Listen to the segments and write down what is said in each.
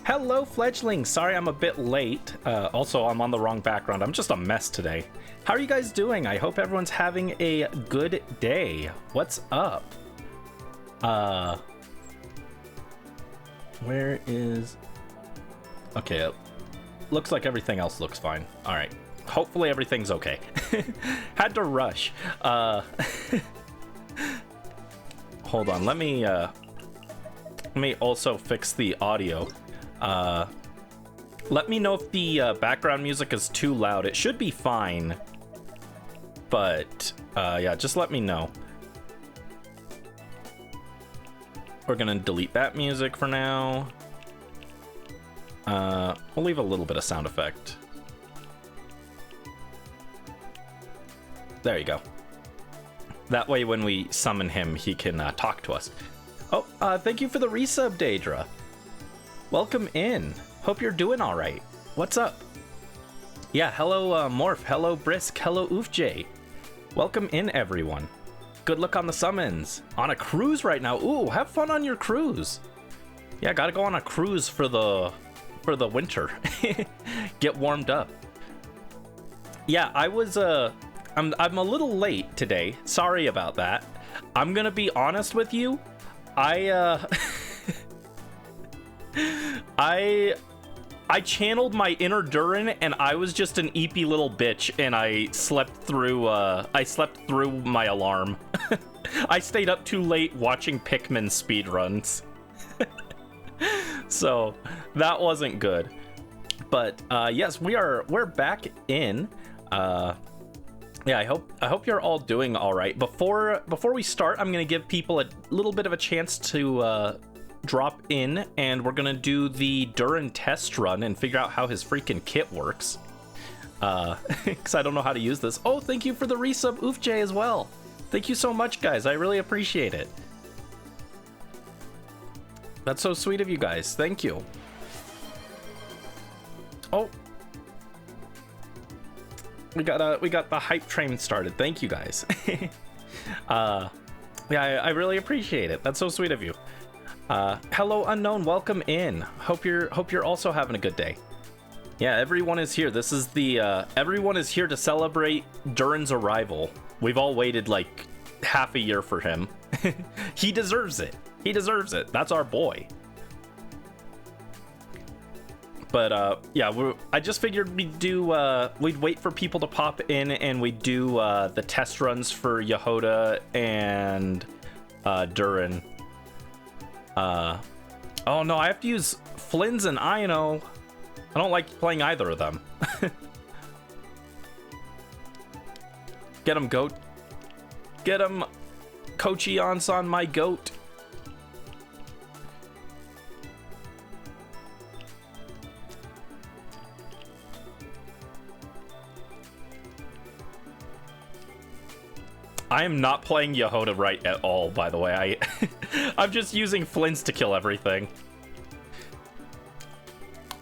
Hello, fledglings. Sorry I'm a bit late. Also, I'm on the wrong background. I'm just a mess today. How are you guys doing? I hope everyone's having a good day. What's up? Where is... Okay, looks like everything else looks fine. All right. Hopefully everything's okay. Had to rush. Hold on. Let me also fix the audio. Let me know if the background music is too loud. It should be fine. But yeah, just let me know. We're gonna delete that music for now. We'll leave a little bit of sound effect. There you go. That way when we summon him, he can talk to us. Oh, thank you for the resub, Daedra. Welcome in. Hope you're doing all right. What's up? Yeah, hello, Morph. Hello, Brisk. Hello, Oofj. Welcome in, everyone. Good luck on the summons. On a cruise right now. Ooh, have fun on your cruise. Yeah, gotta go on a cruise for the winter. Get warmed up. Yeah, I was I'm a little late today. Sorry about that. I'm gonna be honest with you. I channeled my inner Durin, and I was just an eepy little bitch, and I slept through my alarm. I stayed up too late watching Pikmin speedruns. So that wasn't good. But yes, we're back in. Yeah, I hope you're all doing all right. Before we start, I'm gonna give people a little bit of a chance to drop in, and we're gonna do the Durin test run and figure out how his freaking kit works. Because I don't know how to use this. Oh, thank you for the resub, Oofj, as well. Thank you so much, guys. I really appreciate it. That's so sweet of you guys. Thank you. Oh. We got the hype train started. Thank you guys. Yeah, I really appreciate it. That's so sweet of you. Hello, unknown. Welcome in. Hope you're also having a good day. Yeah, everyone is here. This is the everyone is here to celebrate Durin's arrival. We've all waited like half a year for him. He deserves it. He deserves it. That's our boy. But yeah, I just figured we'd wait for people to pop in, and we'd do the test runs for Yehoda and Durin. Oh no, I have to use Flynn's and Ino. I don't like playing either of them. Get him, goat. Get him, Kochi-on-san, my goat. I am not playing Yehoda right at all, by the way. I'm just using Flynn's to kill everything.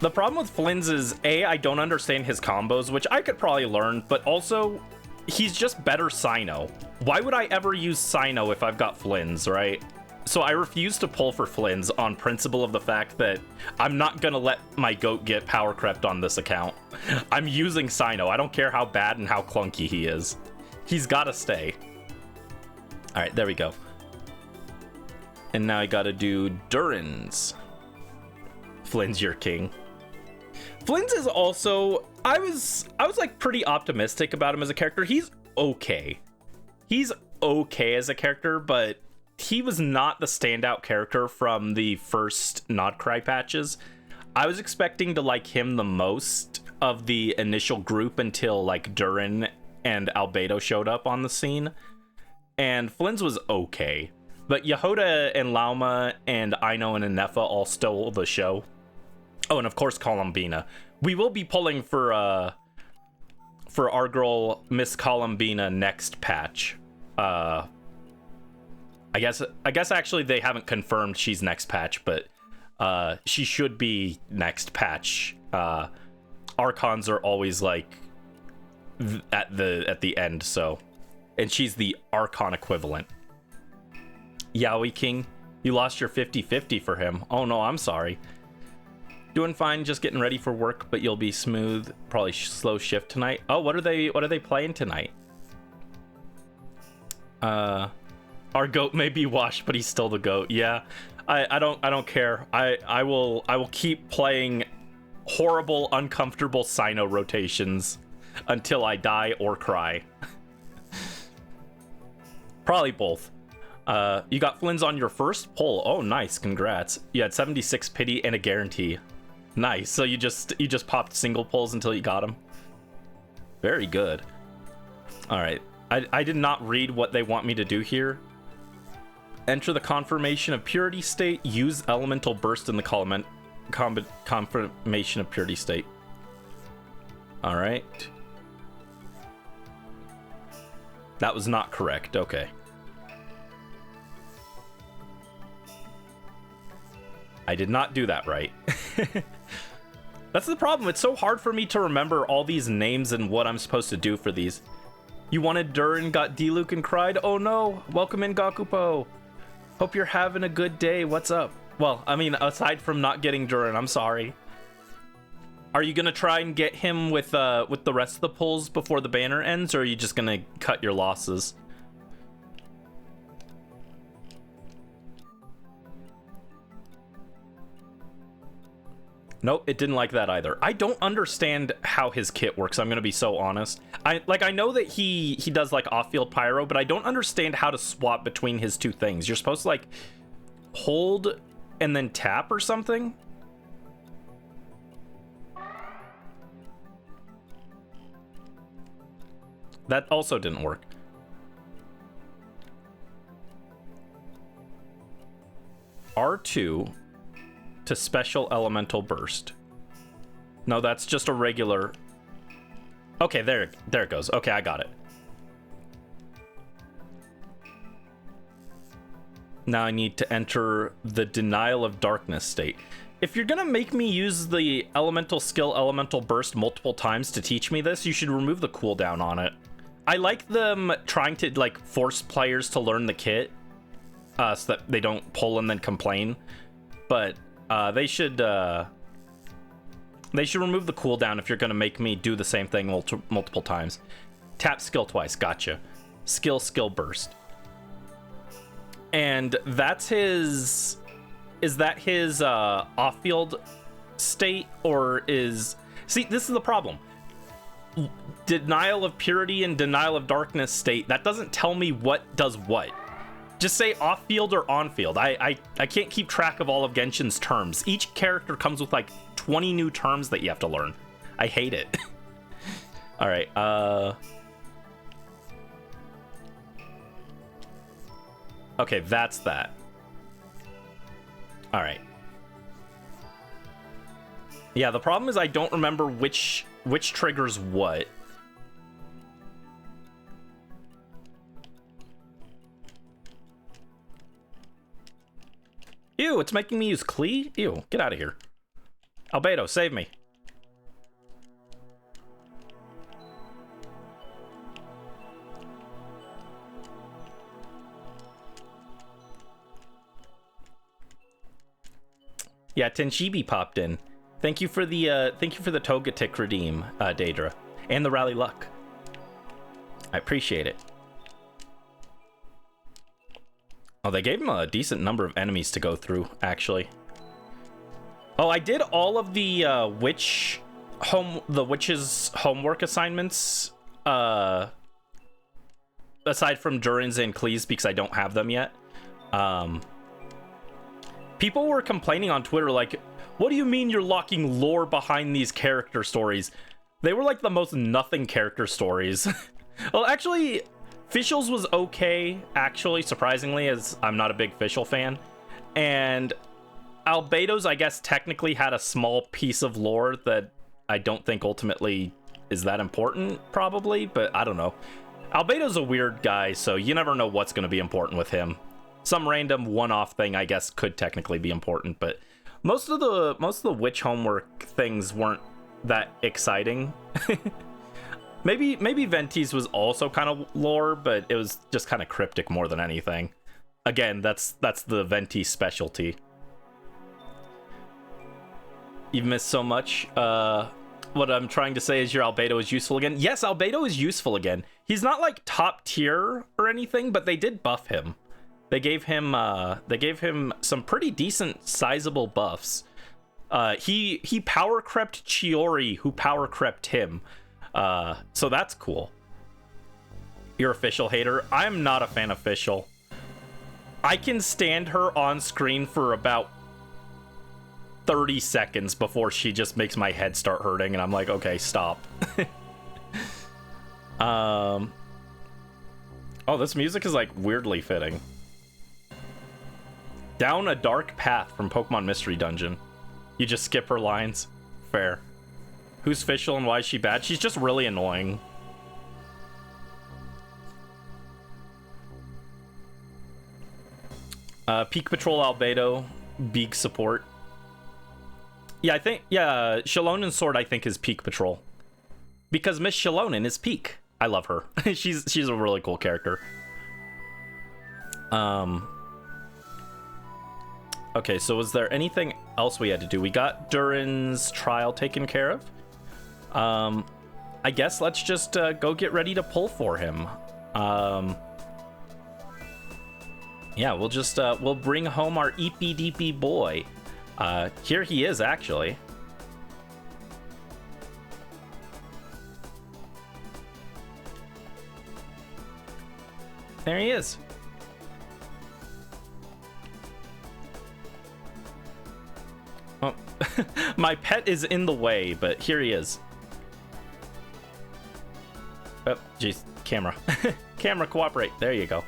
The problem with Flynn's is, A, I don't understand his combos, which I could probably learn, but also, he's just better Cyno. Why would I ever use Cyno if I've got Flynn's, right? So I refuse to pull for Flynn's on principle of the fact that I'm not gonna let my goat get power crept on this account. I'm using Cyno. I don't care how bad and how clunky he is. He's gotta stay. All right, there we go. And now I gotta do Durin's. Flynn's your king. Flynn's is also, I was like pretty optimistic about him as a character. He's okay. He's okay as a character, but he was not the standout character from the first Nodcry patches. I was expecting to like him the most of the initial group until like Durin and Albedo showed up on the scene. And Flynn's was okay, but Yehoda and Lauma and Ino and Anefa all stole the show. Oh, and of course Columbina. We will be pulling for our girl Miss Columbina next patch. I guess actually they haven't confirmed she's next patch, but she should be next patch. Archons are always like at the end, so. And she's the Archon equivalent. Yaoi King, you lost your 50-50 for him. Oh no, I'm sorry. Doing fine, just getting ready for work, but you'll be smooth. Probably slow shift tonight. Oh, what are they playing tonight? Our goat may be washed, but he's still the goat. Yeah. I don't care. I will keep playing horrible, uncomfortable Sino rotations until I die or cry. Probably both. You got Flynn's on your first pull. Oh, nice. Congrats. You had 76 pity and a guarantee. Nice. So you just popped single pulls until you got him. Very good. All right. I did not read what they want me to do here. Enter the confirmation of purity state. Use elemental burst in the confirmation of purity state. All right. That was not correct. Okay. I did not do that right. That's the problem. It's so hard for me to remember all these names and what I'm supposed to do for these. You wanted Durin, got D-Luke and cried. Oh no. Welcome in, Gakupo. Hope you're having a good day. What's up? Well, I mean, aside from not getting Durin, I'm sorry. Are you gonna try and get him with the rest of the pulls before the banner ends, or are you just gonna cut your losses? Nope, it didn't like that either. I don't understand how his kit works, I'm gonna be so honest. I know that he does like off-field pyro, but I don't understand how to swap between his two things. You're supposed to like hold and then tap or something? That also didn't work. R2 to special elemental burst. No, that's just a regular. Okay, there it goes. Okay, I got it. Now I need to enter the denial of darkness state. If you're gonna make me use the elemental skill elemental burst multiple times to teach me this, you should remove the cooldown on it. I like them trying to like force players to learn the kit so that they don't pull and then complain, but they should remove the cooldown if you're gonna make me do the same thing multiple times. Tap skill twice. Gotcha. Skill burst. And that's his. Is that his off-field state, or is... See, this is the problem. Denial of purity and denial of darkness state, that doesn't tell me what does what. Just say off-field or on-field. I can't keep track of all of Genshin's terms. Each character comes with like 20 new terms that you have to learn. I hate it. All right, okay, that's that. All right. Yeah, the problem is I don't remember which triggers what. Ew, it's making me use Klee? Ew, get out of here. Albedo, save me. Yeah, Tenshibi popped in. Thank you for the Togetic redeem, Daedra, and the Rally Luck. I appreciate it. Oh, they gave him a decent number of enemies to go through, actually. Oh, I did all of the witch's homework assignments, aside from Durin's and Klee's, because I don't have them yet. People were complaining on Twitter, like, what do you mean you're locking lore behind these character stories? They were like the most nothing character stories. Well, actually, Fischl's was okay, actually, surprisingly, as I'm not a big Fischl fan. And Albedo's, I guess, technically had a small piece of lore that I don't think ultimately is that important, probably, but I don't know. Albedo's a weird guy, so you never know what's going to be important with him. Some random one-off thing, I guess, could technically be important, but most of the witch homework things weren't that exciting. maybe Venti's was also kind of lore, but it was just kind of cryptic more than anything. Again, that's the Venti specialty. You've missed so much. What I'm trying to say is your Albedo is useful again. Yes, Albedo is useful again. He's not like top tier or anything, but they did buff him. They gave him some pretty decent sizable buffs. He power crept Chiori, who power crept him. So that's cool. You're official hater. I'm not a fan of official. I can stand her on screen for about 30 seconds before she just makes my head start hurting, and I'm like, okay, stop. Oh, this music is like weirdly fitting. Down a dark path from Pokemon Mystery Dungeon. You just skip her lines. Fair. Who's official and why is she bad? She's just really annoying. Peak Patrol Albedo, Beak support. Yeah, I think, yeah, Shalonen's sword, I think, is Peak Patrol. Because Miss Shalonen is Peak. I love her. she's a really cool character. Okay, so was there anything else we had to do? We got Durin's trial taken care of. I guess let's just go get ready to pull for him. Yeah, we'll just we'll bring home our EPDP boy. Here he is, actually. There he is. Oh, my pet is in the way, but here he is. Oh, jeez, camera. Camera, cooperate. There you go.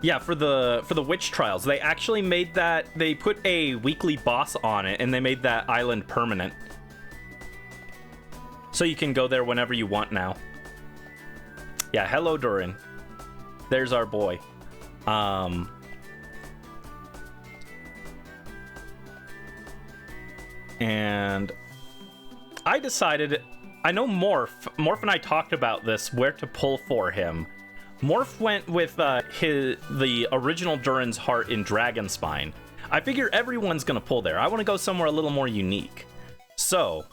Yeah, for the witch trials, they actually made that, they put a weekly boss on it, and they made that island permanent. So you can go there whenever you want now. Yeah, hello, Durin. There's our boy. And I decided, I know Morph and I talked about this, where to pull for him. Morph went with the original Durin's Heart in Dragonspine. I figure everyone's gonna pull there. I want to go somewhere a little more unique. So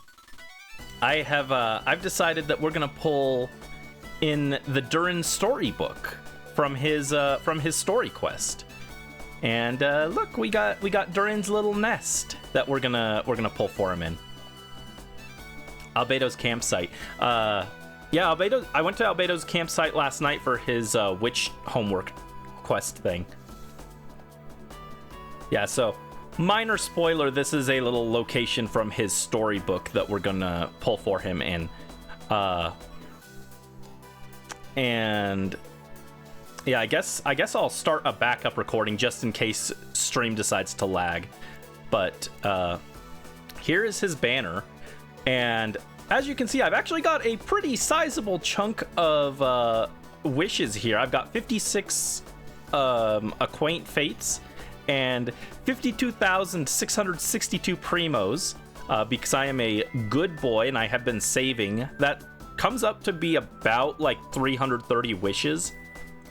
I've decided that we're gonna pull in the Durin storybook from his story quest. And look, we got Durin's little nest that we're gonna pull for him in. Albedo's campsite. Yeah, Albedo. I went to Albedo's campsite last night for his witch homework quest thing. Yeah, so minor spoiler, this is a little location from his storybook that we're gonna pull for him in. And yeah, I guess I'll start a backup recording just in case stream decides to lag. But here is his banner, and as you can see, I've actually got a pretty sizable chunk of wishes here. I've got 56 Acquaint Fates and 52,662 Primos because I am a good boy and I have been saving. That comes up to be about like 330 wishes.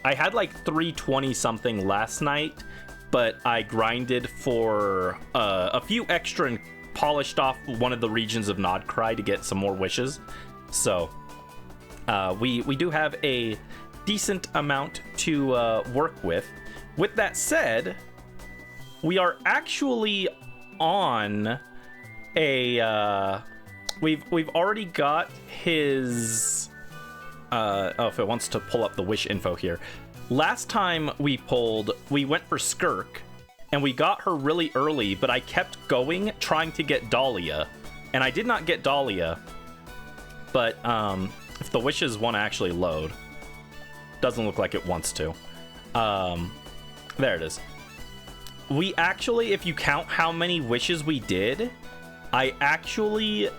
I had like 320 something last night, but I grinded for a few extra and polished off one of the regions of Nodcry to get some more wishes. So we do have a decent amount to work with. With that said, we are actually on a we've already got his oh, if it wants to pull up the wish info here. Last time we pulled, we went for Skirk and we got her really early, but I kept going trying to get Dahlia, and I did not get Dahlia. But if the wishes want to actually load, doesn't look like it wants to. There it is. We actually, if you count how many wishes we did, I actually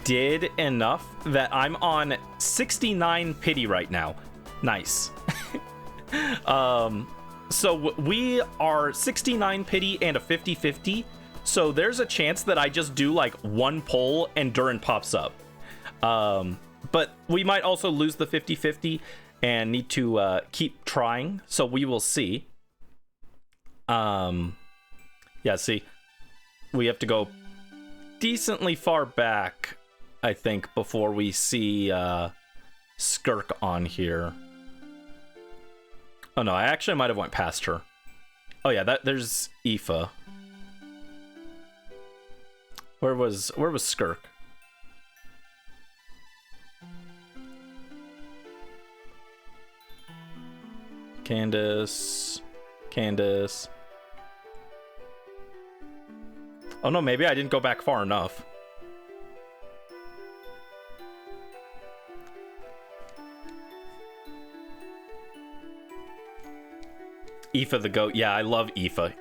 did enough that I'm on 69 pity right now. Nice. So we are 69 pity and a 50-50. So there's a chance that I just do like one pull and Durin pops up. But we might also lose the 50-50 and need to keep trying. So we will see. Yeah, see, we have to go decently far back, I think, before we see Skirk on here. Oh no, I actually might have went past her. Oh yeah, there's Aoife. Where was Skirk? Candace. Oh no, maybe I didn't go back far enough. Aoife the goat. Yeah, I love Aoife.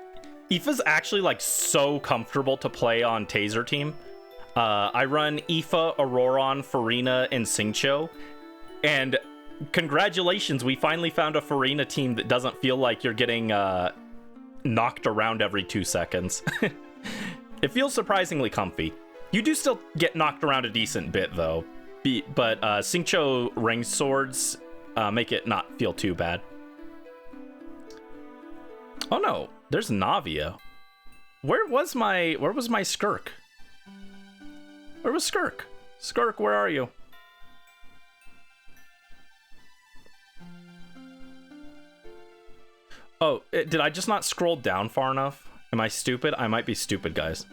Aoife's actually like so comfortable to play on Taser team. I run Aoife, Auroron, Farina, and Xingqiu. And congratulations, we finally found a Farina team that doesn't feel like you're getting knocked around every 2 seconds. It feels surprisingly comfy. You do still get knocked around a decent bit though. But Xingqiu ring swords make it not feel too bad. Oh no, there's Navia. Where was my Skirk? Where was Skirk? Skirk, where are you? Oh, did I just not scroll down far enough? Am I stupid? I might be stupid, guys.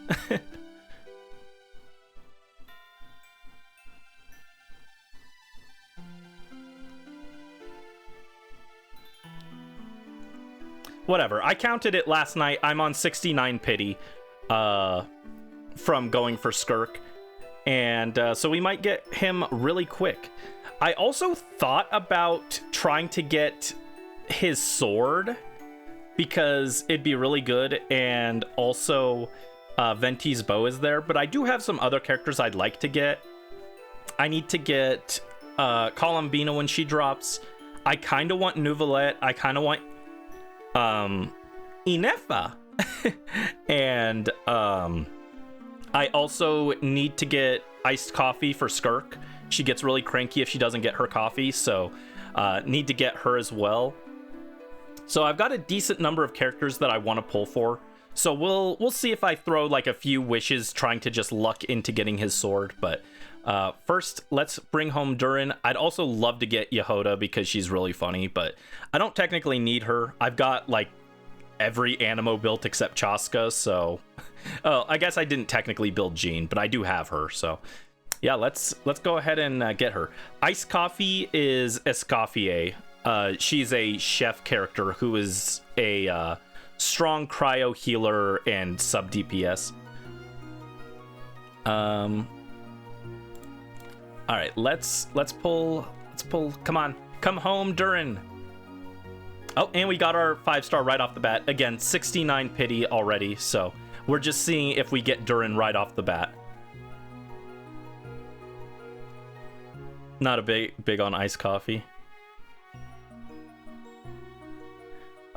Whatever. I counted it last night. I'm on 69 pity from going for Skirk. And so we might get him really quick. I also thought about trying to get his sword because it'd be really good. And also Venti's bow is there. But I do have some other characters I'd like to get. I need to get Columbina when she drops. I kind of want Nouvelette. I kind of want Inefa. And I also need to get iced coffee for Skirk. She gets really cranky if she doesn't get her coffee, so need to get her as well. So I've got a decent number of characters that I want to pull for. So we'll see if I throw like a few wishes trying to just luck into getting his sword. But first, let's bring home Durin. I'd also love to get Yehoda because she's really funny, but I don't technically need her. I've got like every Animo built except Chaska, so I guess I didn't technically build Jean, but I do have her. So yeah, let's go ahead and get her. Ice Coffee is Escoffier. She's a chef character who is a strong cryo healer and sub DPS. All right, let's pull. Come on, come home, Durin. Oh, and we got our 5-star right off the bat. Again, 69 pity already, so we're just seeing if we get Durin right off the bat. Not a big on iced coffee.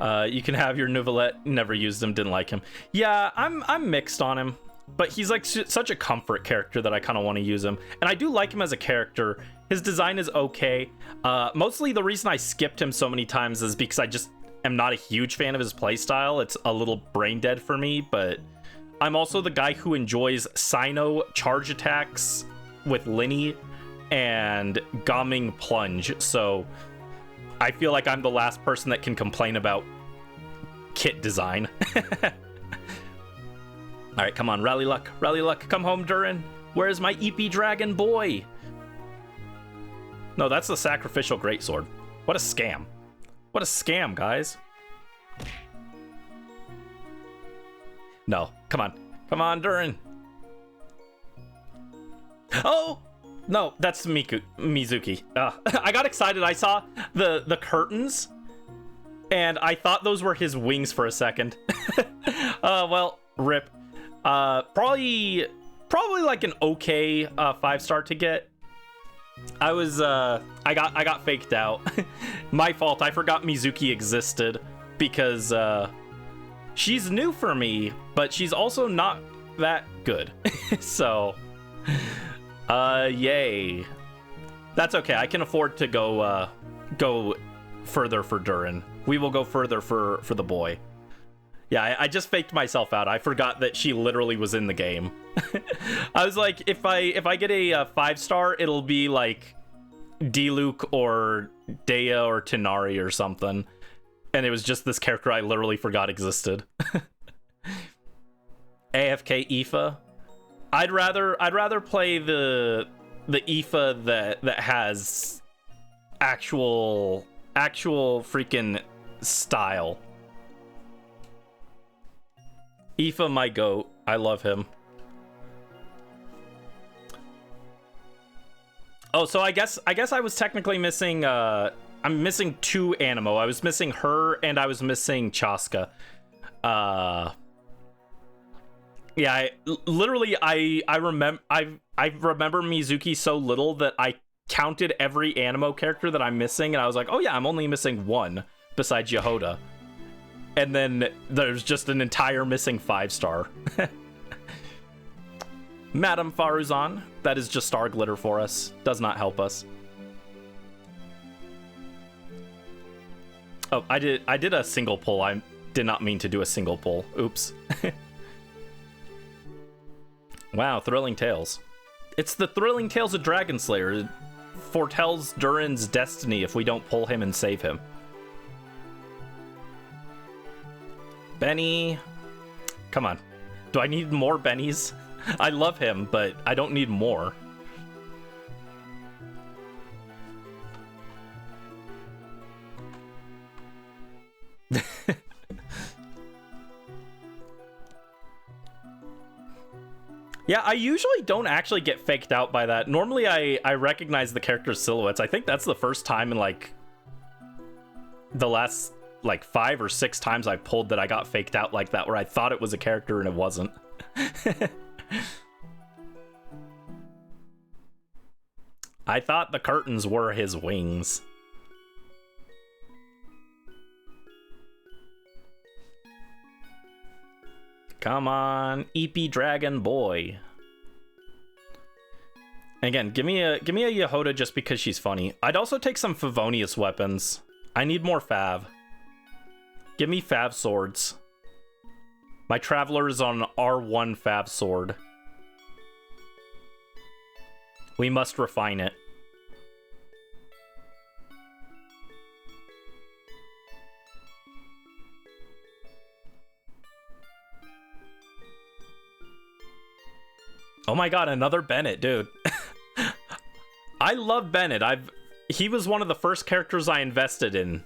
You can have your Nouvelette. Never used him, didn't like him. Yeah, I'm mixed on him, but he's like such a comfort character that I kind of want to use him. And I do like him as a character. His design is okay. Mostly the reason I skipped him so many times is because I just am not a huge fan of his playstyle. It's a little brain dead for me, but I'm also the guy who enjoys Sino charge attacks with Linny and Gaming Plunge. So I feel like I'm the last person that can complain about kit design. All right, come on, rally luck, come home, Durin. Where's my EP Dragon boy? No, that's the sacrificial greatsword. What a scam. What a scam, guys. No, come on, Durin. Oh, no, that's Mizuki. I got excited. I saw the curtains, and I thought those were his wings for a second. Well, rip. Probably like an okay 5-star to get. I got faked out. My fault. I forgot Mizuki existed because she's new for me, but she's also not that good. So yay. That's okay. I can afford to go further for Durin. We will go further for the boy. Yeah, I just faked myself out. I forgot that she literally was in the game. I was like, if I get a 5-star, it'll be like Diluc or Dea or Tenari or something. And it was just this character I literally forgot existed. AFK Aoife. I'd rather play the Aoife that has actual freaking style. Aoife, my goat. I love him. Oh, so I guess I was technically missing I'm missing 2 Animo. I was missing her and I was missing Chaska. Yeah, I remember Mizuki so little that I counted every Animo character that I'm missing, and I was like, oh yeah, I'm only missing 1 besides Yehoda. And then there's just an entire missing 5-star. Madame Faruzan, that is just star glitter for us. Does not help us. Oh, I did a single pull. I did not mean to do a single pull. Oops. Wow, Thrilling Tales. It's the Thrilling Tales of Dragon Slayer. It foretells Durin's destiny if we don't pull him and save him. Benny. Come on. Do I need more Bennies? I love him, but I don't need more. Yeah, I usually don't actually get faked out by that. Normally I recognize the character's silhouettes. I think that's the first time in like the last like 5 or 6 times I pulled that I got faked out like that, where I thought it was a character and it wasn't. I thought the curtains were his wings. Come on, EP Dragon Boy. Again, give me a Yehoda just because she's funny. I'd also take some Favonius weapons. I need more Fav. Give me Fav swords. My Traveler is on R1 Fav sword. We must refine it. Oh my god, another Bennett, dude. I love Bennett. He was one of the first characters I invested in.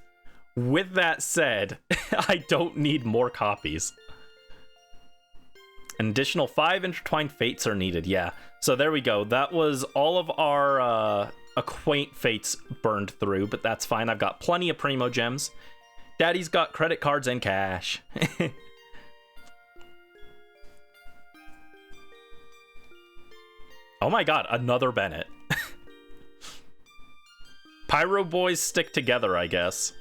With that said, I don't need more copies. An additional 5 intertwined fates are needed, yeah. So there we go. That was all of our acquaint fates burned through, but that's fine. I've got plenty of Primo gems. Daddy's got credit cards and cash. Oh my god, another Bennett. Pyro boys stick together, I guess.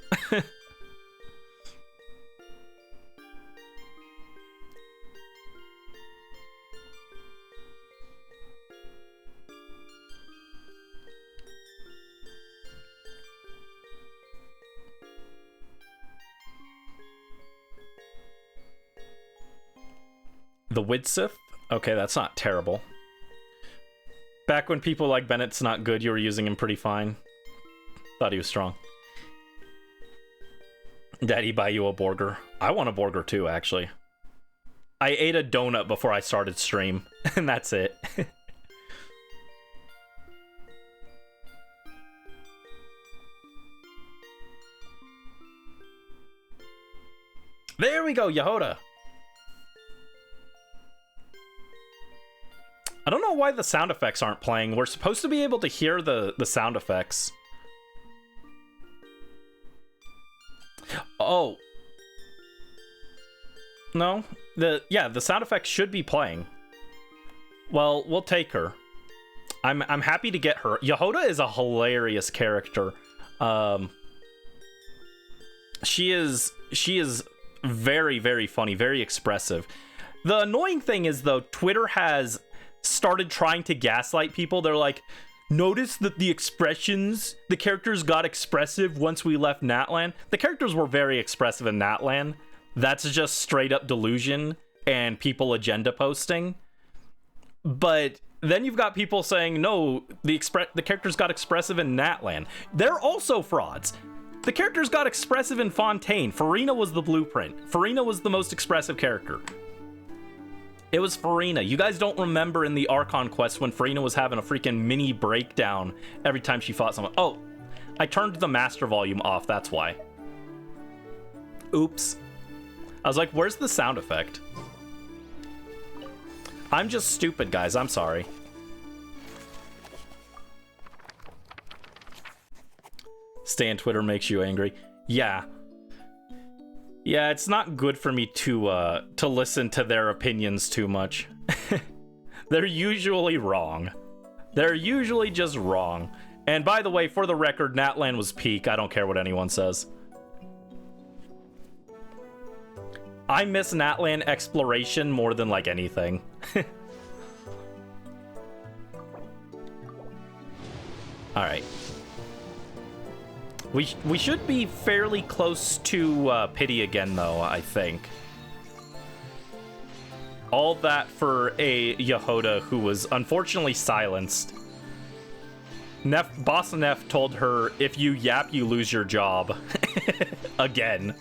The Widsith? Okay, that's not terrible. Back when people like Bennett's not good, you were using him pretty fine. Thought he was strong. Daddy buy you a burger. I want a burger too, actually. I ate a donut before I started stream, and that's it. There we go, Yehoda. I don't know why the sound effects aren't playing. We're supposed to be able to hear the sound effects. Oh. No. The sound effects should be playing. Well, we'll take her. I'm happy to get her. Yehoda is a hilarious character. She is very, very funny, very expressive. The annoying thing is, though, Twitter has started trying to gaslight people. They're like, notice that the characters got expressive once we left Natlan. The characters were very expressive in Natlan. that's just straight up delusion and people agenda posting. But then you've got people saying, no, the characters got expressive in Natlan. They're also frauds. The characters got expressive in Fontaine. Farina was the blueprint. Farina was the most expressive character. It was Farina. You guys don't remember in the Archon quest when Farina was having a freaking mini breakdown every time she fought someone. Oh, I turned the master volume off, that's why. Oops. I was like, where's the sound effect? I'm just stupid, guys. I'm sorry. Stay on Twitter makes you angry. Yeah. Yeah, it's not good for me to listen to their opinions too much. They're usually wrong. They're usually just wrong. And by the way, for the record, Natlan was peak. I don't care what anyone says. I miss Natlan exploration more than like anything. Alright. We should be fairly close to Pity again, though, I think. All that for a Yehoda who was unfortunately silenced. Boss Neff told her, if you yap, you lose your job. Again.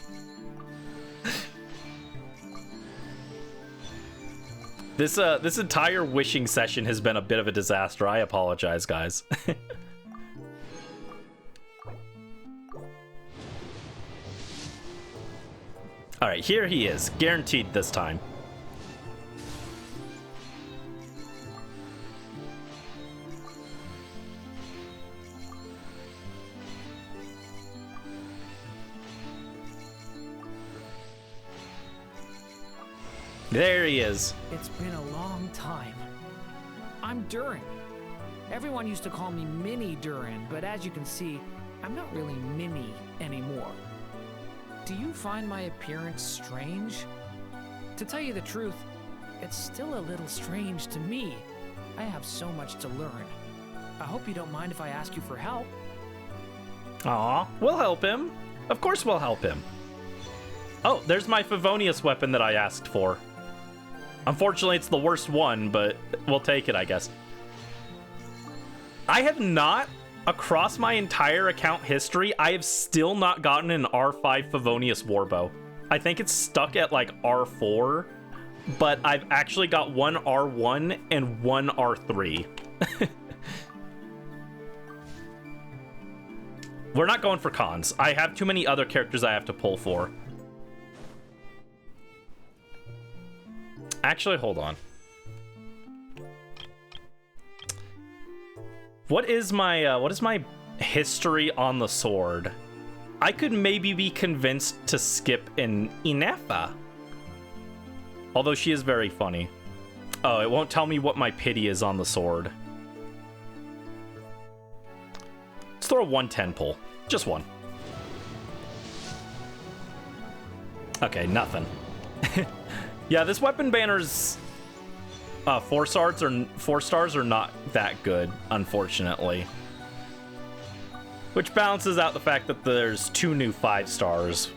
This entire wishing session has been a bit of a disaster. I apologize, guys. All right, here he is. Guaranteed this time. There he is. It's been a long time. I'm Durin. Everyone used to call me Mini Durin, but as you can see, I'm not really Mini anymore. Do you find my appearance strange? To tell you the truth, it's still a little strange to me. I have so much to learn. I hope you don't mind if I ask you for help. Aw, we'll help him. Of course we'll help him. Oh, there's my Favonius weapon that I asked for. Unfortunately, it's the worst one, but we'll take it, I guess. I have not, across my entire account history, I have still not gotten an R5 Favonius Warbow. I think it's stuck at, like, R4, but I've actually got one R1 and one R3. We're not going for cons. I have too many other characters I have to pull for. Actually, hold on. What is my history on the sword? I could maybe be convinced to skip an Inefa. Although she is very funny. Oh, it won't tell me what my pity is on the sword. Let's throw a 110 pull. Just one. Okay, nothing. Yeah, this weapon banner's 4 stars are not that good, unfortunately. Which balances out the fact that there's 2 new 5 stars.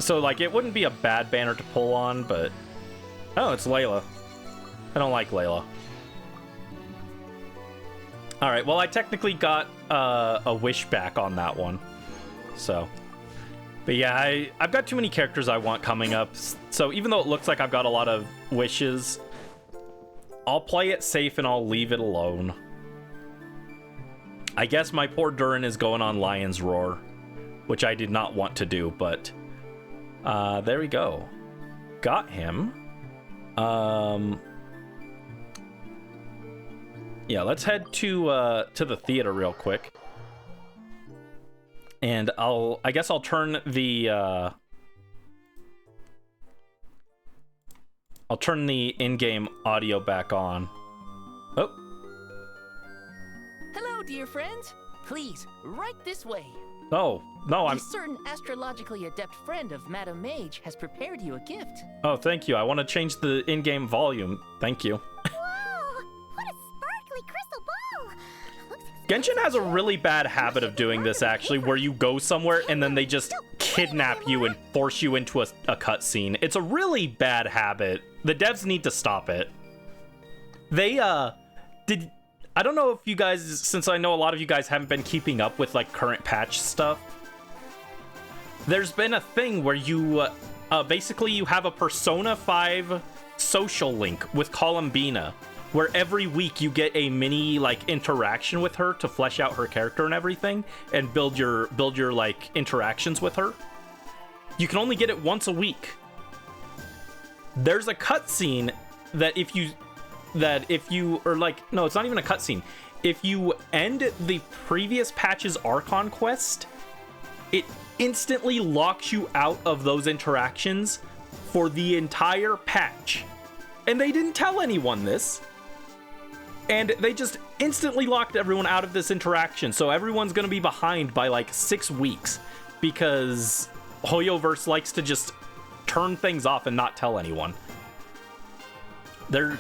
So, like, it wouldn't be a bad banner to pull on, but... Oh, it's Layla. I don't like Layla. Alright, well, I technically got a wish back on that one. So... But yeah, I've got too many characters I want coming up, so even though it looks like I've got a lot of wishes, I'll play it safe and I'll leave it alone. I guess my poor Durin is going on Lion's Roar, which I did not want to do, but there we go. Got him. Yeah, let's head to the theater real quick. And I guess I'll turn the in-game audio back on. Oh. Hello, dear friends. Please, right this way. Oh, no, A certain astrologically adept friend of Madame Mage has prepared you a gift. Oh, thank you. I want to change the in-game volume. Thank you. Whoa! What a sparkly crystal ball! Genshin has a really bad habit of doing this, actually, where you go somewhere and then they just kidnap you and force you into a cutscene. It's a really bad habit. The devs need to stop it. They, I don't know if you guys, since I know a lot of you guys haven't been keeping up with, like, current patch stuff. There's been a thing where you, basically you have a Persona 5 social link with Columbina, where every week you get a mini, like, interaction with her to flesh out her character and everything, and build your like, interactions with her. You can only get it once a week. There's a cutscene that if you, or like, no, it's not even a cutscene. If you end the previous patch's Archon quest, it instantly locks you out of those interactions for the entire patch. And they didn't tell anyone this. And they just instantly locked everyone out of this interaction. So everyone's going to be behind by like 6 weeks because Hoyoverse likes to just turn things off and not tell anyone.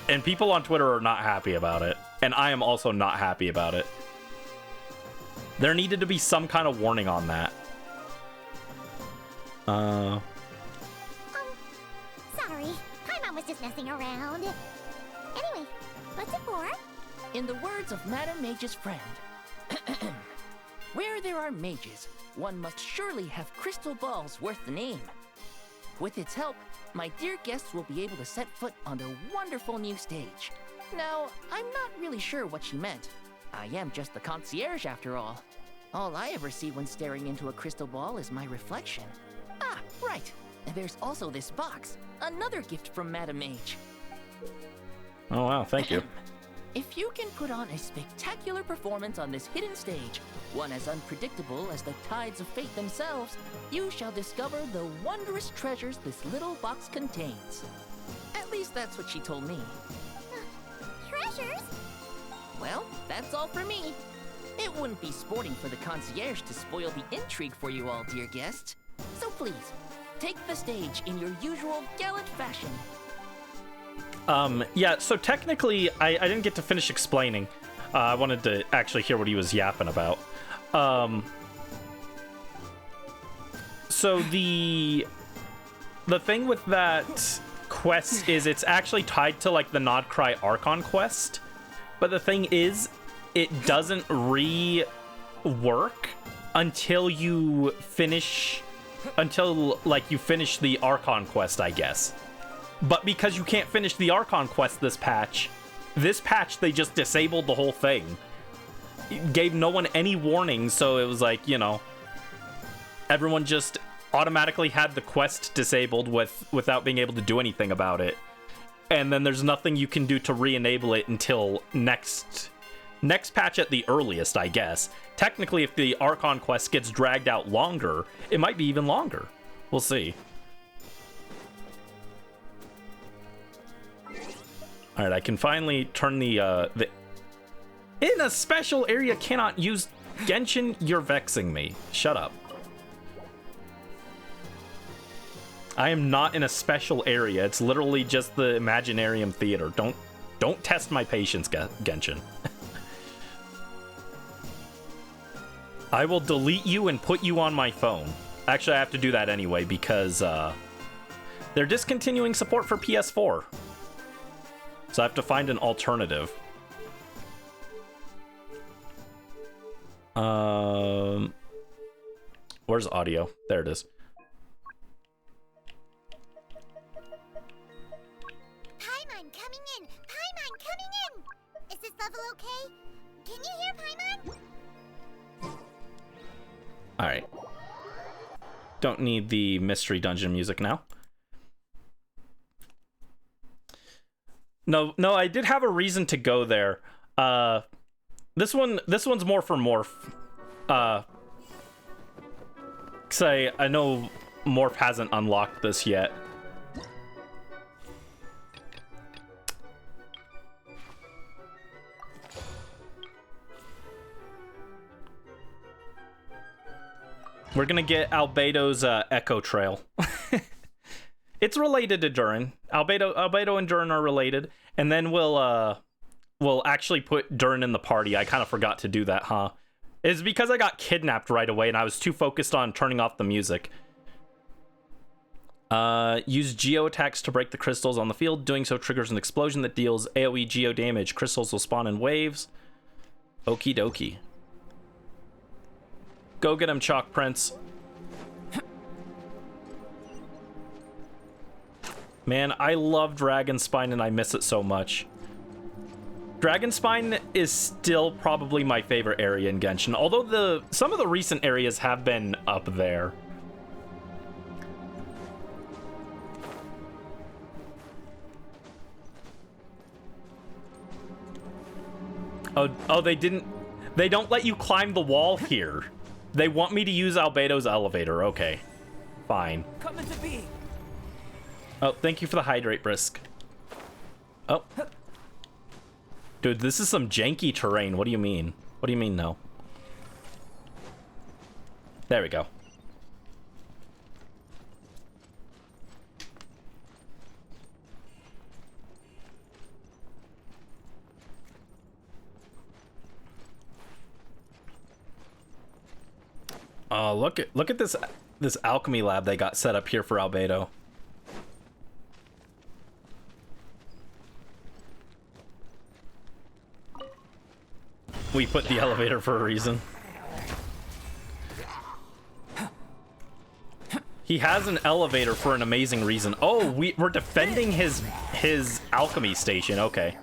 And people on Twitter are not happy about it. And I am also not happy about it. There needed to be some kind of warning on that. Sorry. Paimon was just messing around. Anyway, what's it for? In the words of Madame Mage's friend, where there are mages, one must surely have crystal balls worth the name. With its help, my dear guests will be able to set foot on their wonderful new stage. Now, I'm not really sure what she meant. I am just the concierge after all. All I ever see when staring into a crystal ball is my reflection. Ah, right. And there's also this box, another gift from Madame Mage. Oh wow, thank you. If you can put on a spectacular performance on this hidden stage, one as unpredictable as the tides of fate themselves, you shall discover the wondrous treasures this little box contains. At least that's what she told me. Treasures? Well, that's all for me. It wouldn't be sporting for the concierge to spoil the intrigue for you all, dear guests. So please, take the stage in your usual gallant fashion. Yeah, so technically, I didn't get to finish explaining. I wanted to actually hear what he was yapping about. So the thing with that quest is it's actually tied to, like, the Nodcry Archon quest. But the thing is, it doesn't rework until you finish... Until, like, you finish the Archon quest, I guess. But because you can't finish the Archon quest this patch, they just disabled the whole thing. It gave no one any warnings, so it was like, you know, everyone just automatically had the quest disabled without being able to do anything about it. And then there's nothing you can do to re-enable it until next patch at the earliest, I guess. Technically, if the Archon quest gets dragged out longer, it might be even longer. We'll see. All right, I can finally turn the in a special area cannot use Genshin. You're vexing me. Shut up. I am not in a special area. It's literally just the Imaginarium Theater. Don't test my patience, Genshin. I will delete you and put you on my phone. Actually, I have to do that anyway because they're discontinuing support for PS4. So I have to find an alternative. Where's audio? There it is. Paimon coming in! Paimon coming in! Is this level okay? Can you hear Paimon? Alright. Don't need the mystery dungeon music now. No, I did have a reason to go there. This one's more for Morph. 'Cause I know Morph hasn't unlocked this yet. We're gonna get Albedo's Echo Trail. It's related to Durin. Albedo and Durin are related, and then we'll actually put Durin in the party. I kind of forgot to do that, huh? It's because I got kidnapped right away, and I was too focused on turning off the music. Use geo attacks to break the crystals on the field. Doing so triggers an explosion that deals AoE geo damage. Crystals will spawn in waves. Okie dokie. Go get him, Chalk Prince. Man, I love Dragonspine and I miss it so much. Dragonspine is still probably my favorite area in Genshin, although some of the recent areas have been up there. Oh, they don't let you climb the wall here. They want me to use Albedo's elevator. Okay, fine. Coming to be. Oh, thank you for the hydrate, Brisk. Oh. Dude, this is some janky terrain. What do you mean? What do you mean, no? There we go. Look at this alchemy lab they got set up here for Albedo. We put the elevator for a reason. He has an elevator for an amazing reason. Oh, we're defending his alchemy station. Okay.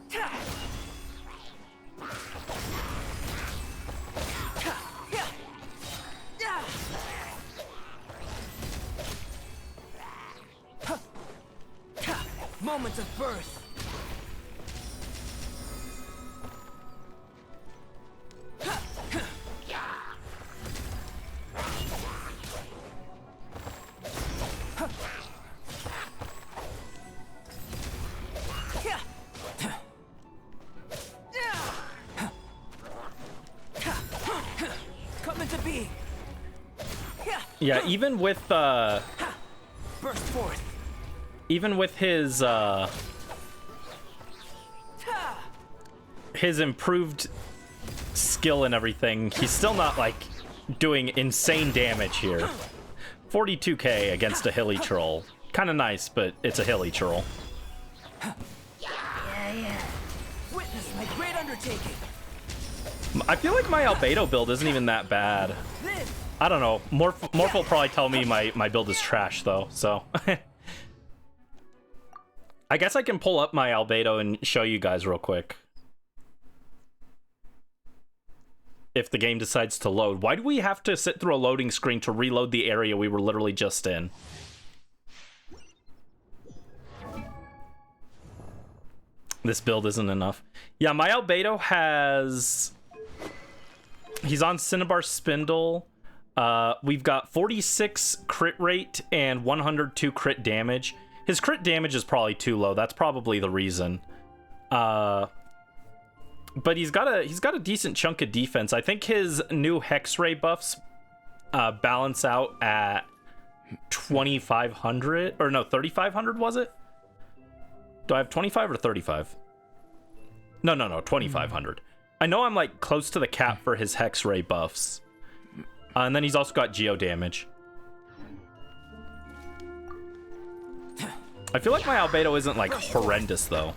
Moments of birth. Coming to be. Yeah, even with Burst forth. even with his improved skill and everything, he's still not like doing insane damage here. 42k against a hilly troll. Kind of nice, but it's a hilly troll. Yeah. Witness my great undertaking. I feel like my Albedo build isn't even that bad. I don't know. Morph will probably tell me my build is trash though, so. I guess I can pull up my Albedo and show you guys real quick. If the game decides to load. Why do we have to sit through a loading screen to reload the area we were literally just in? This build isn't enough. Yeah, my Albedo has... He's on Cinnabar Spindle. We've got 46 crit rate and 102 crit damage. His crit damage is probably too low. That's probably the reason. But he's got a decent chunk of defense. I think his new Hex-Ray buffs balance out at 2,500 or no, 3,500 was it? Do I have 25 or 35? No, 2,500. I know I'm like close to the cap for his Hex-Ray buffs. And then he's also got geo damage. I feel like my Albedo isn't like horrendous though.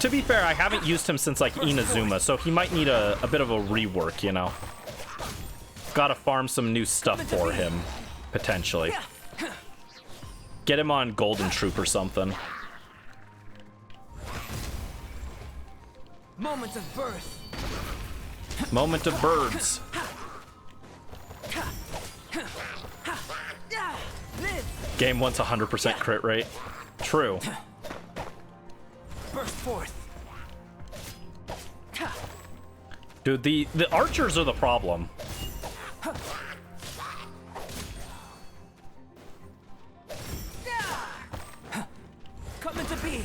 To be fair, I haven't used him since like Inazuma, so he might need a bit of a rework, you know. Gotta farm some new stuff for him, potentially. Get him on Golden Troop or something. Moments of birth. Moment of birds. Game wants 100% crit rate. True. Burst forth. Dude, the archers are the problem. Coming to be.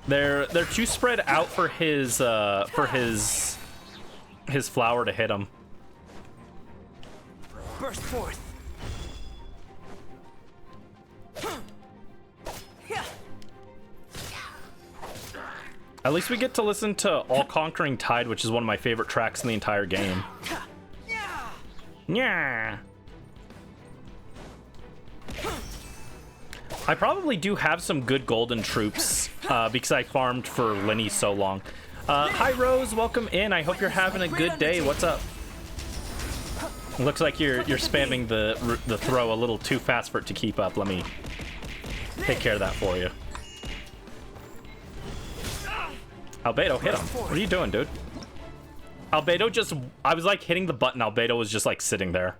They're too spread out for his flower to hit him. Burst forth. At least we get to listen to All Conquering Tide, which is one of my favorite tracks in the entire game. Yeah. I probably do have some good golden troops because I farmed for Lenny so long. Hi Rose, welcome in. I hope you're having a good day. What's up? Looks like you're spamming the throw a little too fast for it to keep up. Let me take care of that for you. Albedo, hit him. What are you doing, dude? Albedo just... I was like hitting the button. Albedo was just like sitting there.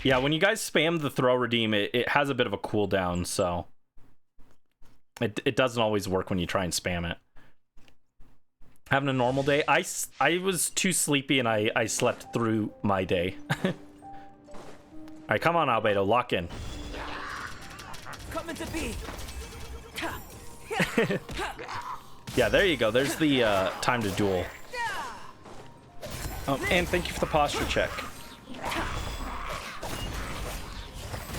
Yeah, when you guys spam the throw redeem, it has a bit of a cooldown, so... It doesn't always work when you try and spam it. Having a normal day? I was too sleepy and I slept through my day. Alright, come on, Albedo. Lock in. Coming to be. Yeah, there you go. There's the time to duel. Oh, and thank you for the posture check.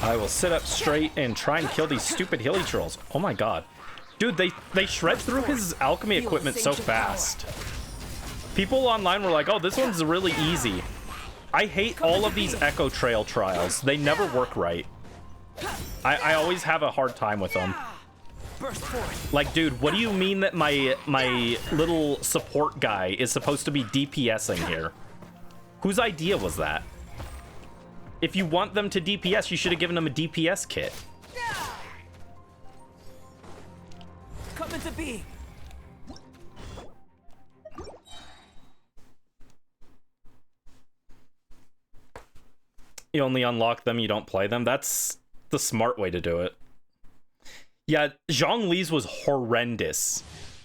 I will sit up straight and try and kill these stupid hilly trolls. Oh my god. Dude, they shred through his alchemy equipment so fast. People online were like, oh, this one's really easy. I hate all of these Echo Trail trials. They never work right. I always have a hard time with them. Like, dude, what do you mean that my little support guy is supposed to be DPSing here? Whose idea was that? If you want them to DPS, you should have given them a DPS kit. Coming to be. You only unlock them, you don't play them. That's the smart way to do it. Yeah, Zhongli's was horrendous.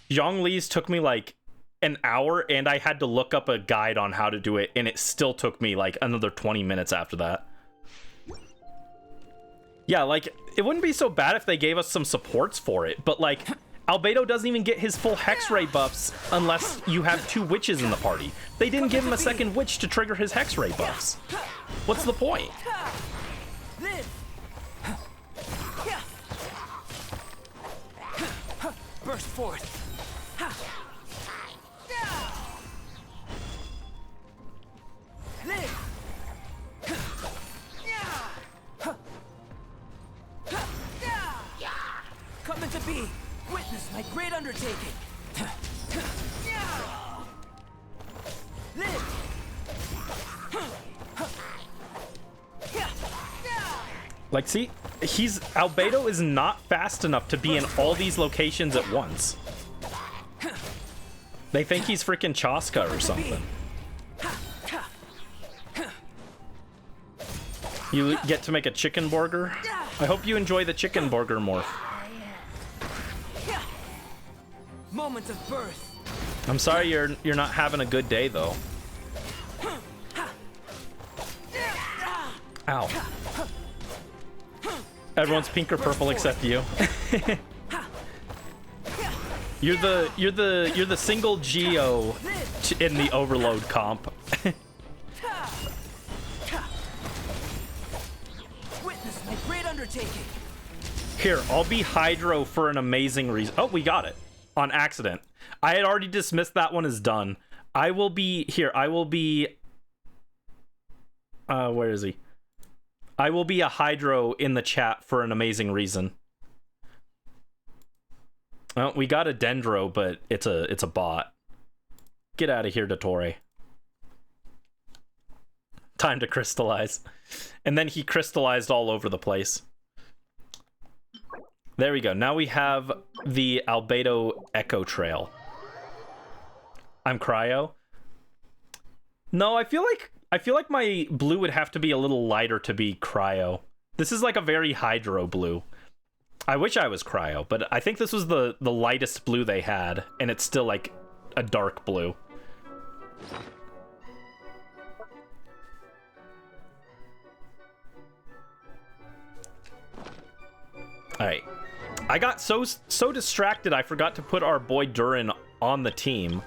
Zhongli's took me like an hour, and I had to look up a guide on how to do it, and it still took me like another 20 minutes after that. Yeah, like, it wouldn't be so bad if they gave us some supports for it, but like, Albedo doesn't even get his full Hex-Ray buffs unless you have 2 witches in the party. They didn't give him a second witch to trigger his Hex-Ray buffs. What's the point? Burst forth. Coming to be. Witness my great undertaking. Like, see, Albedo is not fast enough to be in all these locations at once. They think he's freaking Chaska or something. You get to make a chicken burger? I hope you enjoy the chicken burger morph. Moment of birth. I'm sorry you're not having a good day though. Ow. Everyone's pink or purple except you. You're the single Geo in the Overload comp. Witness my great undertaking. Here, I'll be Hydro for an amazing reason. Oh, we got it. On accident. I had already dismissed that one as done. I will be... Here, I will be... where is he? I will be a Hydro in the chat for an amazing reason. Well, we got a Dendro, but it's a bot. Get out of here, Dottore. Time to crystallize. And then he crystallized all over the place. There we go. Now we have the Albedo Echo Trail. I'm Cryo. No, I feel like my blue would have to be a little lighter to be Cryo. This is like a very Hydro blue. I wish I was Cryo, but I think this was the lightest blue they had, and it's still like a dark blue. All right. I got so distracted I forgot to put our boy Durin on the team.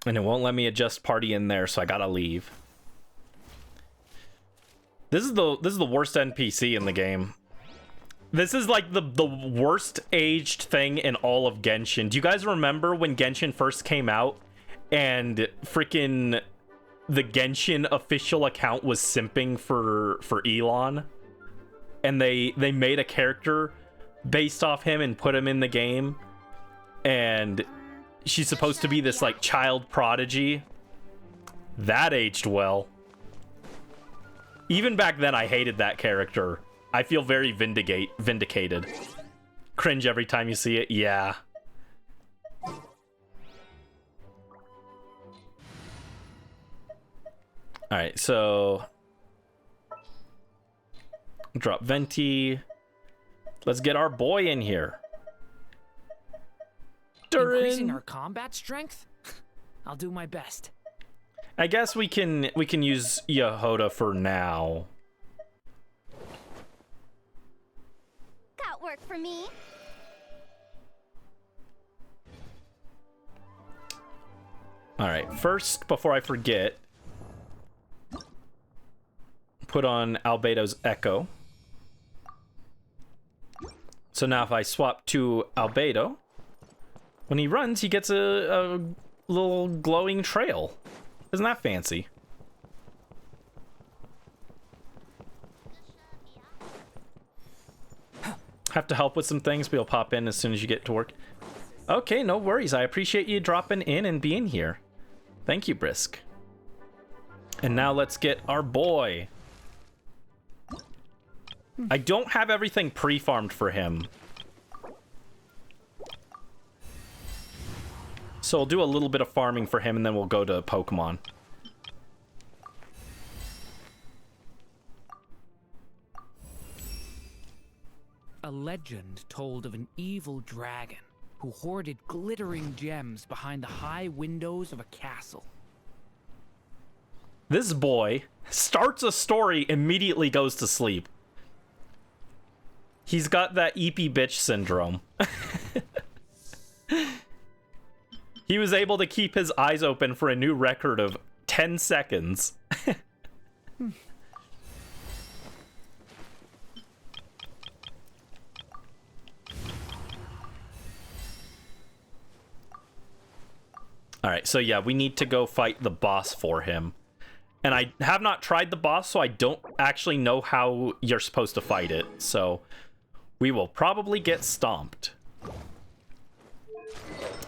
And it won't let me adjust party in there, so I gotta leave. This is the worst NPC in the game. This is like the worst aged thing in all of Genshin. Do you guys remember when Genshin first came out and freaking the Genshin official account was simping for Elon? And they made a character based off him and put him in the game. And she's supposed to be this like child prodigy. That aged well. Even back then I hated that character. I feel very vindicated. Cringe every time you see it. Yeah. Alright, so drop Venti. Let's get our boy in here. Durin. Increasing our combat strength? I'll do my best. I guess we can use Yehoda for now. Got work for me. Alright, first, before I forget, put on Albedo's Echo. So now if I swap to Albedo, when he runs, he gets a little glowing trail. Isn't that fancy? Have to help with some things, but you'll pop in as soon as you get to work. Okay, no worries. I appreciate you dropping in and being here. Thank you, Brisk. And now let's get our boy. I don't have everything pre-farmed for him. So we'll do a little bit of farming for him and then we'll go to Pokemon. A legend told of an evil dragon who hoarded glittering gems behind the high windows of a castle. This boy starts a story, immediately goes to sleep. He's got that eepy bitch syndrome. He was able to keep his eyes open for a new record of 10 seconds. Alright, so yeah, we need to go fight the boss for him. And I have not tried the boss, so I don't actually know how you're supposed to fight it. So we will probably get stomped.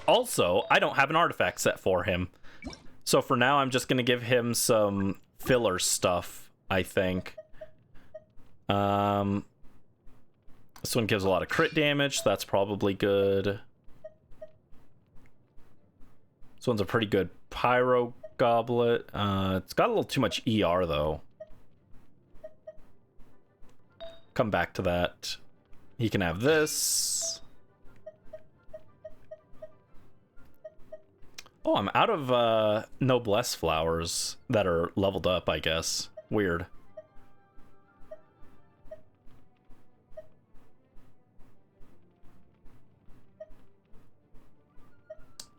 Also, I don't have an artifact set for him. So for now, I'm just going to give him some filler stuff, I think. This one gives a lot of crit damage. That's probably good. This one's a pretty good Pyro Goblet. It's got a little too much ER, though. Come back to that. He can have this. Oh, I'm out of Noblesse flowers that are leveled up, I guess. Weird.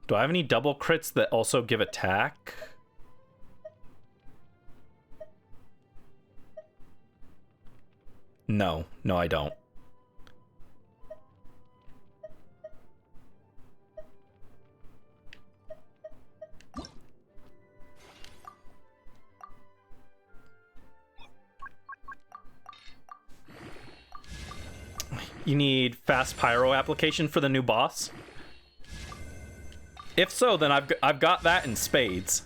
Do I have any double crits that also give attack? No, I don't. You need fast pyro application for the new boss? If so, then I've got that in spades.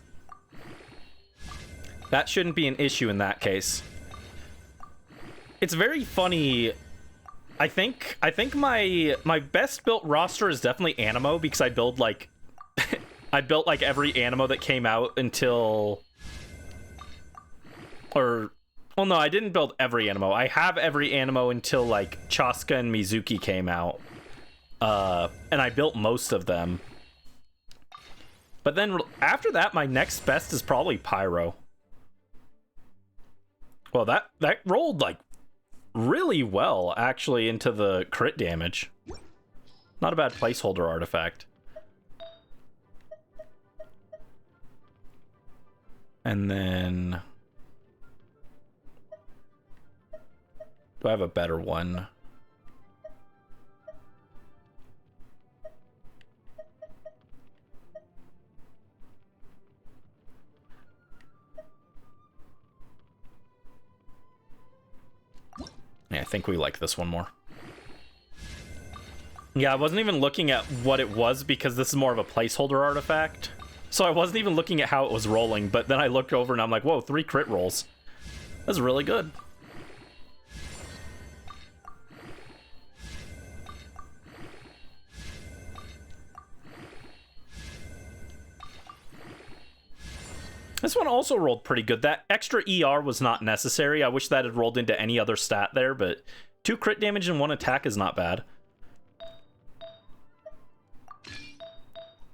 That shouldn't be an issue in that case. It's very funny. I think my best built roster is definitely Animo, because I build like I built like every Animo that came out until, or well, no, I didn't build every Animo. I have every Animo until like Chaska and Mizuki came out, and I built most of them. But then after that, my next best is probably Pyro. Well, that rolled like really well actually into the crit damage. Not a bad placeholder artifact. And then... do I have a better one? Yeah, I think we like this one more. Yeah, I wasn't even looking at what it was because this is more of a placeholder artifact. So I wasn't even looking at how it was rolling, but then I looked over and I'm like, whoa, 3 crit rolls. That's really good. This one also rolled pretty good. That extra ER was not necessary. I wish that had rolled into any other stat there, but 2 crit damage and 1 attack is not bad.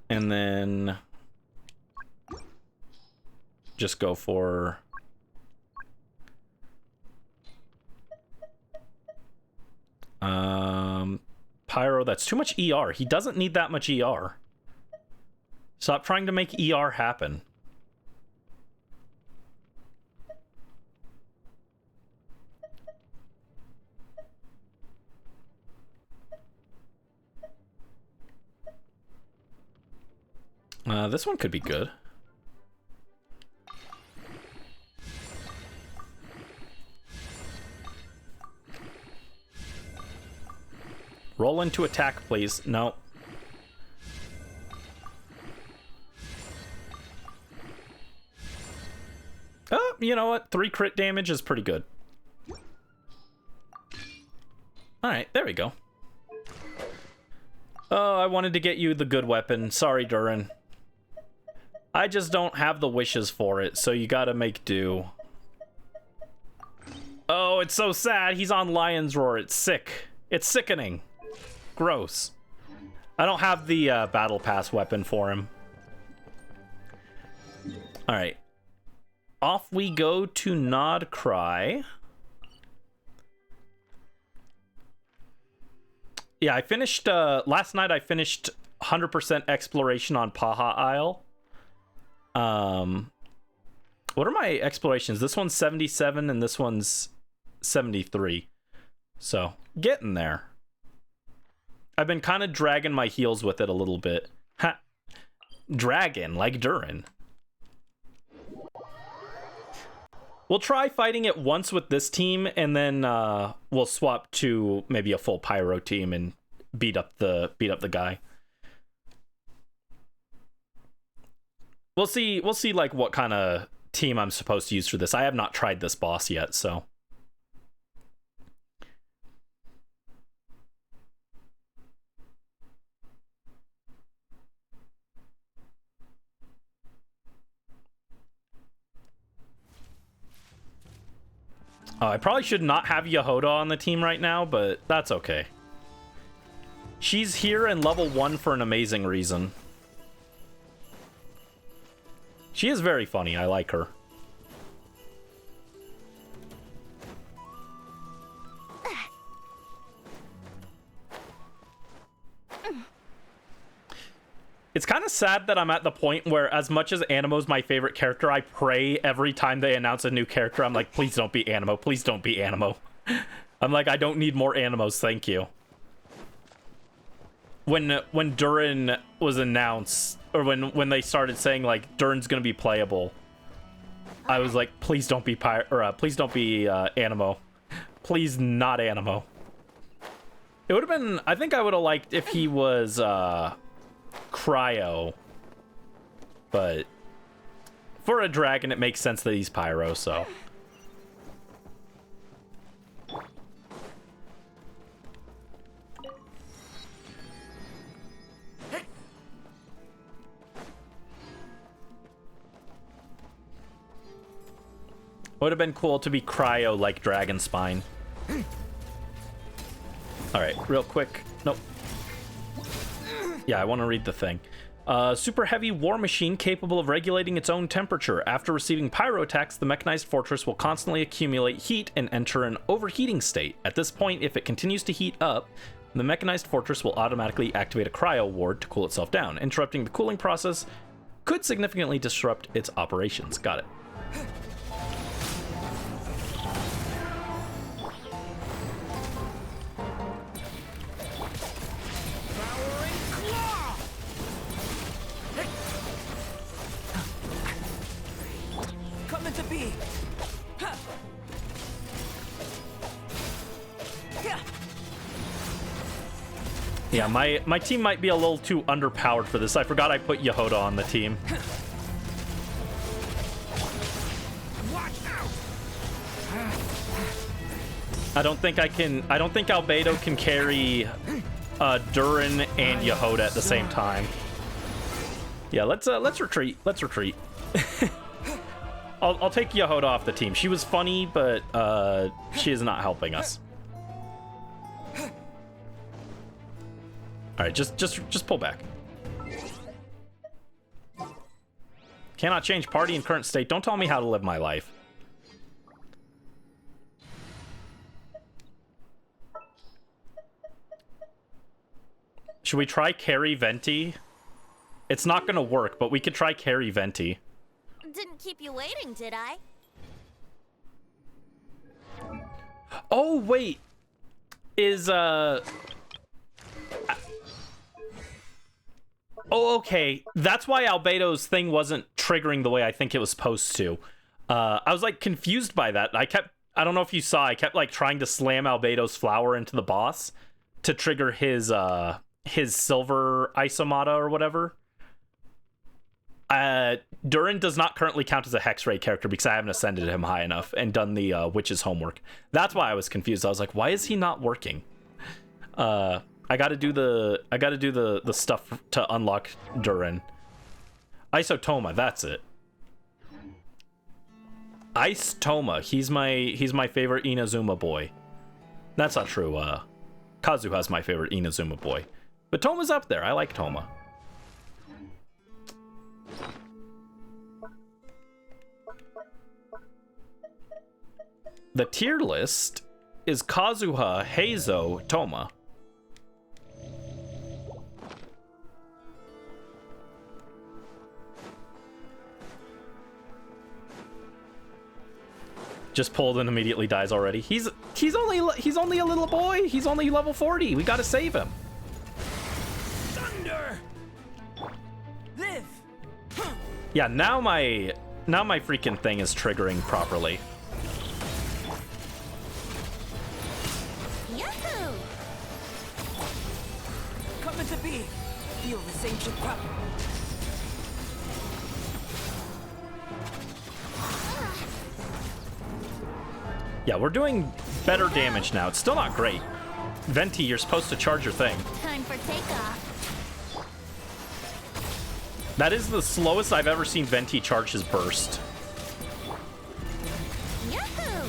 And then just go for Pyro. That's too much ER. He doesn't need that much ER. Stop trying to make ER happen. This one could be good. Roll into attack, please. No. Oh, you know what? 3 crit damage is pretty good. Alright, there we go. Oh, I wanted to get you the good weapon. Sorry, Durin. I just don't have the wishes for it, so you gotta make do. Oh, it's so sad. He's on Lion's Roar. It's sick. It's sickening. Gross. I don't have the Battle Pass weapon for him. Alright. Off we go to Nod Cry. Yeah, I finished... last night I finished 100% exploration on Paha Isle. What are my explorations? This one's 77 and this one's 73. So, getting there. I've been kind of dragging my heels with it a little bit. Ha! Dragon, like Durin. We'll try fighting it once with this team, and then we'll swap to maybe a full Pyro team and beat up the guy. We'll see like what kind of team I'm supposed to use for this. I have not tried this boss yet, so. I probably should not have Yehoda on the team right now, but that's okay. She's here in level 1 for an amazing reason. She is very funny. I like her. It's kind of sad that I'm at the point where, as much as Animo's my favorite character, I pray every time they announce a new character. I'm like, please don't be Animo. Please don't be Animo. I'm like, I don't need more Animos. Thank you. When Durin was announced, or when they started saying like Durin's gonna be playable, I was like, please don't be please don't be Animo. Please not Animo. It would have been. I think I would have liked if he was Cryo, but for a dragon it makes sense that he's Pyro, so. Would have been cool to be Cryo like Dragon Spine. Alright, real quick. Nope. Yeah, I want to read the thing. Super heavy war machine capable of regulating its own temperature. After receiving pyro attacks, the mechanized fortress will constantly accumulate heat and enter an overheating state. At this point, if it continues to heat up, the mechanized fortress will automatically activate a cryo ward to cool itself down. Interrupting the cooling process could significantly disrupt its operations. Got it. Coming to be. Yeah, my team might be a little too underpowered for this. I forgot I put Yehoda on the team. Watch out. I don't think Albedo can carry Durin and Yehoda at the same time. Yeah, let's retreat. Let's retreat. I'll take Yehoda off the team. She was funny, but she is not helping us. All right, just pull back. Cannot change party in current state. Don't tell me how to live my life. Should we try carry Venti? It's not gonna work, but we could try carry Venti. Didn't keep you waiting, did I? Oh wait, is oh, okay. That's why Albedo's thing wasn't triggering the way I think it was supposed to. I was like confused by that. I don't know if you saw, I kept like trying to slam Albedo's flower into the boss to trigger his silver isomata or whatever. Durin does not currently count as a Hex Ray character because I haven't ascended him high enough and done the witch's homework. That's why I was confused. I was like, why is he not working? I gotta do the stuff to unlock Durin. Isotoma, that's it. Ice Toma, he's my favorite Inazuma boy. That's not true. Kazuha's my favorite Inazuma boy. But Toma's up there. I like Toma. The tier list is Kazuha, Heizo, Toma. Just pulled and immediately dies already. He's only a little boy. He's only level 40. We gotta save him. Thunder. Live. Yeah, now my freaking thing is triggering properly. Yahoo! Coming to be. Feel the same shit pop. Yeah, we're doing better damage now. It's still not great. Venti, you're supposed to charge your thing. Time for takeoff. That is the slowest I've ever seen Venti charge his burst. Yahoo!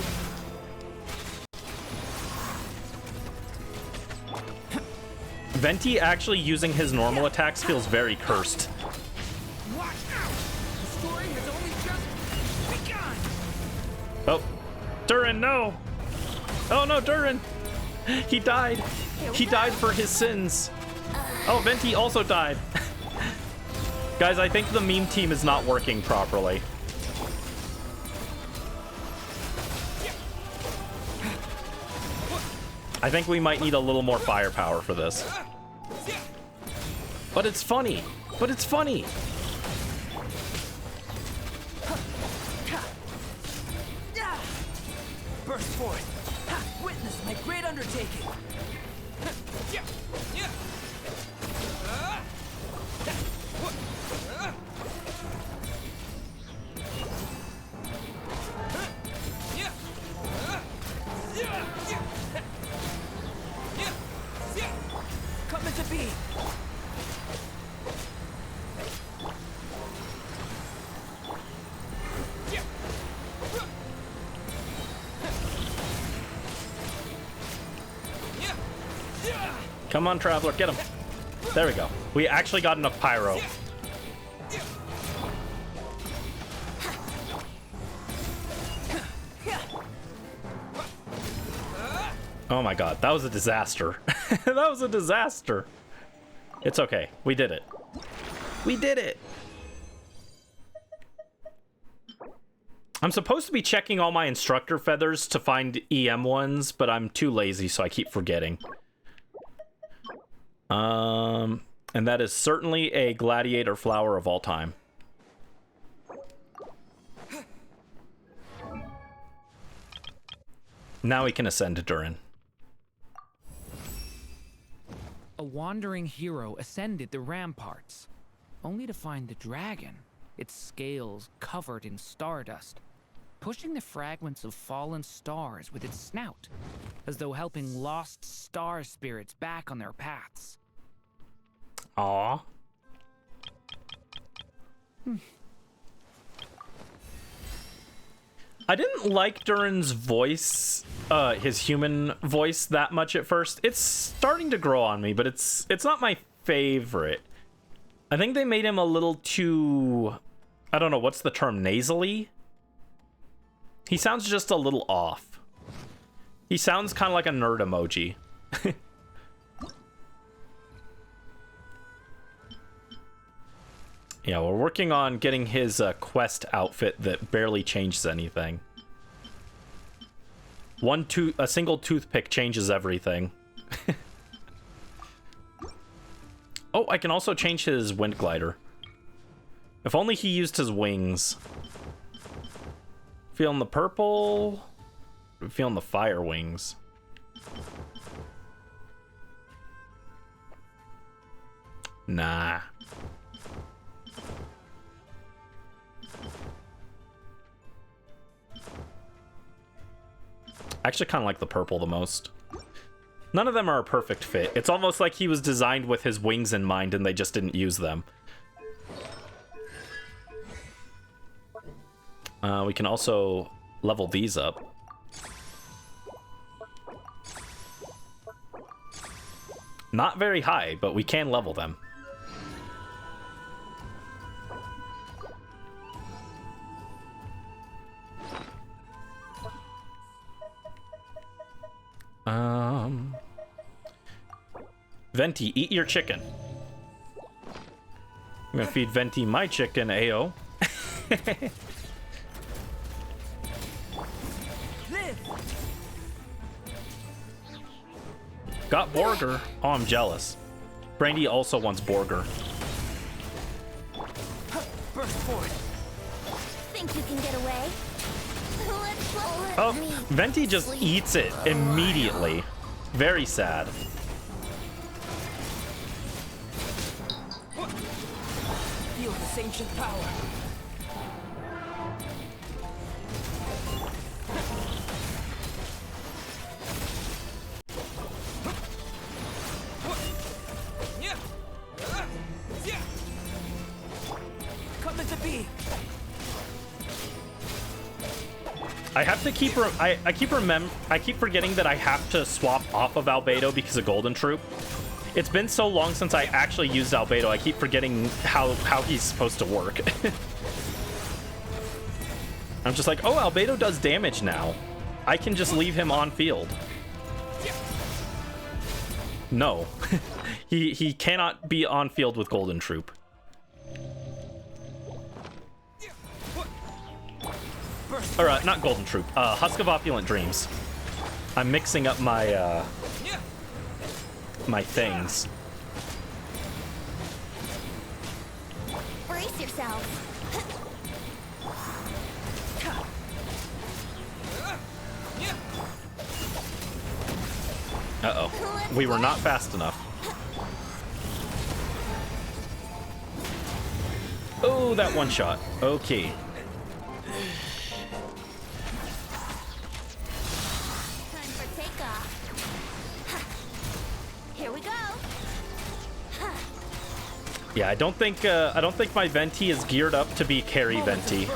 Venti actually using his normal attacks feels very cursed. Watch out. The story has only just begun. Oh, Durin, no! Oh no, Durin! He died. He died for his sins. Oh, Venti also died. Guys, I think the meme team is not working properly. I think we might need a little more firepower for this. But it's funny. But it's funny. Burst forth. Witness my great undertaking. Coming to be. Come on, Traveler, get him. There we go. We actually got enough pyro. Oh my god, that was a disaster. That was a disaster. It's okay. We did it. We did it. I'm supposed to be checking all my instructor feathers to find EM ones, but I'm too lazy, so I keep forgetting. And that is certainly a gladiator flower of all time. Now we can ascend to Durin. A wandering hero ascended the ramparts, only to find the dragon, its scales covered in stardust, pushing the fragments of fallen stars with its snout, as though helping lost star spirits back on their paths. Aww. I didn't like Durin's voice, his human voice, that much at first. It's starting to grow on me, but it's not my favorite. I think they made him a little too, I don't know, what's the term, nasally? He sounds just a little off. He sounds kind of like a nerd emoji. Yeah, we're working on getting his quest outfit that barely changes anything. A single toothpick changes everything. Oh, I can also change his wind glider. If only he used his wings. Feeling the purple. Feeling the fire wings. Nah. I actually kind of like the purple the most. None of them are a perfect fit. It's almost like he was designed with his wings in mind and they just didn't use them. We can also level these up. Not very high, but we can level them. Venti, eat your chicken. I'm gonna feed Venti my chicken, AO. Got Borger. Oh, I'm jealous. Brandy also wants Borger. Burst forward. Think you can get away? Oh, Venti just eats it immediately. Very sad. Feel this ancient power. Come into being. I have to keep I keep forgetting that I have to swap off of Albedo because of Golden Troop. It's been so long since I actually used Albedo, I keep forgetting how he's supposed to work. I'm just like, oh, Albedo does damage now. I can just leave him on field. No. he cannot be on field with Golden Troop. Or, not Golden Troop. Husk of Opulent Dreams. I'm mixing up my, my things. Brace yourself. Uh-oh. We were not fast enough. Oh, that one shot. Okay. Yeah, I don't think my Venti is geared up to be carry Venti.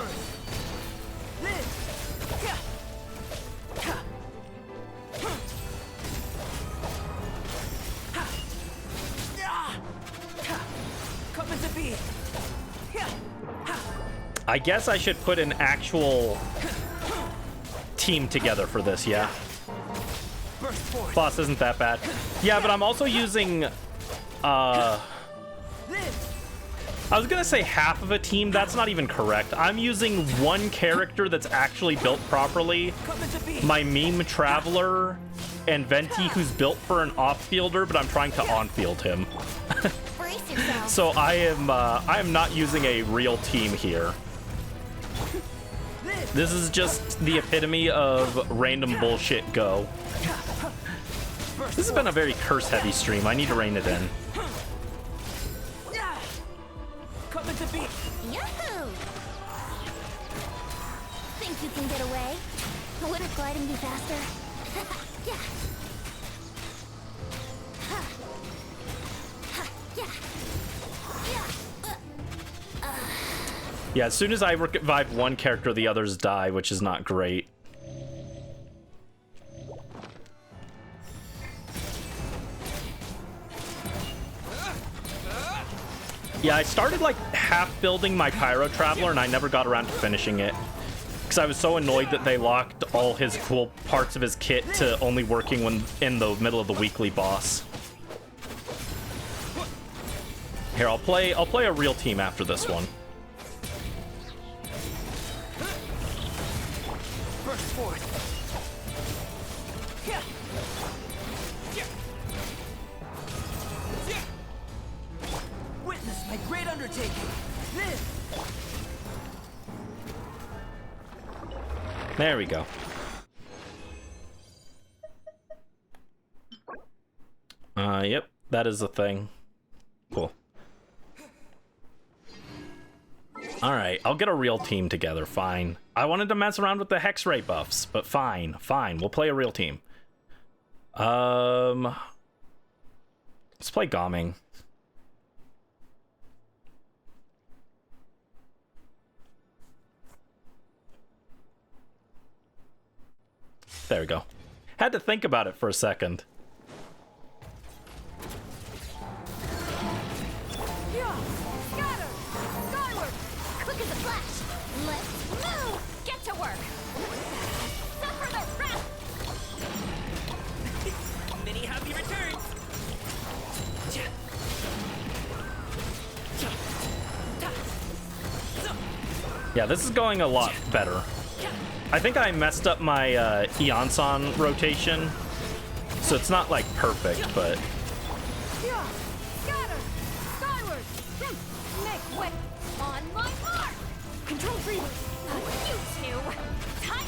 I guess I should put an actual team together for this, yeah. Boss isn't that bad. Yeah, but I'm also using I was gonna say half of a team. That's not even correct. I'm using one character that's actually built properly. My meme traveler and Venti, who's built for an off-fielder, but I'm trying to on-field him. Brace yourself. So I am not using a real team here. This is just the epitome of random bullshit go. This has been a very curse-heavy stream. I need to rein it in. Yahoo! Think you can get away? Wouldn't gliding be faster? Yeah. Ha. Ha. Yeah. Yeah. Yeah, as soon as I revive one character, the others die, which is not great. Yeah, I started like half building my Pyro Traveler and I never got around to finishing it. Because I was so annoyed that they locked all his cool parts of his kit to only working when in the middle of the weekly boss. Here, I'll play a real team after this one. Burst forth. Witness my great undertaking. There we go. Yep, that is a thing. Cool. Alright, I'll get a real team together, fine. I wanted to mess around with the Hex Ray buffs, but fine, we'll play a real team. Let's play Gaming. There we go. Had to think about it for a second. Scatter! Skyward! Quick as a flash! Let's move! Get to work! Suffer the wrath! Many happy returns. Yeah, this is going a lot better. I think I messed up my Eon-san rotation, so it's not like perfect, but Scatter! Skyward! Make way! On my mark! Control freely! You two! Time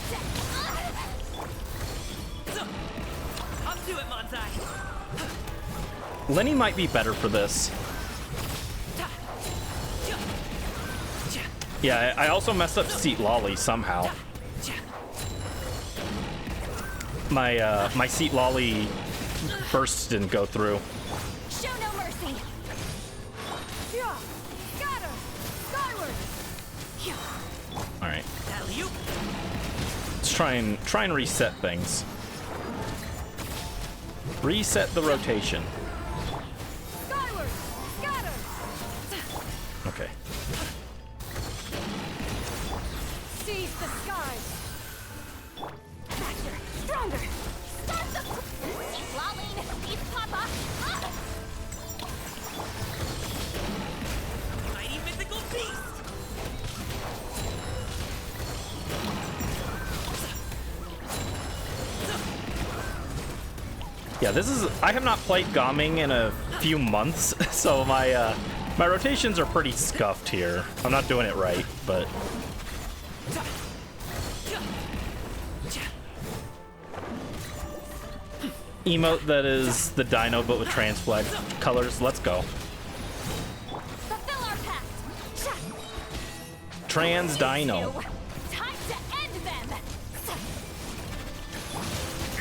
to... Up to it, Montai. Lenny might be better for this. Yeah, I also messed up Seat Lolly somehow. My Seat Lolly burst didn't go through. Show no mercy! Scatter! Skyward! Alright. Alley-oop. Let's try and reset things. Reset the rotation. Skyward! Scatter! Okay. Seize the skies! Faster! Stronger! Start the... Lolene! Eat Papa! Ah! Mighty mythical beast. Yeah, this is... I have not played Gaming in a few months, so my rotations are pretty scuffed here. I'm not doing it right, but... Emote that is the dino, but with trans flag colors. Let's go. Fulfill our pact! Trans dino. Time to end them!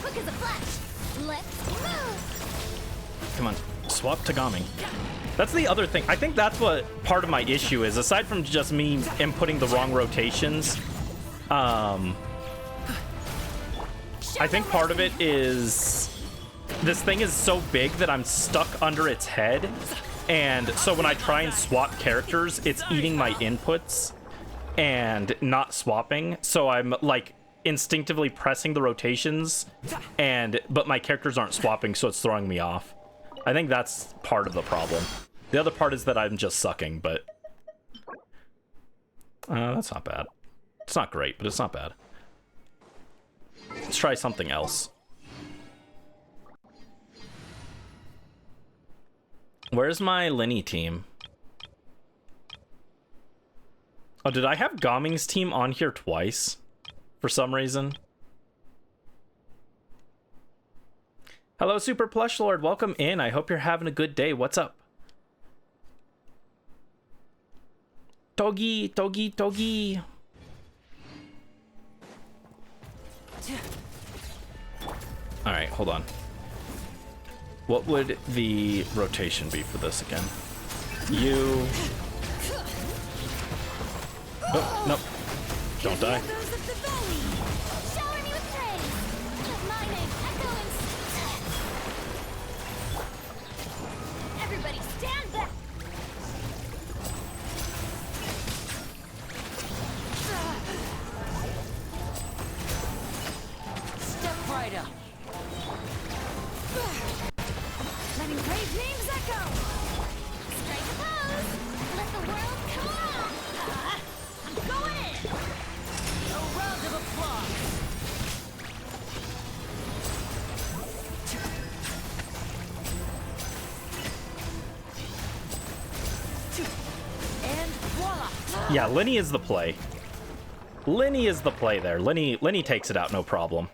Quick as a flash! Let's move! Come on, swap to Gaming. That's the other thing. I think that's what part of my issue is. Aside from just me inputting the wrong rotations, I think part of it is this thing is so big that I'm stuck under its head. And so when I try and swap characters, it's eating my inputs and not swapping. So I'm like instinctively pressing the rotations, but my characters aren't swapping, so it's throwing me off. I think that's part of the problem. The other part is that I'm just sucking, but That's not bad. It's not great, but it's not bad. Let's try something else. Where's my Lenny team? Oh, did I have Gaming's team on here twice? For some reason? Hello, Super Plush Lord. Welcome in. I hope you're having a good day. What's up? Togi, Togi, Togi. Alright, hold on. What would the rotation be for this again? You... Oh, nope. Don't die. Shower me with praise. Let my name echo in... Everybody stand back. Step right up. Letting brave names echo. Strike a pose. Let the world come on. I'm going in. A round of applause. And voila. Yeah, Lenny is the play. Lenny is the play there. Lenny takes it out, no problem.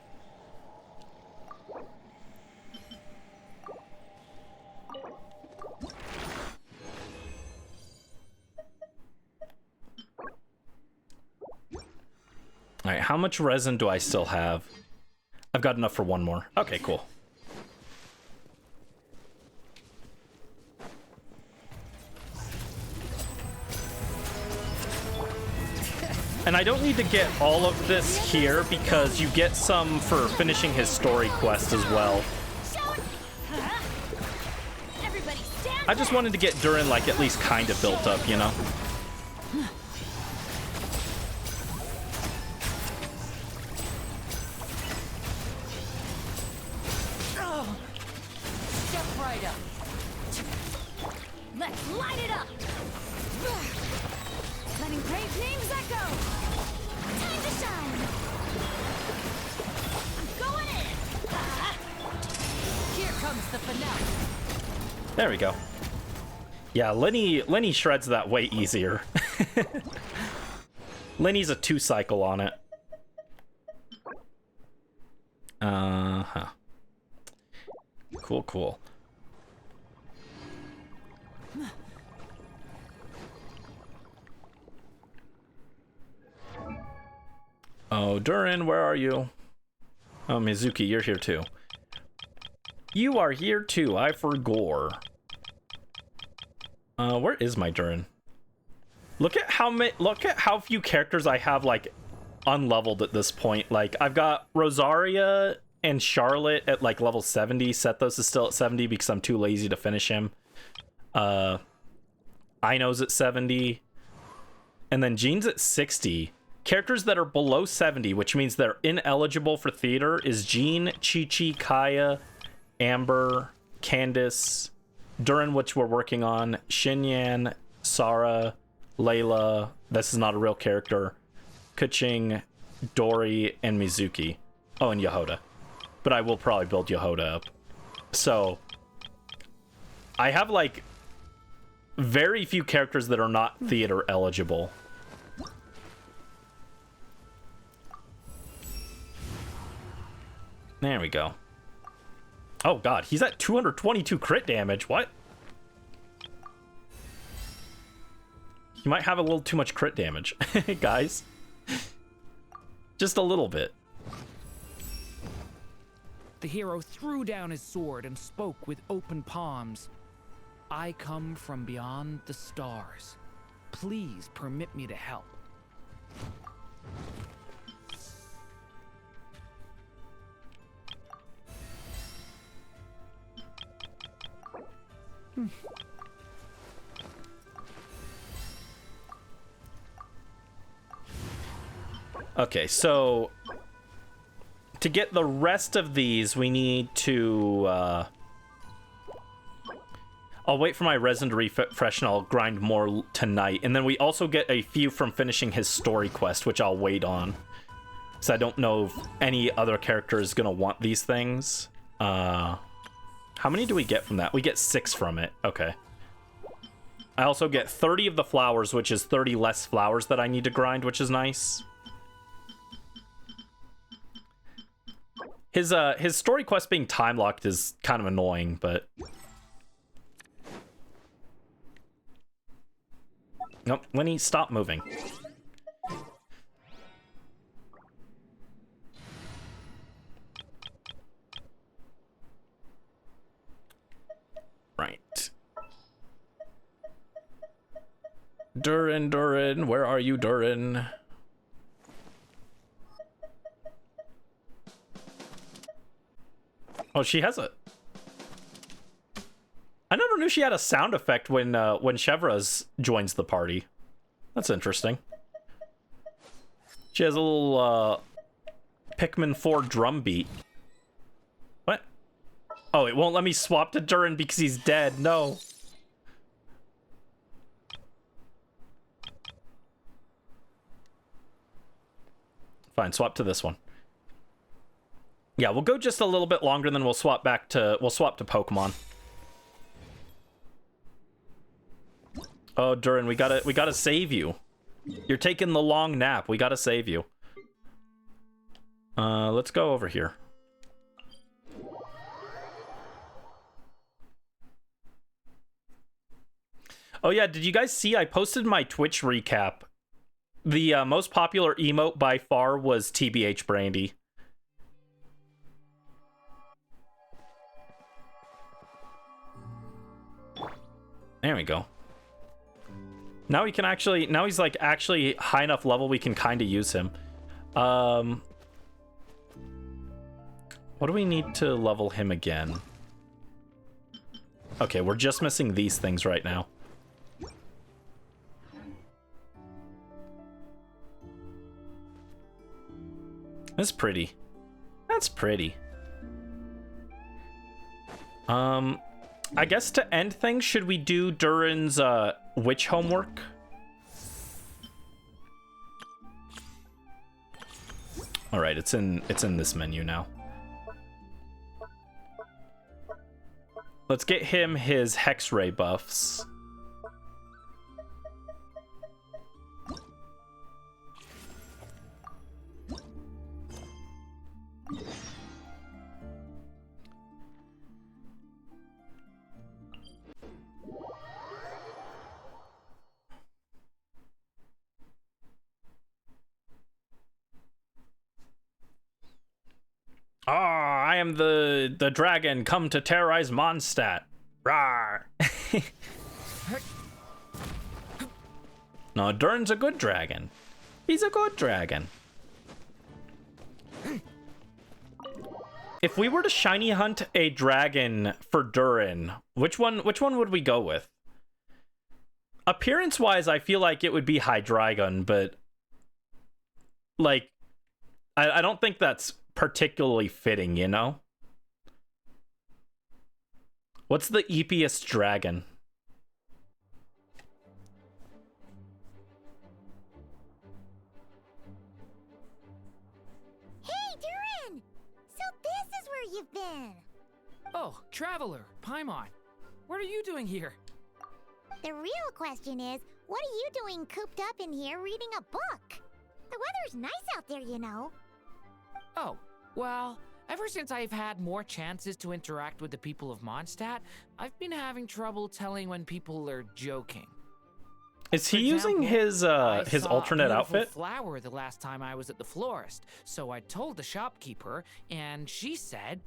All right, how much resin do I still have? I've got enough for one more. Okay, cool. And I don't need to get all of this here because you get some for finishing his story quest as well. Everybody stand I just wanted to get Durin like at least kind of built up, you know? Step right up. Let's light it up! Letting brave names echo! Time to shine! I'm going in! Here comes the finale. There we go. Yeah, Lenny shreds that way easier. Lenny's a 2-cycle on it. Uh-huh. Cool, cool. Oh, Durin, where are you? Oh, Mizuki, you're here too. You are here too, I forgore. Where is my Durin? Look at how few characters I have like unleveled at this point. Like I've got Rosaria and Charlotte at like level 70. Sethos is still at 70 because I'm too lazy to finish him. Ino's at 70. And then Jean's at 60. Characters that are below 70, which means they're ineligible for theater, is Jean, Chi-Chi, Kaya, Amber, Candace, Durin, which we're working on, Xinyan, Sara, Layla, this is not a real character, Kuching, Dory, and Mizuki. Oh, and Yehoda. But I will probably build Yehoda up. So, I have, like, very few characters that are not theater eligible. There we go. Oh, God. He's at 222 crit damage. What? He might have a little too much crit damage, guys. Just a little bit. The hero threw down his sword and spoke with open palms. I come from beyond the stars. Please permit me to help. Okay, so to get the rest of these, we need to I'll wait for my resin to refresh and I'll grind more tonight. And then we also get a few from finishing his story quest, which I'll wait on. Because I don't know if any other character is going to want these things. How many do we get from that? We get 6 from it. Okay. I also get 30 of the flowers, which is 30 less flowers that I need to grind, which is nice. His story quest being time locked is kind of annoying, but nope. Winnie, stop moving. Right. Durin, where are you, Durin? Oh, she has a... I never knew she had a sound effect when Chevraz joins the party. That's interesting. She has a little Pikmin 4 drum beat. What? Oh, it won't let me swap to Durin because he's dead. No. Fine, swap to this one. Yeah, we'll go just a little bit longer, then we'll swap to Pokemon. Oh, Durin, we gotta save you. You're taking the long nap. We gotta save you. Let's go over here. Oh yeah, did you guys see I posted my Twitch recap? The most popular emote by far was TBH Brandy. There we go. Now we can actually, now he's like actually high enough level we can kind of use him. What do we need to level him again? Okay, we're just missing these things right now. That's pretty. That's pretty. I guess to end things, should we do Durin's witch homework? All right, it's in this menu now. Let's get him his hex ray buffs. Ah, I am the dragon come to terrorize Mondstadt. Rawr. No, Durin's a good dragon. He's a good dragon. If we were to shiny hunt a dragon for Durin, which one would we go with? Appearance-wise, I feel like it would be Hydreigon, but like I don't think that's particularly fitting, you know? What's the eepiest dragon? Hey, Durin! So this is where you've been. Oh, Traveler, Paimon. What are you doing here? The real question is, what are you doing cooped up in here reading a book? The weather's nice out there, you know. Oh, well, ever since I've had more chances to interact with the people of Mondstadt, I've been having trouble telling when people are joking. Is he For example, using his alternate I saw a outfit? beautiful flower the last time I was at the florist, so I told the shopkeeper, and she said,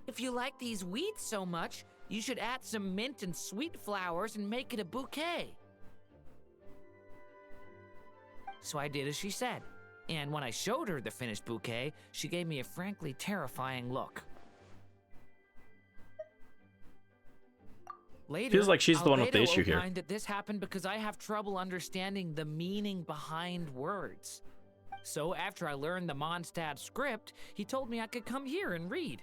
"If you like these weeds so much, you should add some mint and sweet flowers and make it a bouquet." So I did as she said. And when I showed her the finished bouquet, she gave me a frankly terrifying look. Later, Feels like she's the one with the issue here. opined that this happened because I have trouble understanding the meaning behind words. So after I learned the Mondstadt script, he told me I could come here and read.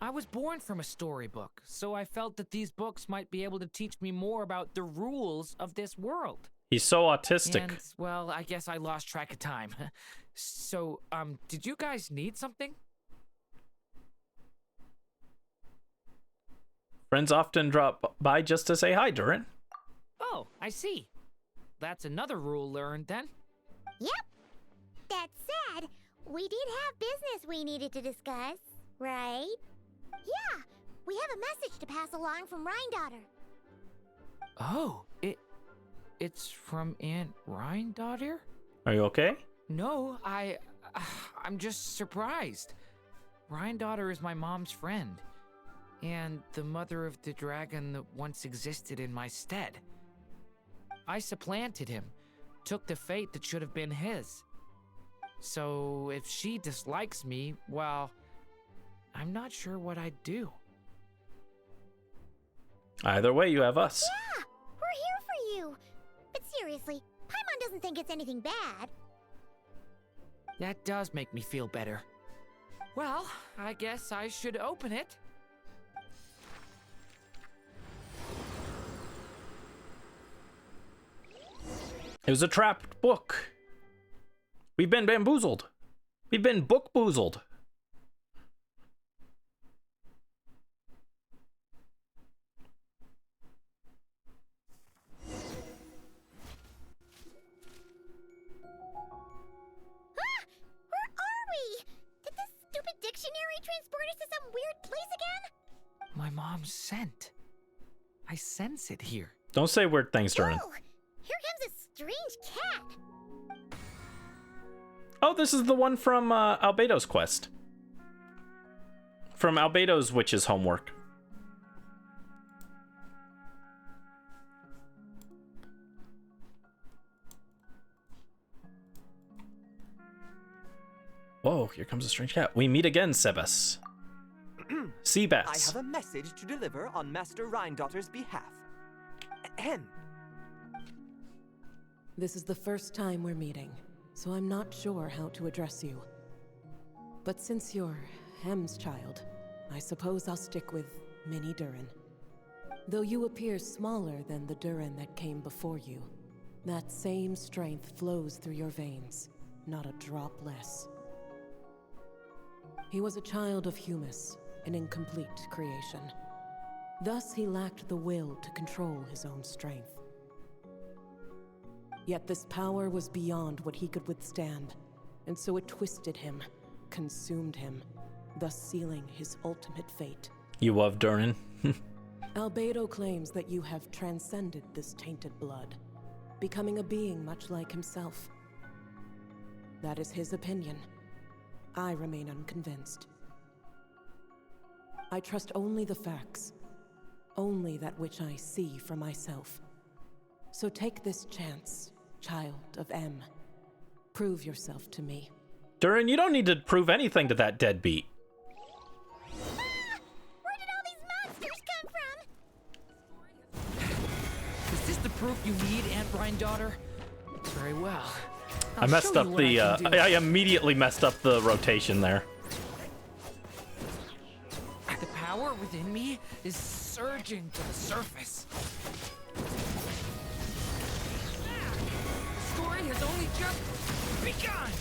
I was born from a storybook, so I felt that these books might be able to teach me more about the rules of this world. He's so autistic. And, well, I guess I lost track of time. So, did you guys need something? Friends often drop by just to say hi, Durin. Oh, I see. That's another rule learned then. Yep. That said, we did have business we needed to discuss, right? Yeah, we have a message to pass along from Rhindaughter. Oh, it's from Aunt Rhindaughter? Are you okay? No, I'm just surprised. Rhindaughter is my mom's friend, and the mother of the dragon that once existed in my stead. I supplanted him, took the fate that should have been his. So if she dislikes me, well, I'm not sure what I'd do. Either way, you have us. Yeah, we're here for you. But seriously, Paimon doesn't think it's anything bad. That does make me feel better. Well, I guess I should open it. It was a trapped book. We've been bamboozled. We've been book-boozled. Where are we? Did this stupid dictionary transport us to some weird place again? My mom's scent. I sense it here. Don't say weird things, Durin. Oh, here comes a strange cat. Oh, this is the one from Albedo's quest. From Albedo's witch's homework. Whoa, here comes a strange cat. We meet again, Sebas. Seabass. I have a message to deliver on Master Rhindaughter's behalf. Ahem. This is the first time we're meeting, so I'm not sure how to address you. But since you're Hem's child, I suppose I'll stick with Mini Durin. Though you appear smaller than the Durin that came before you, that same strength flows through your veins, not a drop less. He was a child of Humus, an incomplete creation. Thus, he lacked the will to control his own strength. Yet this power was beyond what he could withstand, and so it twisted him, consumed him, thus sealing his ultimate fate. You love Durin. Albedo claims that you have transcended this tainted blood, becoming a being much like himself. That is his opinion. I remain unconvinced. I trust only the facts, only that which I see for myself. So take this chance, child of M. Prove yourself to me. Durin, you don't need to prove anything to that deadbeat. Ah! Where did all these monsters come from? Is this the proof you need, Aunt Rhindaughter? Very well. I messed up the, I immediately messed up the rotation there. The power within me is surging to the surface. The story has only just begun!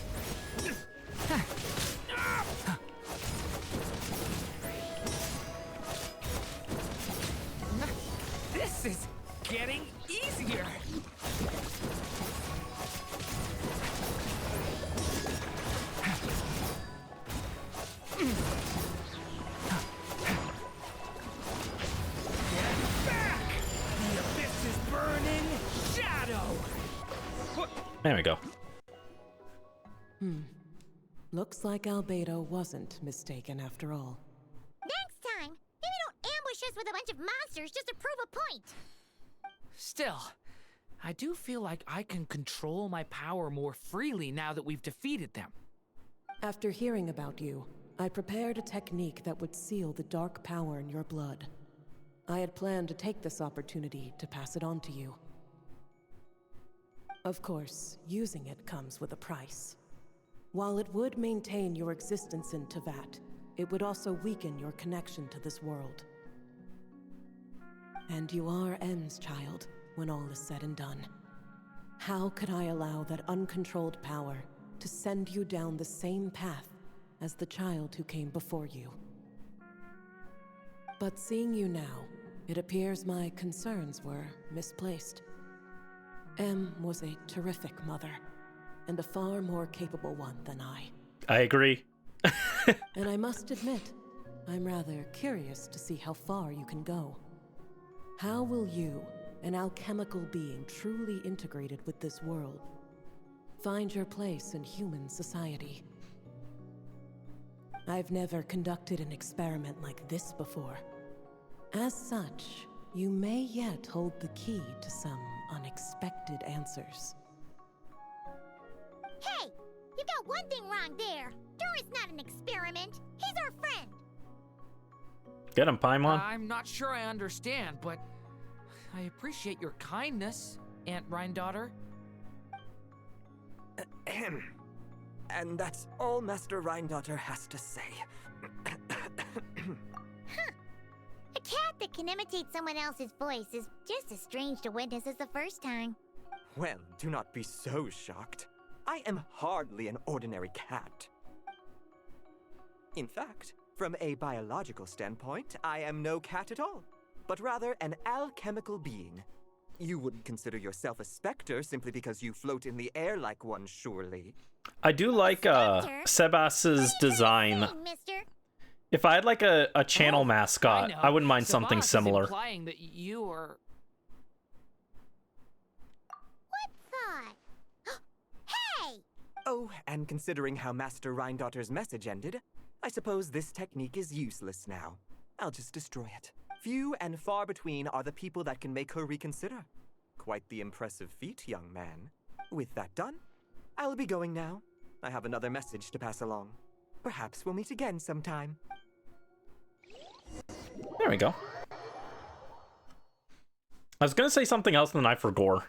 This is getting easier! There we go. Looks like Albedo wasn't mistaken after all. Next time, maybe don't ambush us with a bunch of monsters just to prove a point. Still, I do feel like I can control my power more freely now that we've defeated them. After hearing about you, I prepared a technique that would seal the dark power in your blood. I had planned to take this opportunity to pass it on to you. Of course, using it comes with a price. While it would maintain your existence in Tevat, it would also weaken your connection to this world. And you are M's child, when all is said and done. How could I allow that uncontrolled power to send you down the same path as the child who came before you? But seeing you now, it appears my concerns were misplaced. M was a terrific mother, and a far more capable one than I. I agree. And I must admit, I'm rather curious to see how far you can go. How will you, an alchemical being truly integrated with this world, find your place in human society? I've never conducted an experiment like this before. As such, you may yet hold the key to some unexpected answers. Hey! You got one thing wrong there. Durin's not an experiment. He's our friend. Get him, Paimon. I'm not sure I understand, but I appreciate your kindness, Aunt Rhine-daughter. Ahem. And that's all Master Rhine-daughter has to say. A cat that can imitate someone else's voice is just as strange to witness as the first time. Well, do not be so shocked. I am hardly an ordinary cat. In fact, from a biological standpoint, I am no cat at all, but rather an alchemical being. You wouldn't consider yourself a specter simply because you float in the air like one, surely. I do like Sebas's design. Mister? If I had like a channel mascot, know. I wouldn't mind something Sabas is similar. implying that you are... What thought? Hey! Oh, and considering how Master Rhine-daughter's message ended, I suppose this technique is useless now. I'll just destroy it. Few and far between are the people that can make her reconsider. Quite the impressive feat, young man. With that done, I'll be going now. I have another message to pass along. Perhaps we'll meet again sometime. There we go. I was gonna say something else and then I forgot.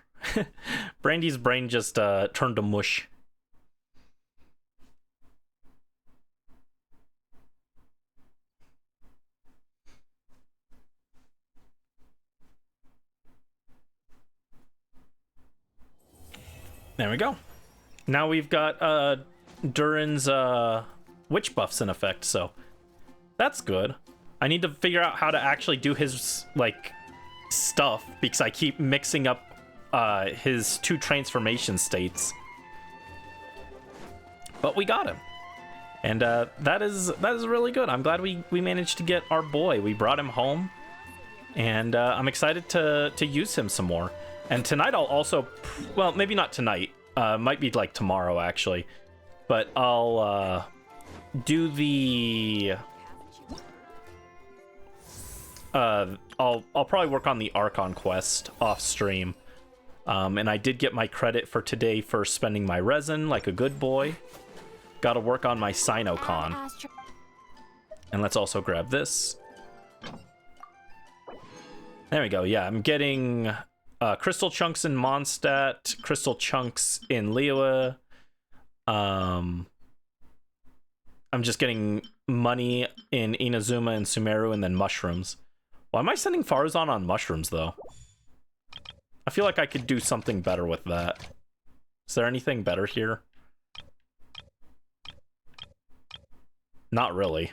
Brandy's brain just turned to mush. There we go. Now we've got Durin's witch buffs in effect, so that's good. I need to figure out how to actually do his like stuff because I keep mixing up his two transformation states. But we got him. And that is really good. I'm glad we managed to get our boy. We brought him home. And I'm excited to use him some more. And tonight I'll also, well, maybe not tonight. Might be like tomorrow actually. But I'll do the I'll probably work on the Archon quest off stream. And I did get my credit for today for spending my resin like a good boy. Got to work on my Sinocon. And let's also grab this. There we go. Yeah, I'm getting crystal chunks in Mondstadt, crystal chunks in Liyue. I'm just getting money in Inazuma and Sumeru, and then mushrooms. Why am I sending Farazan on mushrooms, though? I feel like I could do something better with that. Is there anything better here? Not really.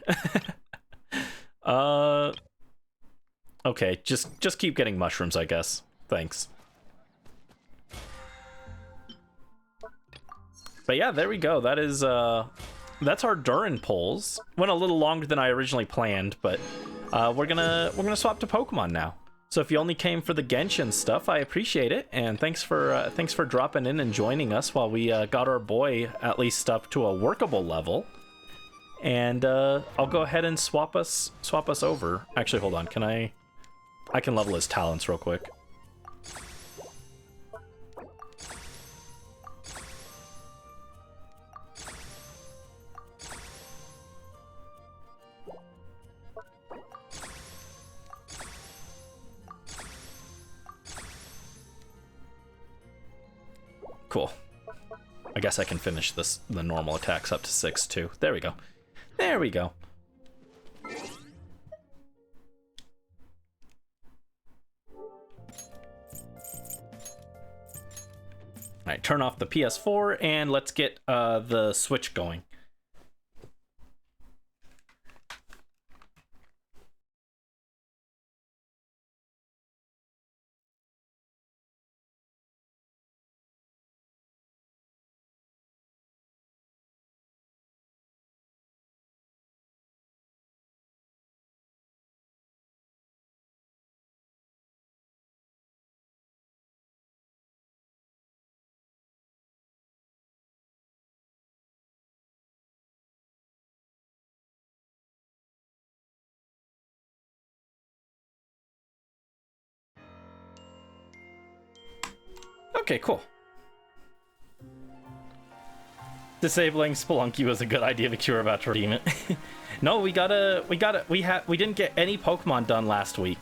Okay, just keep getting mushrooms, I guess. Thanks. But yeah, there we go. That is that's our Durin polls. Went a little longer than I originally planned, but we're gonna swap to Pokemon now. So if you only came for the Genshin stuff, I appreciate it, and thanks for dropping in and joining us while we got our boy at least up to a workable level. And I'll go ahead and swap us over. Actually, hold on. I can level his talents real quick. Cool. I guess I can finish the normal attacks up to 6 too. There we go. There we go. turn off the PS4 and let's get the Switch going. Okay, cool. Disabling Spelunky was a good idea, but you were about to redeem it. No, we didn't get any Pokemon done last week.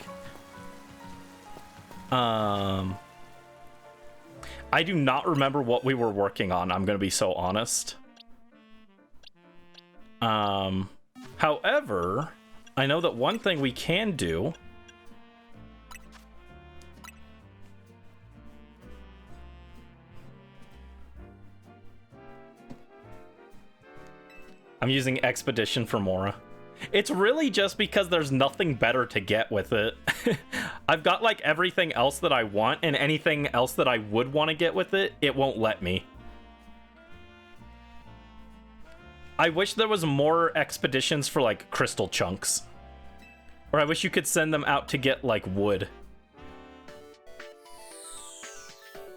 I do not remember what we were working on, I'm gonna be so honest. However, I know that one thing we can do. I'm using Expedition for Mora. It's really just because there's nothing better to get with it. I've got like everything else that I want, and anything else that I would want to get with it, it won't let me. I wish there was more expeditions for like crystal chunks. Or I wish you could send them out to get like wood.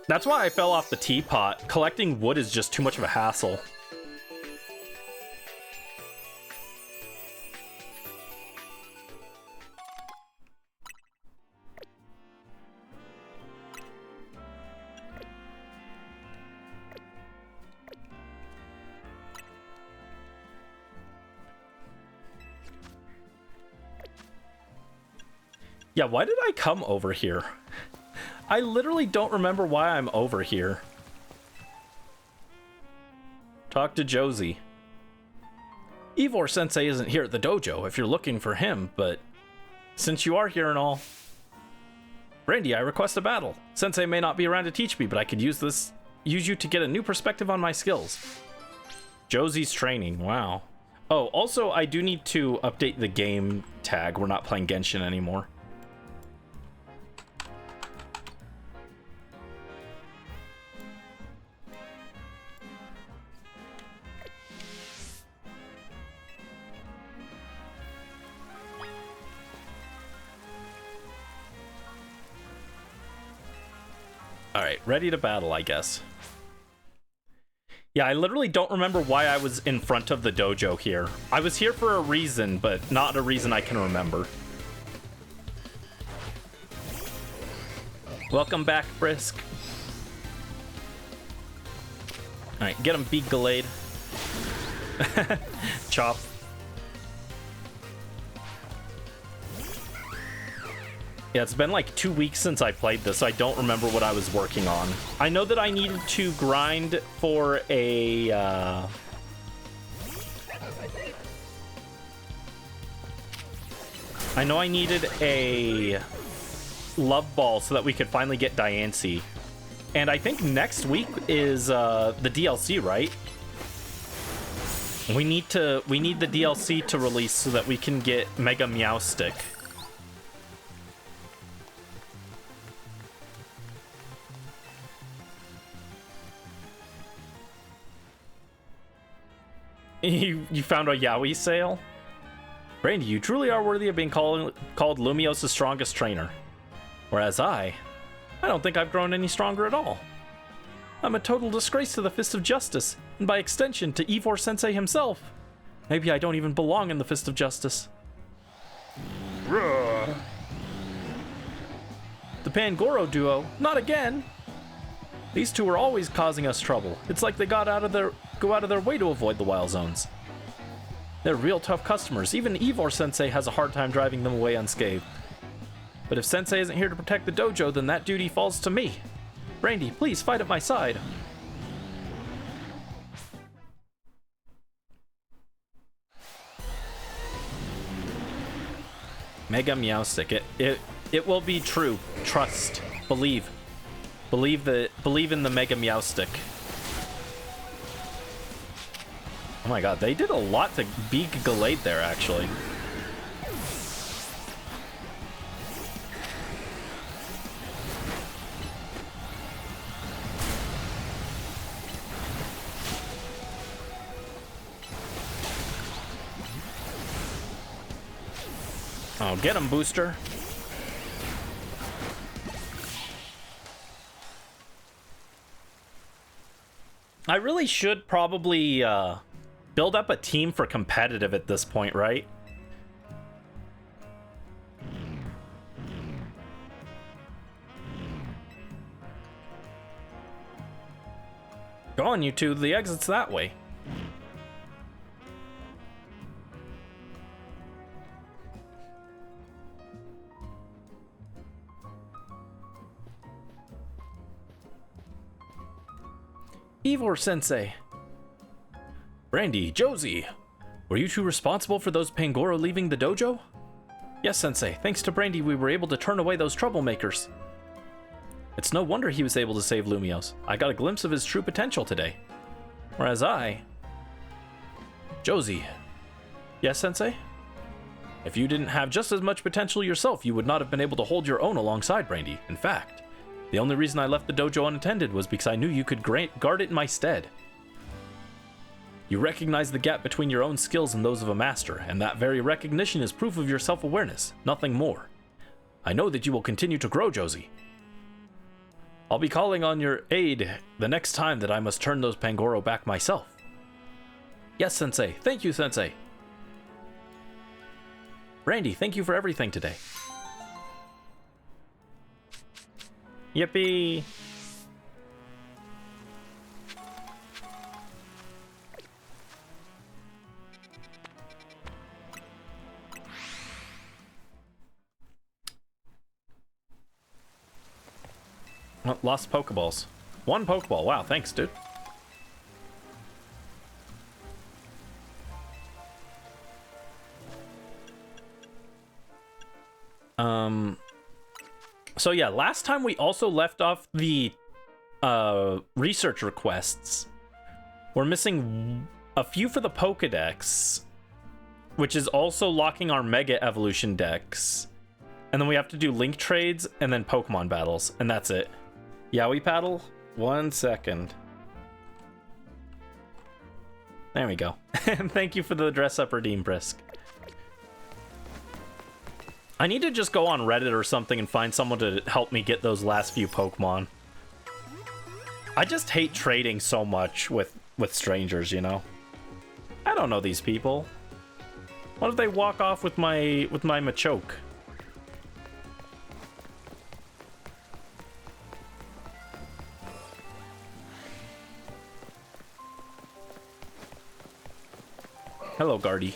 That's why I fell off the teapot. Collecting wood is just too much of a hassle. Yeah, why did I come over here? I literally don't remember why I'm over here. Talk to Josie. Ivor Sensei isn't here at the dojo if you're looking for him, but since you are here and all... Randy, I request a battle. Sensei may not be around to teach me, but I could use you to get a new perspective on my skills. Josie's training, wow. Oh, also, I do need to update the game tag. We're not playing Genshin anymore. Alright, ready to battle, I guess. Yeah, I literally don't remember why I was in front of the dojo here. I was here for a reason, but not a reason I can remember. Welcome back, Brisk. Alright, get him, Big Gallade. Chop. Yeah, it's been like 2 weeks since I played this, so I don't remember what I was working on. I know that I needed to grind for a... I know I needed a love ball so that we could finally get Diancie. And I think next week is the DLC, right? We need the DLC to release so that we can get Mega Meowstic. You found a Yaoi sale? Randy, you truly are worthy of being called Lumios' strongest trainer. Whereas I don't think I've grown any stronger at all. I'm a total disgrace to the Fist of Justice, and by extension to Ivor Sensei himself. Maybe I don't even belong in the Fist of Justice. The Pangoro duo, not again! These two are always causing us trouble. It's like they go out of their way to avoid the wild zones. They're real tough customers. Even Ivor Sensei has a hard time driving them away unscathed. But if Sensei isn't here to protect the dojo, then that duty falls to me. Randy, please fight at my side. Mega Meowstic. It will be true. Trust. Believe. Believe in the Mega Meowstick. Oh my god, they did a lot to be Gallade there, actually. Oh, get him, Booster. I really should probably build up a team for competitive at this point, right? Go on, you two. The exit's that way. Ivor Sensei. Brandy, Josie, were you two responsible for those Pangoro leaving the dojo? Yes, Sensei. Thanks to Brandy, we were able to turn away those troublemakers. It's no wonder he was able to save Lumiose. I got a glimpse of his true potential today. Whereas Josie. Yes, Sensei? If you didn't have just as much potential yourself, you would not have been able to hold your own alongside Brandy. In fact, the only reason I left the dojo unattended was because I knew you could guard it in my stead. You recognize the gap between your own skills and those of a master, and that very recognition is proof of your self-awareness, nothing more. I know that you will continue to grow, Josie. I'll be calling on your aid the next time that I must turn those Pangoro back myself. Yes, Sensei. Thank you, Sensei. Brandy, thank you for everything today. Yippee! Oh, lost Pokeballs. One Pokeball. Wow, thanks, dude. So yeah, last time we also left off the research requests. We're missing a few for the Pokedex, which is also locking our Mega Evolution Dex. And then we have to do link trades and then Pokemon battles, and that's it. Yowie paddle? 1 second. There we go. And thank you for the dress up redeem, Brisk. I need to just go on Reddit or something and find someone to help me get those last few Pokemon. I just hate trading so much with strangers, you know? I don't know these people. What if they walk off with my Machoke? Hello, Guardy.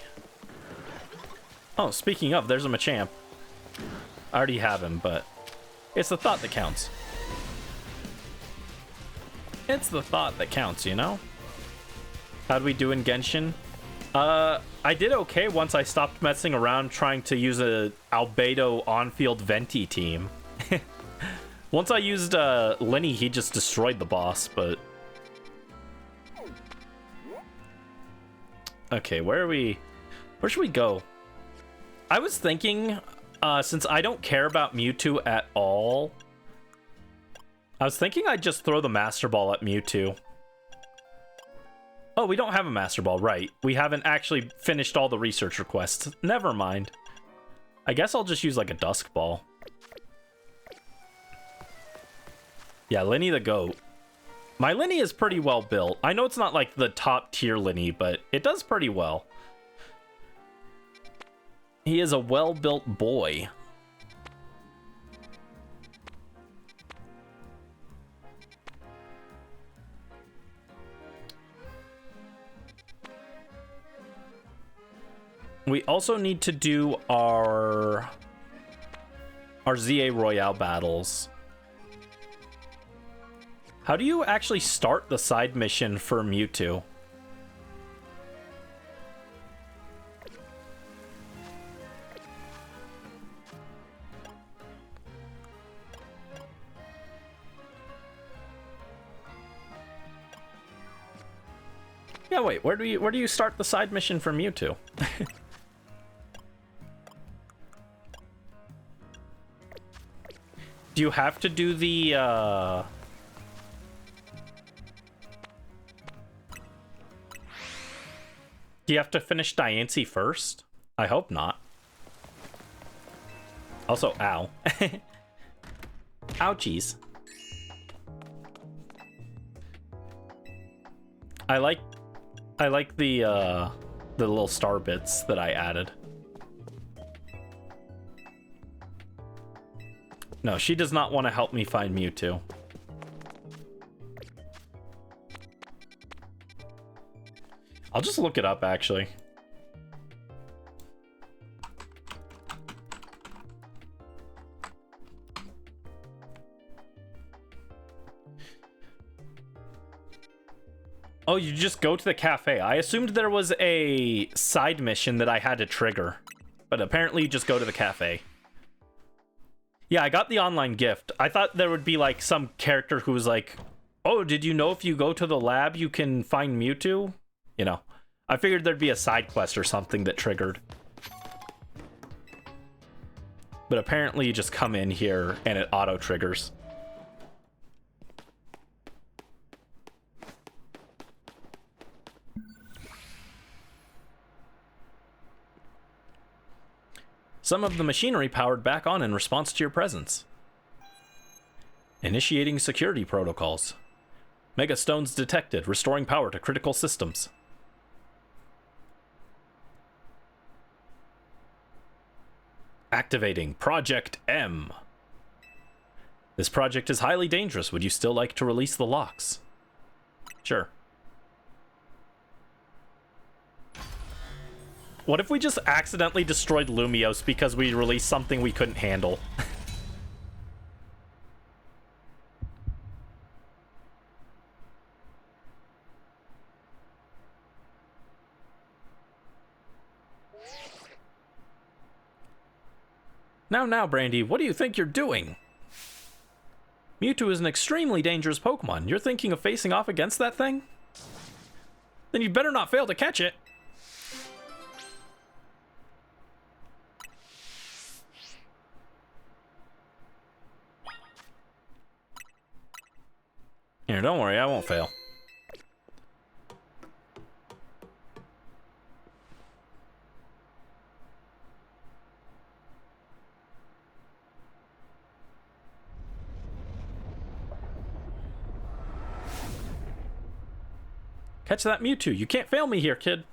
Oh, speaking of, there's a Machamp. I already have him, but it's the thought that counts. It's the thought that counts, you know? How'd we do in Genshin? I did okay once I stopped messing around trying to use a Albedo on-field Venti team. Once I used Lenny, he just destroyed the boss, but... Okay, where should we go? I was thinking, since I don't care about Mewtwo at all, I was thinking I'd just throw the Master Ball at Mewtwo. Oh, we don't have a Master Ball, right. We haven't actually finished all the research requests. Never mind. I guess I'll just use like a Dusk Ball. Yeah, Lenny the Goat. My Lenny is pretty well built. I know it's not like the top tier Lenny, but it does pretty well. He is a well-built boy. We also need to do our ZA Royale battles. How do you actually start the side mission for Mewtwo? Yeah, wait, where do you start the side mission for Mewtwo? Do you have to do the do you have to finish Diancie first? I hope not. Also, ow. Ouchies. I like the little star bits that I added. No, she does not want to help me find Mewtwo. I'll just look it up, actually. Oh, you just go to the cafe. I assumed there was a side mission that I had to trigger, but apparently you just go to the cafe. Yeah, I got the online gift. I thought there would be like some character who was like, oh, did you know if you go to the lab you can find Mewtwo? You know, I figured there'd be a side quest or something that triggered. But apparently you just come in here and it auto triggers. Some of the machinery powered back on in response to your presence. Initiating security protocols. Mega stones detected, restoring power to critical systems. Activating Project M. This project is highly dangerous. Would you still like to release the locks? Sure. What if we just accidentally destroyed Lumiose because we released something we couldn't handle? Now, Brandy, what do you think you're doing? Mewtwo is an extremely dangerous Pokemon. You're thinking of facing off against that thing? Then you better not fail to catch it. Here, don't worry, I won't fail. Catch that Mewtwo. You can't fail me here, kid.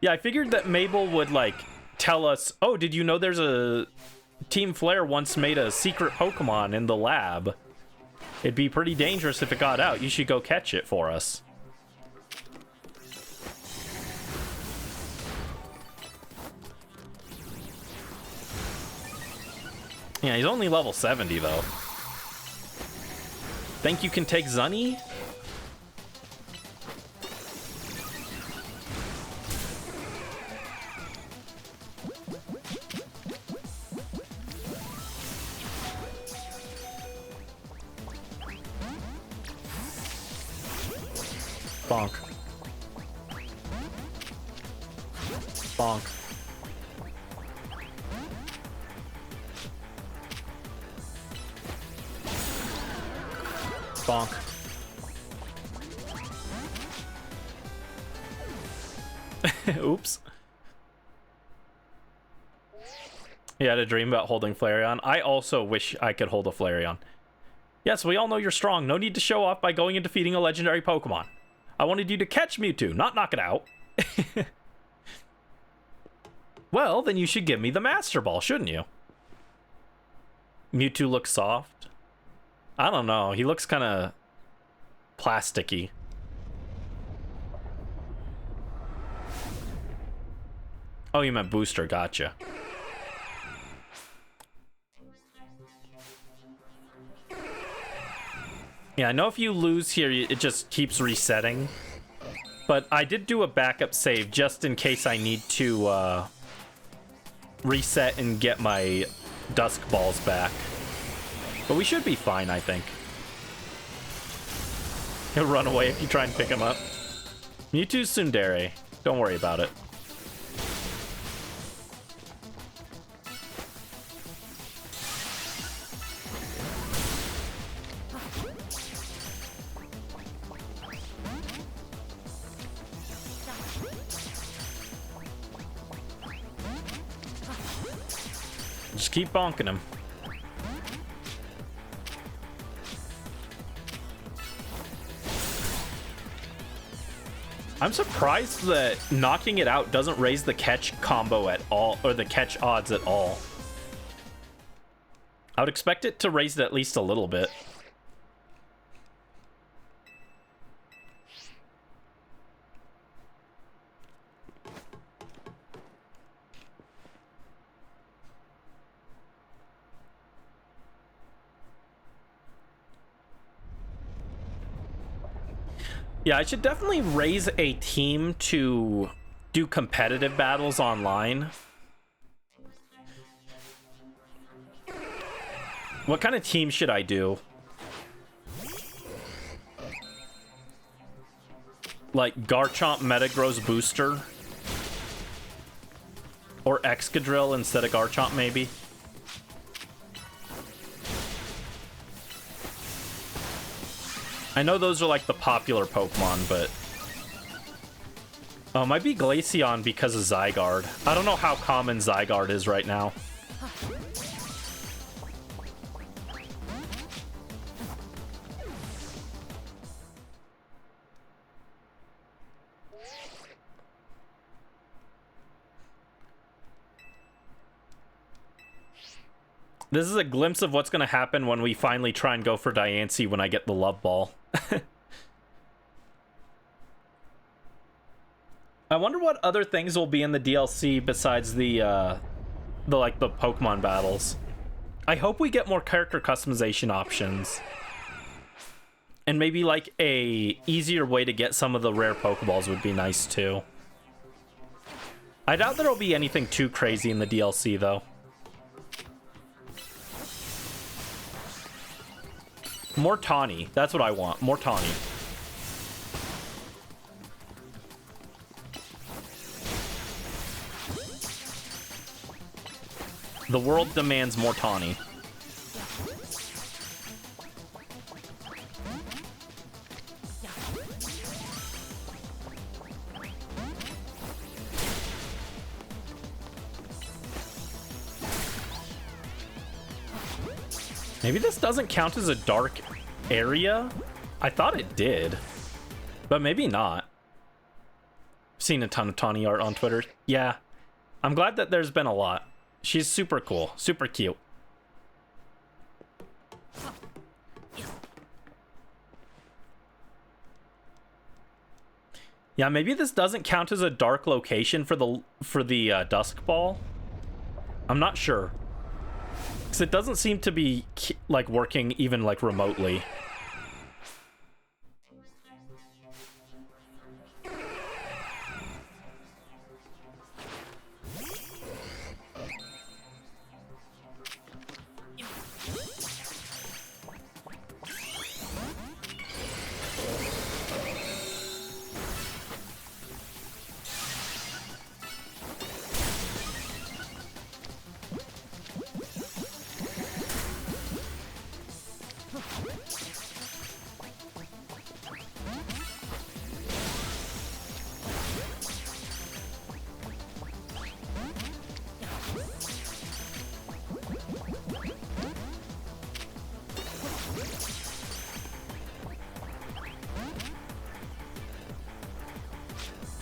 Yeah, I figured that Mabel would, like, tell us, oh, did you know there's a... Team Flare once made a secret Pokemon in the lab. It'd be pretty dangerous if it got out. You should go catch it for us. Yeah, he's only level 70, though. Think you can take Zunny? Bonk. Bonk. Bonk. Oops. He had a dream about holding Flareon. I also wish I could hold a Flareon. Yes, we all know you're strong. No need to show off by going and defeating a legendary Pokemon. I wanted you to catch Mewtwo, not knock it out. Well, then you should give me the Master Ball, shouldn't you? Mewtwo looks soft. I don't know. He looks kind of plasticky. Oh, you meant booster. Gotcha. Yeah, I know if you lose here, it just keeps resetting. But I did do a backup save just in case I need to reset and get my Dusk Balls back. But we should be fine, I think. He'll run away if you try and pick him up. Mewtwo Tsundere. Don't worry about it. Just keep bonking him. I'm surprised that knocking it out doesn't raise the catch combo at all, or the catch odds at all. I would expect it to raise it at least a little bit. Yeah, I should definitely raise a team to do competitive battles online. What kind of team should I do? Like Garchomp Metagross Booster? Or Excadrill instead of Garchomp, maybe? I know those are like the popular Pokemon, but... Oh, it might be Glaceon because of Zygarde. I don't know how common Zygarde is right now. This is a glimpse of what's going to happen when we finally try and go for Diancie when I get the Love Ball. I wonder what other things will be in the DLC besides the Pokemon battles. I hope we get more character customization options. And maybe like a easier way to get some of the rare Pokeballs would be nice too. I doubt there'll be anything too crazy in the DLC though. More Tawny. That's what I want. More Tawny. The world demands more Tawny. Maybe this doesn't count as a dark area? I thought it did, but maybe not. I've seen a ton of Tawny art on Twitter. Yeah, I'm glad that there's been a lot. She's super cool, super cute. Yeah, maybe this doesn't count as a dark location for the Dusk Ball. I'm not sure. Because it doesn't seem to be like working even like remotely.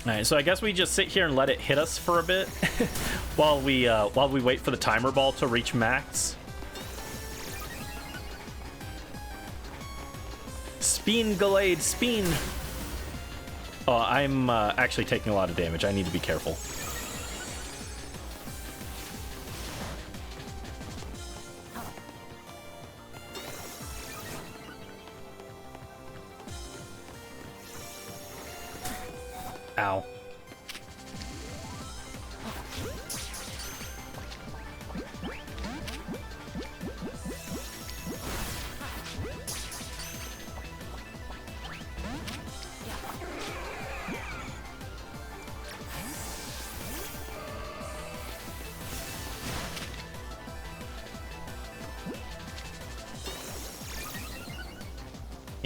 Alright, so I guess we just sit here and let it hit us for a bit while we wait for the timer ball to reach max. Spin Gallade, spin! Oh, I'm actually taking a lot of damage. I need to be careful. Ow.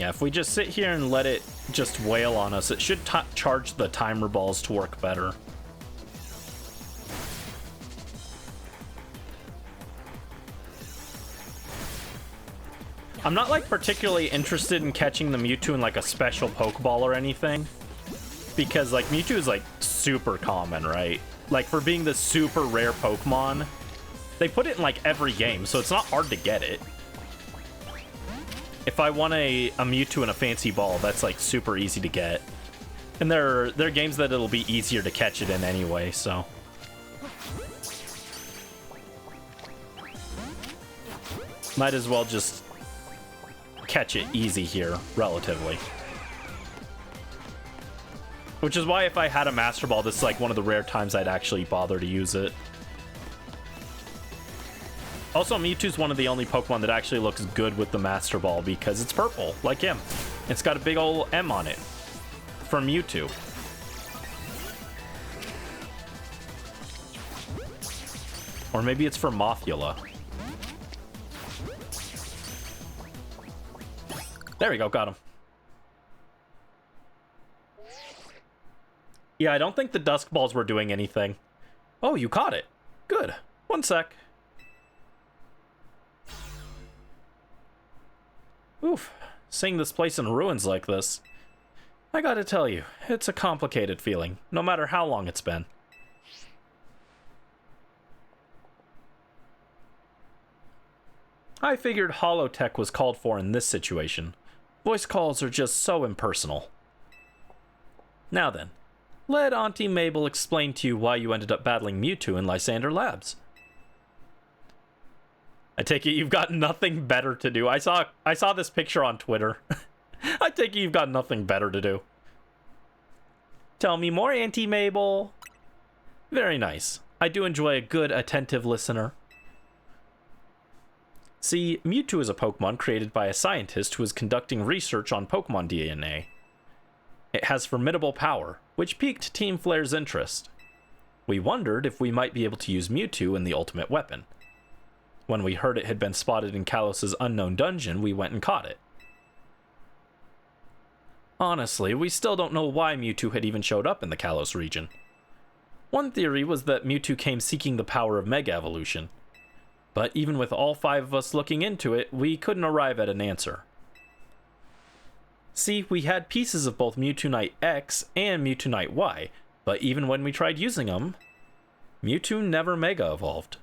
Yeah, if we just sit here and let it just wail on us, it should charge the timer balls to work better. I'm not like particularly interested in catching the Mewtwo in like a special Pokeball or anything, because like Mewtwo is like super common, right? Like for being the super rare Pokemon, they put it in like every game, so it's not hard to get it. If I want a Mewtwo in a fancy ball, that's like super easy to get. And there are games that it'll be easier to catch it in anyway, so. Might as well just catch it easy here, relatively. Which is why if I had a Master Ball, this is like one of the rare times I'd actually bother to use it. Also, Mewtwo's one of the only Pokemon that actually looks good with the Master Ball because it's purple, like him. It's got a big old M on it for Mewtwo. Or maybe it's for Mothula. There we go, got him. Yeah, I don't think the Dusk Balls were doing anything. Oh, you caught it. Good. One sec. Oof. Seeing this place in ruins like this, I gotta tell you, it's a complicated feeling, no matter how long it's been. I figured holotech was called for in this situation. Voice calls are just so impersonal. Now then, let Auntie Mabel explain to you why you ended up battling Mewtwo in Lysander Labs. I take it you've got nothing better to do. I saw this picture on Twitter. I take it you've got nothing better to do. Tell me more, Auntie Mabel. Very nice. I do enjoy a good, attentive listener. See, Mewtwo is a Pokemon created by a scientist who is conducting research on Pokemon DNA. It has formidable power, which piqued Team Flare's interest. We wondered if we might be able to use Mewtwo in the ultimate weapon. When we heard it had been spotted in Kalos's unknown dungeon, we went and caught it. Honestly, we still don't know why Mewtwo had even showed up in the Kalos region. One theory was that Mewtwo came seeking the power of Mega Evolution. But even with all 5 of us looking into it, we couldn't arrive at an answer. See, we had pieces of both Mewtwo Knight X and Mewtwo Knight Y, but even when we tried using them, Mewtwo never Mega Evolved.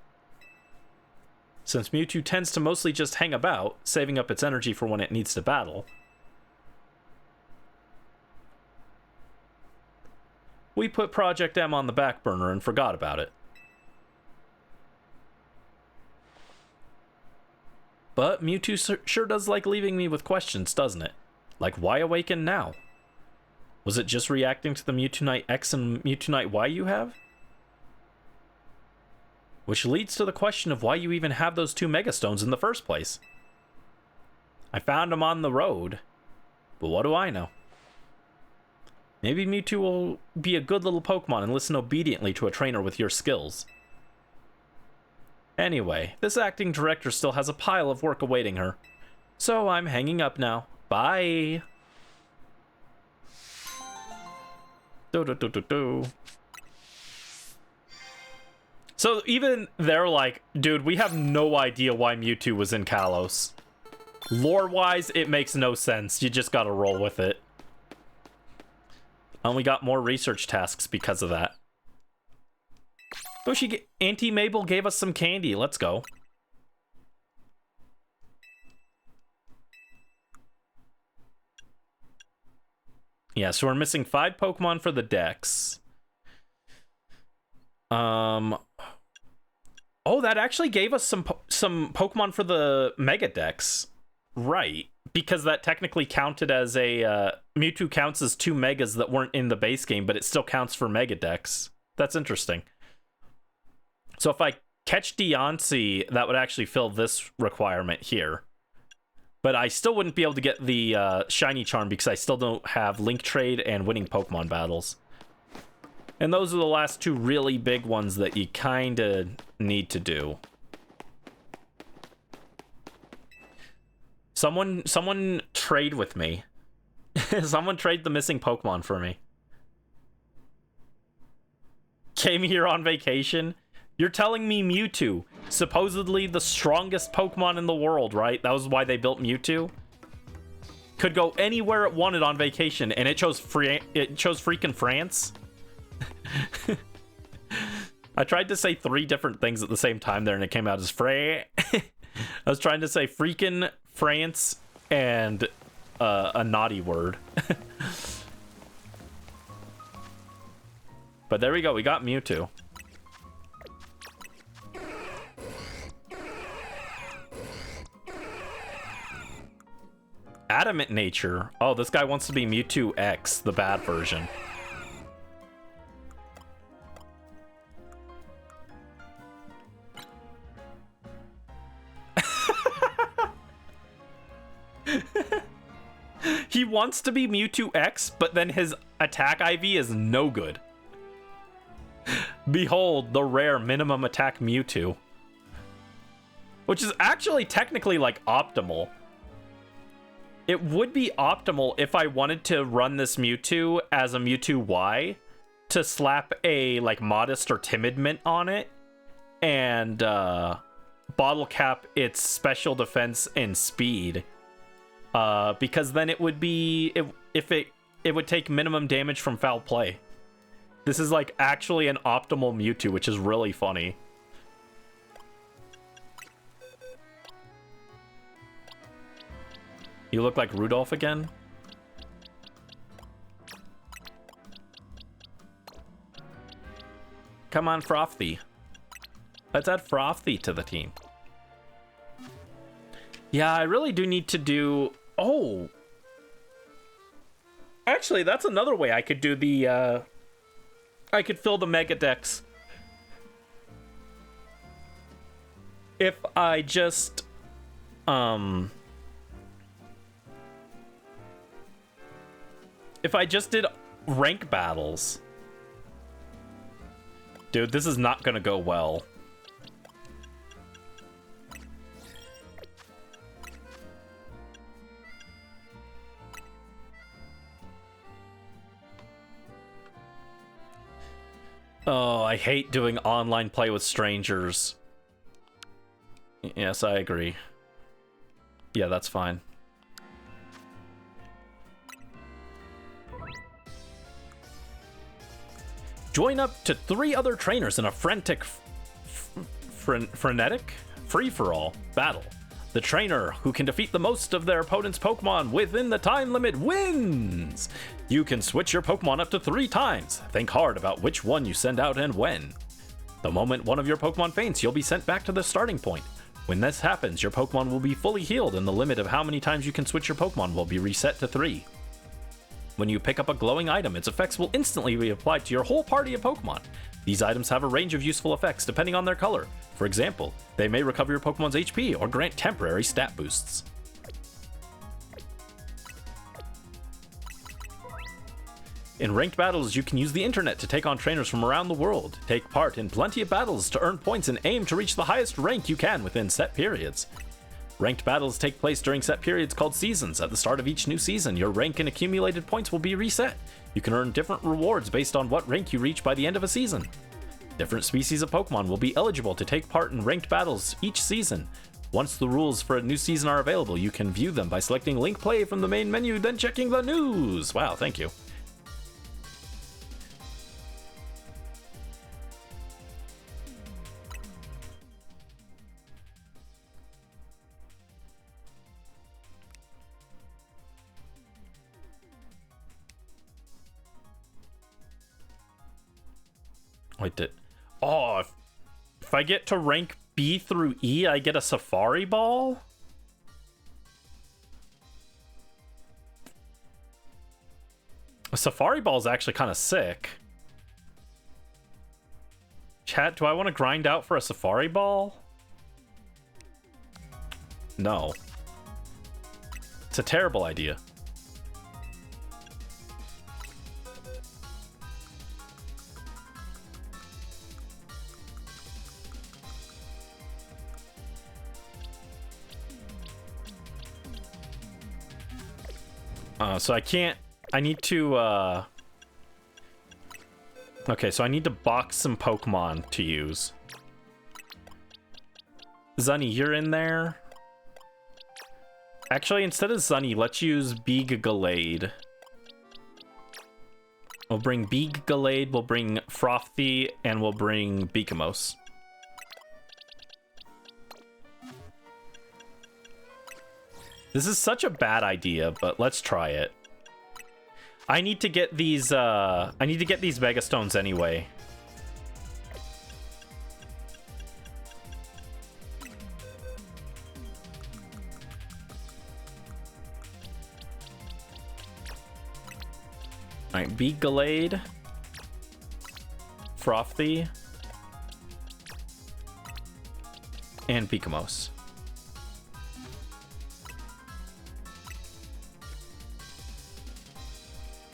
Since Mewtwo tends to mostly just hang about, saving up its energy for when it needs to battle, we put Project M on the back burner and forgot about it. But Mewtwo sure does like leaving me with questions, doesn't it? Like, why awaken now? Was it just reacting to the Mewtwo Knight X and Mewtwo Knight Y you have? Which leads to the question of why you even have those 2 Mega Stones in the first place. I found them on the road, but what do I know? Maybe Mewtwo will be a good little Pokemon and listen obediently to a trainer with your skills. Anyway, this acting director still has a pile of work awaiting her. So I'm hanging up now. Bye! So even they're like, dude, we have no idea why Mewtwo was in Kalos. Lore-wise, it makes no sense. You just gotta roll with it. And we got more research tasks because of that. Oh, Auntie Mabel gave us some candy. Let's go. Yeah, so we're missing 5 Pokemon for the Dex. Oh, that actually gave us some Pokemon for the Mega Dex. Right. Because that technically counted as a... Mewtwo counts as 2 Megas that weren't in the base game, but it still counts for Mega Dex. That's interesting. So if I catch Deontay, that would actually fill this requirement here. But I still wouldn't be able to get the Shiny Charm because I still don't have Link Trade and winning Pokemon battles. And those are the last 2 really big ones that you kind of need to do. Someone trade with me. Someone trade the missing Pokemon for me. Came here on vacation? You're telling me Mewtwo, supposedly the strongest Pokemon in the world, right? That was why they built Mewtwo? Could go anywhere it wanted on vacation, and it chose freaking France? I tried to say 3 different things at the same time there, and it came out as I was trying to say freaking France and a naughty word. But there we go, we got Mewtwo. Adamant nature. Oh, this guy wants to be Mewtwo X, the bad version. He wants to be Mewtwo X, but then his attack IV is no good. Behold, the rare minimum attack Mewtwo. Which is actually technically like optimal. It would be optimal if I wanted to run this Mewtwo as a Mewtwo Y to slap a like modest or timid mint on it and bottle cap its special defense and speed. Because then it would be it would take minimum damage from foul play. This is like actually an optimal Mewtwo, which is really funny. You look like Rudolph again? Come on, Frothy. Let's add Frothy to the team. Yeah, I really do need to do... Oh! Actually, that's another way I could do the, I could fill the Mega Dex. If I just... If I just did rank battles. Dude, this is not gonna go well. Oh, I hate doing online play with strangers. Yes, I agree. Yeah, that's fine. Join up to 3 other trainers in a frenetic free-for-all battle. The trainer who can defeat the most of their opponent's Pokemon within the time limit wins! You can switch your Pokemon up to 3 times. Think hard about which one you send out and when. The moment one of your Pokemon faints, you'll be sent back to the starting point. When this happens, your Pokemon will be fully healed and the limit of how many times you can switch your Pokemon will be reset to 3. When you pick up a glowing item, its effects will instantly be applied to your whole party of Pokemon. These items have a range of useful effects depending on their color. For example, they may recover your Pokemon's HP or grant temporary stat boosts. In ranked battles, you can use the internet to take on trainers from around the world. Take part in plenty of battles to earn points and aim to reach the highest rank you can within set periods. Ranked battles take place during set periods called seasons. At the start of each new season, your rank and accumulated points will be reset. You can earn different rewards based on what rank you reach by the end of a season. Different species of Pokemon will be eligible to take part in ranked battles each season. Once the rules for a new season are available, you can view them by selecting Link Play from the main menu, then checking the news. Wow, thank you. Wait, oh, if I get to rank B through E, I get a Safari Ball? A Safari Ball is actually kind of sick. Chat, do I want to grind out for a Safari Ball? No. It's a terrible idea. So I can't... I need to, Okay, so I need to box some Pokemon to use. Zunny, you're in there. Actually, instead of Zunny, let's use Beaglade. We'll bring Beaglade, we'll bring Frothy, and we'll bring Beakamos. This is such a bad idea, but let's try it. I need to get these, Mega Stones anyway. Alright, Beaglade. Frothy. And Beakamos.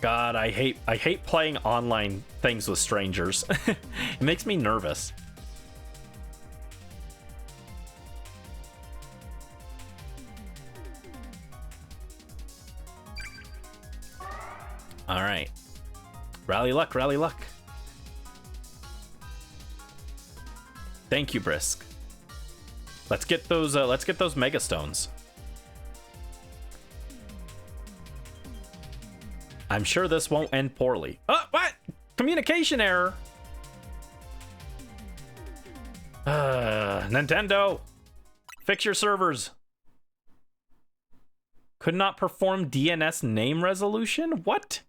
God, I hate playing online things with strangers. It makes me nervous. All right. Rally luck, rally luck. Thank you, Brisk. Let's get those Mega Stones. I'm sure this won't end poorly. Oh, what? Communication error. Nintendo, fix your servers. Could not perform DNS name resolution? What?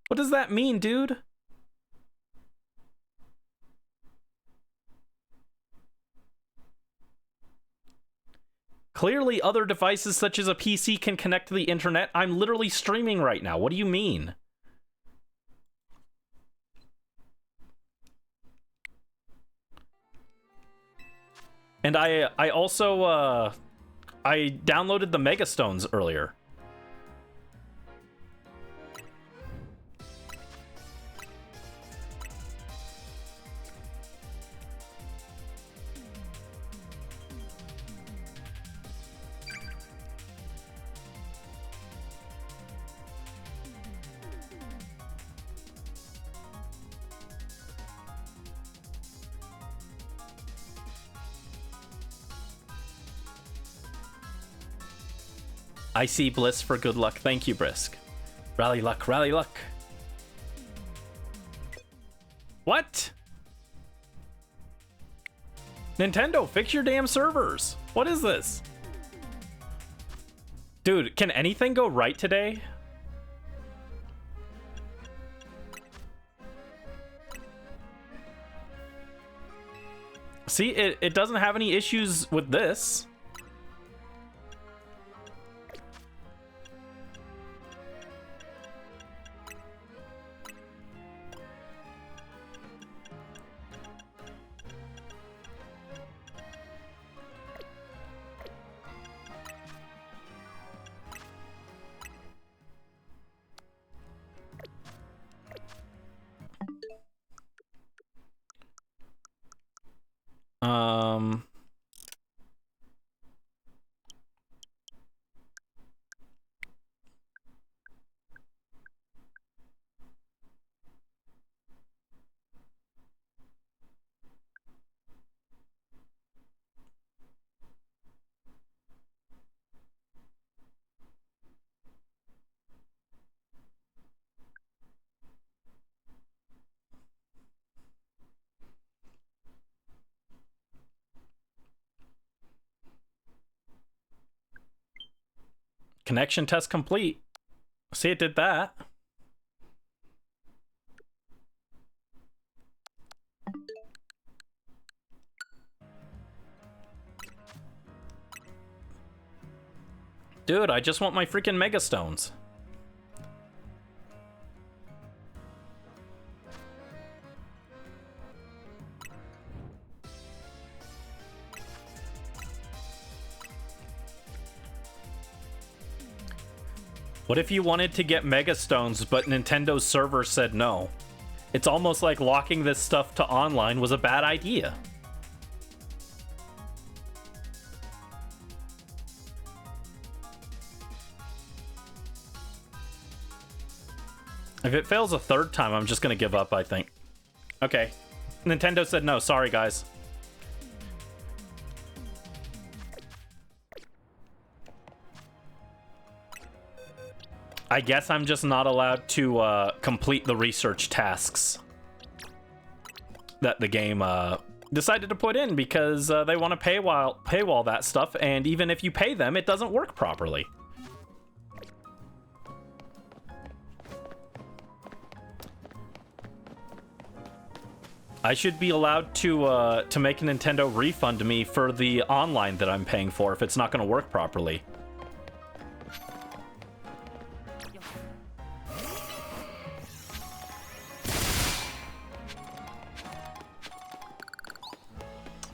What does that mean, dude? Clearly, other devices such as a PC can connect to the internet. I'm literally streaming right now. What do you mean? And I also I downloaded the Mega Stones earlier. I see Bliss for good luck. Thank you, Brisk. Rally luck, rally luck. What? Nintendo, fix your damn servers. What is this? Dude, can anything go right today? See, it doesn't have any issues with this. Connection test complete. See, it did that. Dude, I just want my freaking Mega Stones. What if you wanted to get Mega Stones, but Nintendo's server said no? It's almost like locking this stuff to online was a bad idea. If it fails a third time, I'm just gonna give up, I think. Okay. Nintendo said no. Sorry, guys. I guess I'm just not allowed to complete the research tasks that the game decided to put in because they want to paywall that stuff, and even if you pay them, it doesn't work properly. I should be allowed to make Nintendo refund me for the online that I'm paying for if it's not going to work properly.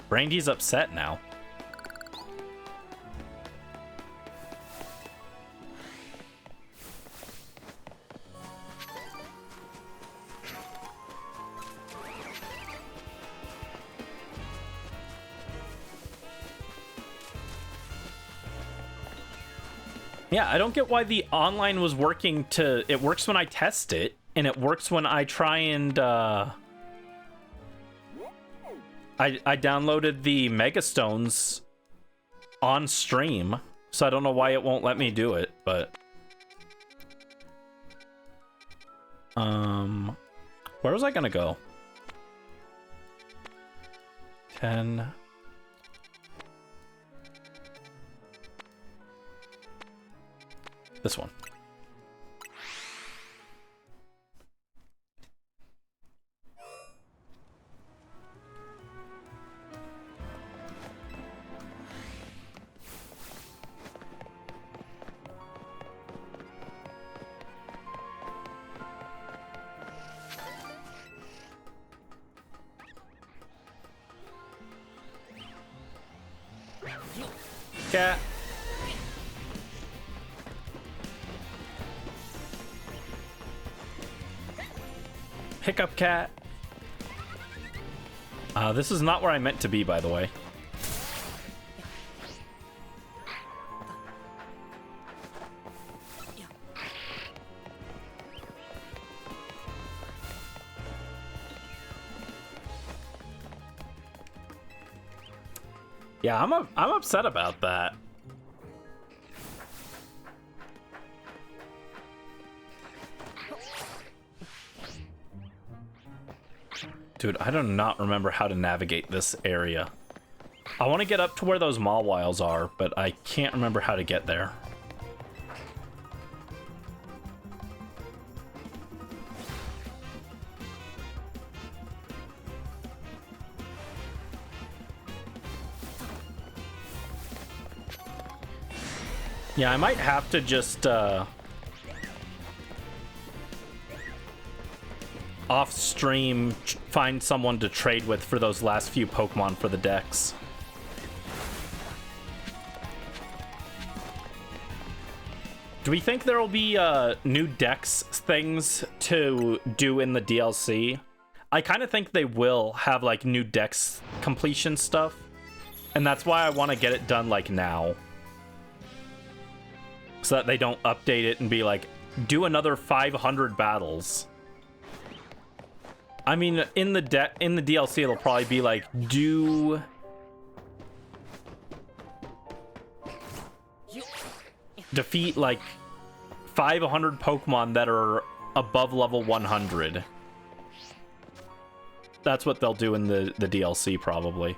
Brandy's upset now. Yeah, I don't get why the online was working to... It works when I test it, and it works when I try and... I downloaded the Megastones on stream, so I don't know why it won't let me do it, but... Where was I gonna go? 10... This one. Cat. Hiccup cat. This is not where I meant to be, by the way. Yeah, I'm upset about that. Dude, I do not remember how to navigate this area. I want to get up to where those Mawwiles are, but I can't remember how to get there. Yeah, I might have to just off stream find someone to trade with for those last few Pokemon for the decks. Do we think there will be new dex things to do in the DLC? I kind of think they will have like new dex completion stuff, and that's why I want to get it done like now, so that they don't update it and be like, do another 500 battles. I mean, in the DLC, it'll probably be like, do... defeat, like, 500 Pokemon that are above level 100. That's what they'll do in the DLC, probably.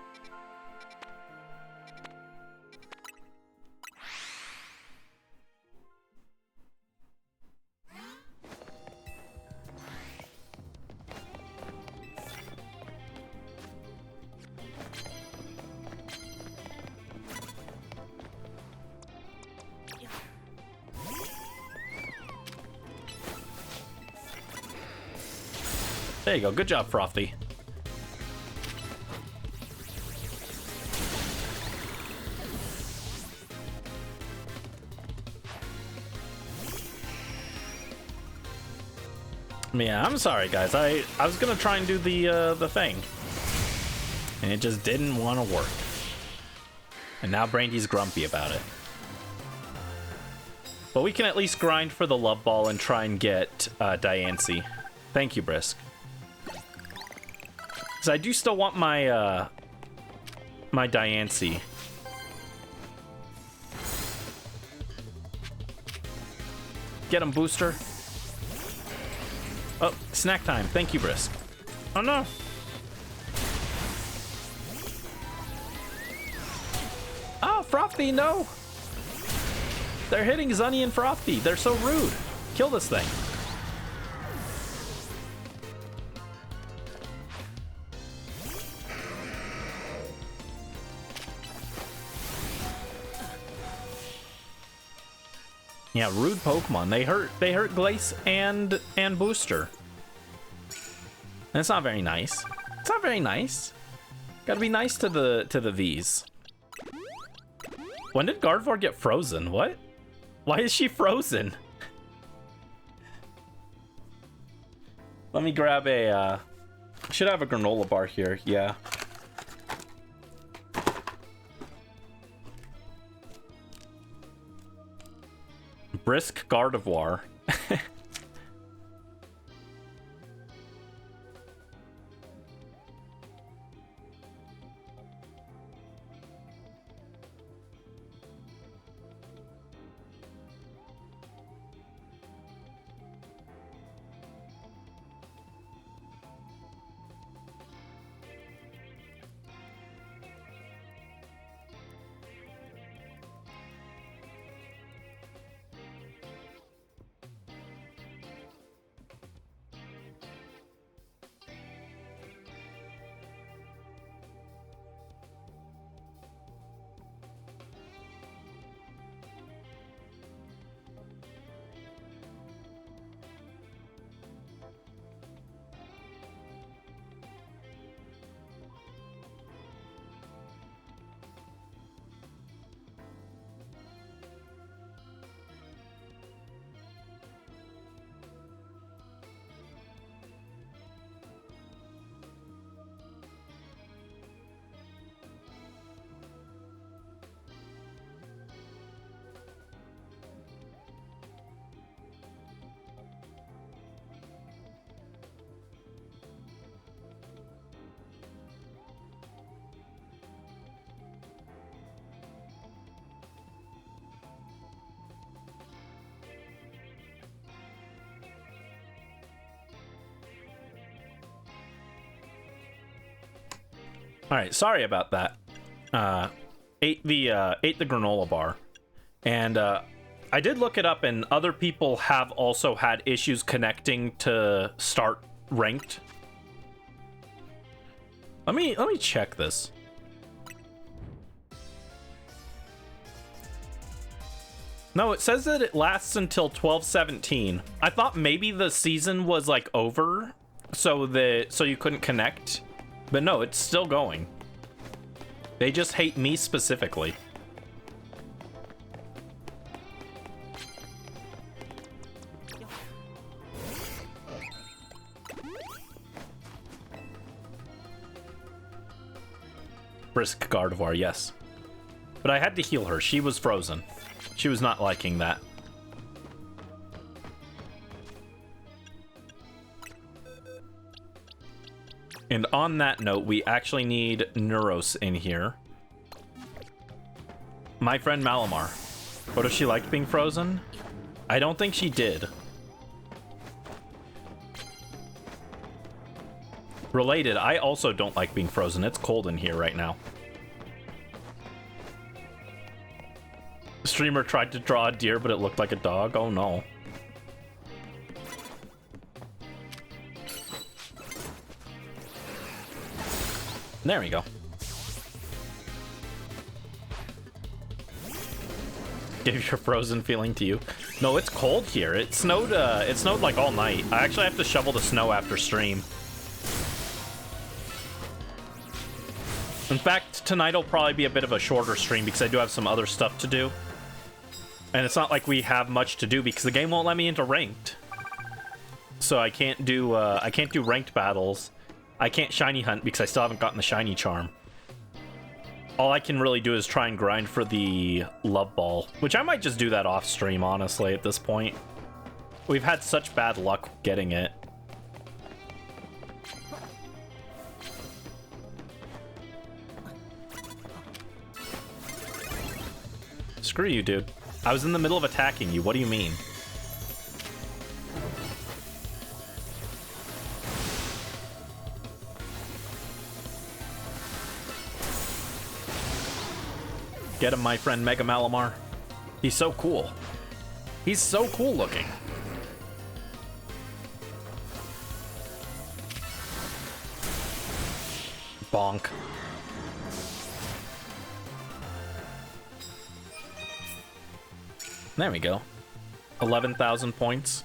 There you go. Good job, Frothy. Yeah, I'm sorry, guys. I was gonna try and do the thing, and it just didn't want to work. And now Brandy's grumpy about it. But we can at least grind for the love ball and try and get Diancie. Thank you, Brisk. Because I do still want my my Diancie. Get him, Booster. Oh, snack time. Thank you, Brisk. Oh no. Oh, Frothy, no. They're hitting Zunny and Frothy. They're so rude. Kill this thing. Yeah, rude Pokemon. They hurt Glace and Booster. That's not very nice. It's not very nice. Gotta be nice to the V's. When did Gardevoir get frozen? What? Why is she frozen? Let me grab a should have a granola bar here, yeah. Brisk Gardevoir. All right, sorry about that. Ate the granola bar, and I did look it up, and other people have also had issues connecting to start ranked. Let me check this. No, it says that it lasts until 12/17. I thought maybe the season was like over, so you couldn't connect. But no, it's still going. They just hate me specifically. Brisk Gardevoir, yes. But I had to heal her. She was frozen. She was not liking that. And on that note, we actually need Neuros in here. My friend Malamar. What if she liked being frozen? I don't think she did. Related, I also don't like being frozen. It's cold in here right now. Streamer tried to draw a deer, but it looked like a dog. Oh no. There we go. Give your frozen feeling to you. No, it's cold here. It snowed like all night. I actually have to shovel the snow after stream. In fact, tonight will probably be a bit of a shorter stream because I do have some other stuff to do. And it's not like we have much to do because the game won't let me into ranked. So I can't do ranked battles. I can't shiny hunt because I still haven't gotten the shiny charm. All I can really do is try and grind for the love ball, which I might just do that off stream, honestly, at this point. We've had such bad luck getting it. Screw you, dude. I was in the middle of attacking you. What do you mean? Get him, my friend Mega Malamar. He's so cool. He's so cool looking. Bonk. There we go. 11,000 points.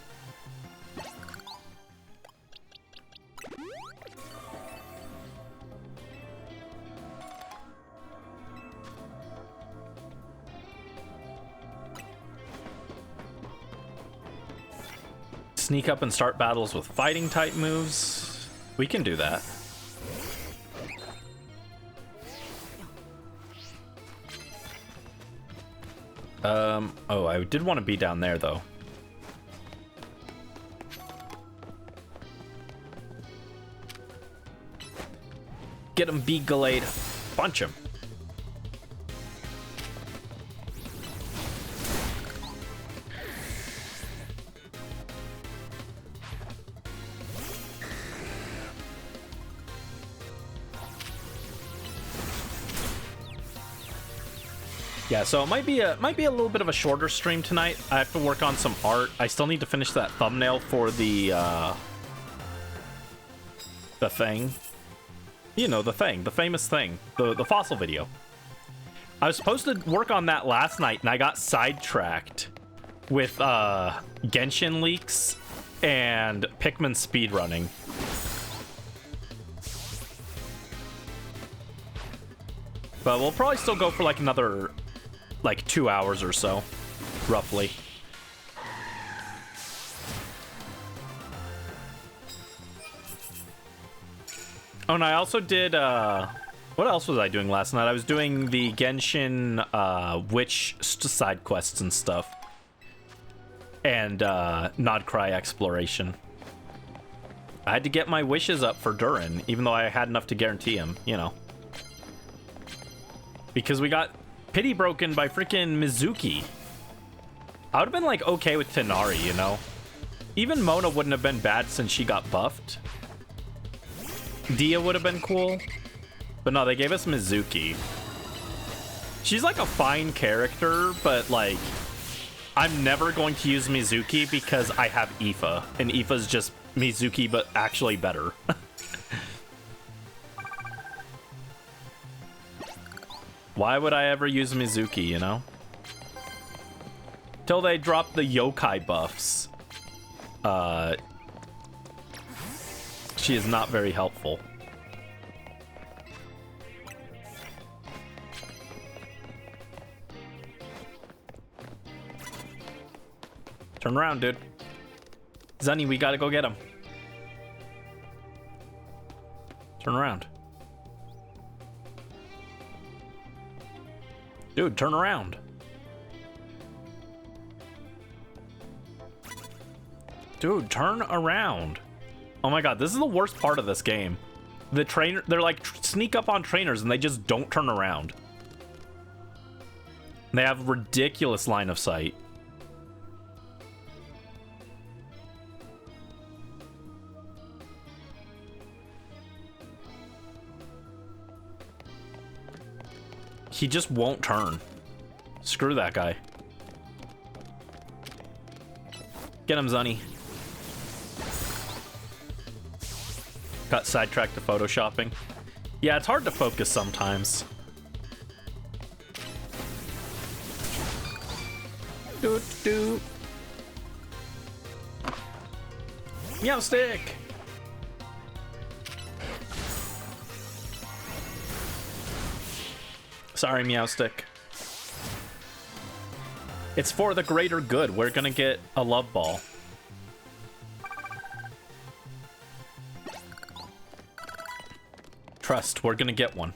Sneak up and start battles with fighting type moves. We can do that. Oh, I did want to be down there though. Get him, B Gallade. Punch him. Yeah, so it might be a little bit of a shorter stream tonight. I have to work on some art. I still need to finish that thumbnail for the thing. You know, the thing, the famous thing, the fossil video. I was supposed to work on that last night, and I got sidetracked with Genshin leaks and Pikmin speedrunning. But we'll probably still go for like another, like 2 hours or so, roughly. Oh, and I also did, what else was I doing last night? I was doing the Genshin, witch side quests and stuff. And, Nodcry exploration. I had to get my wishes up for Durin, even though I had enough to guarantee him, you know. Because we got pity broken by freaking Mizuki. I would have been, like, okay with Tenari, you know? Even Mona wouldn't have been bad since she got buffed. Dia would have been cool. But no, they gave us Mizuki. She's, like, a fine character, but, like, I'm never going to use Mizuki because I have Aoife. And Aoife's just Mizuki, but actually better. Why would I ever use Mizuki, you know? Till they drop the yokai buffs. She is not very helpful. Turn around, dude. Zunny, we gotta go get him. Turn around. Dude, turn around. Dude, turn around. Oh my god, this is the worst part of this game. The trainer, they're like sneak up on trainers and they just don't turn around. They have ridiculous line of sight. He just won't turn. Screw that guy. Get him, Zunny. Got sidetracked to photoshopping. Yeah, it's hard to focus sometimes. Doot doot. Meow stick. Sorry, Meowstick. It's for the greater good. We're gonna get a love ball. Trust, we're gonna get one.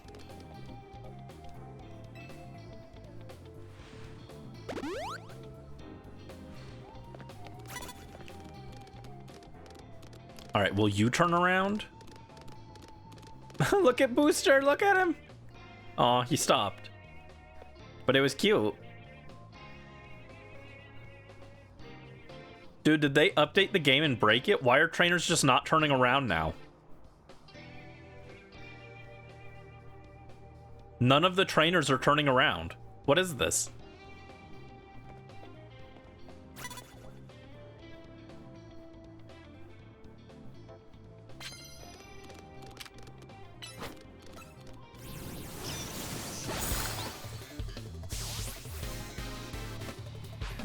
All right, will you turn around? Look at Booster, look at him. Oh, he stopped. But it was cute. Dude, did they update the game and break it? Why are trainers just not turning around now? None of the trainers are turning around. What is this?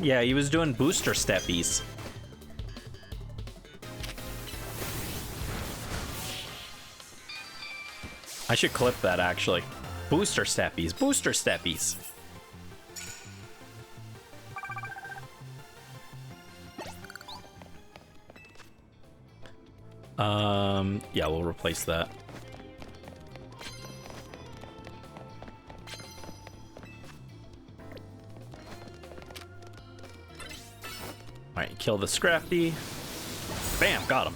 Yeah, he was doing booster steppies. I should clip that, actually. Booster steppies, booster steppies. Yeah, we'll replace that. Alright, kill the Scrafty. Bam, got him.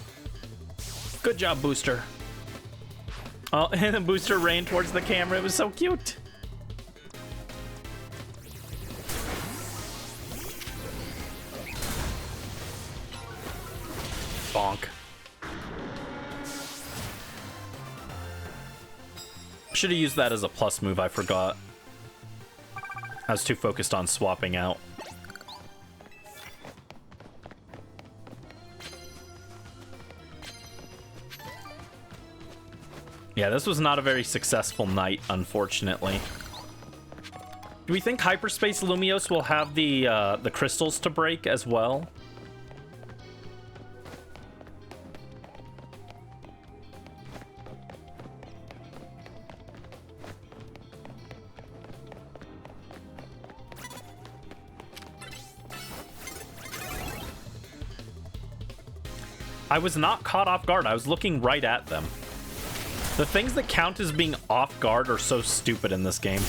Good job, Booster. Oh, and the Booster ran towards the camera. It was so cute. Bonk. Should have used that as a plus move, I forgot. I was too focused on swapping out. Yeah, this was not a very successful night, unfortunately. Do we think Hyperspace Lumiose will have the crystals to break as well? I was not caught off guard. I was looking right at them. The things that count as being off guard are so stupid in this game.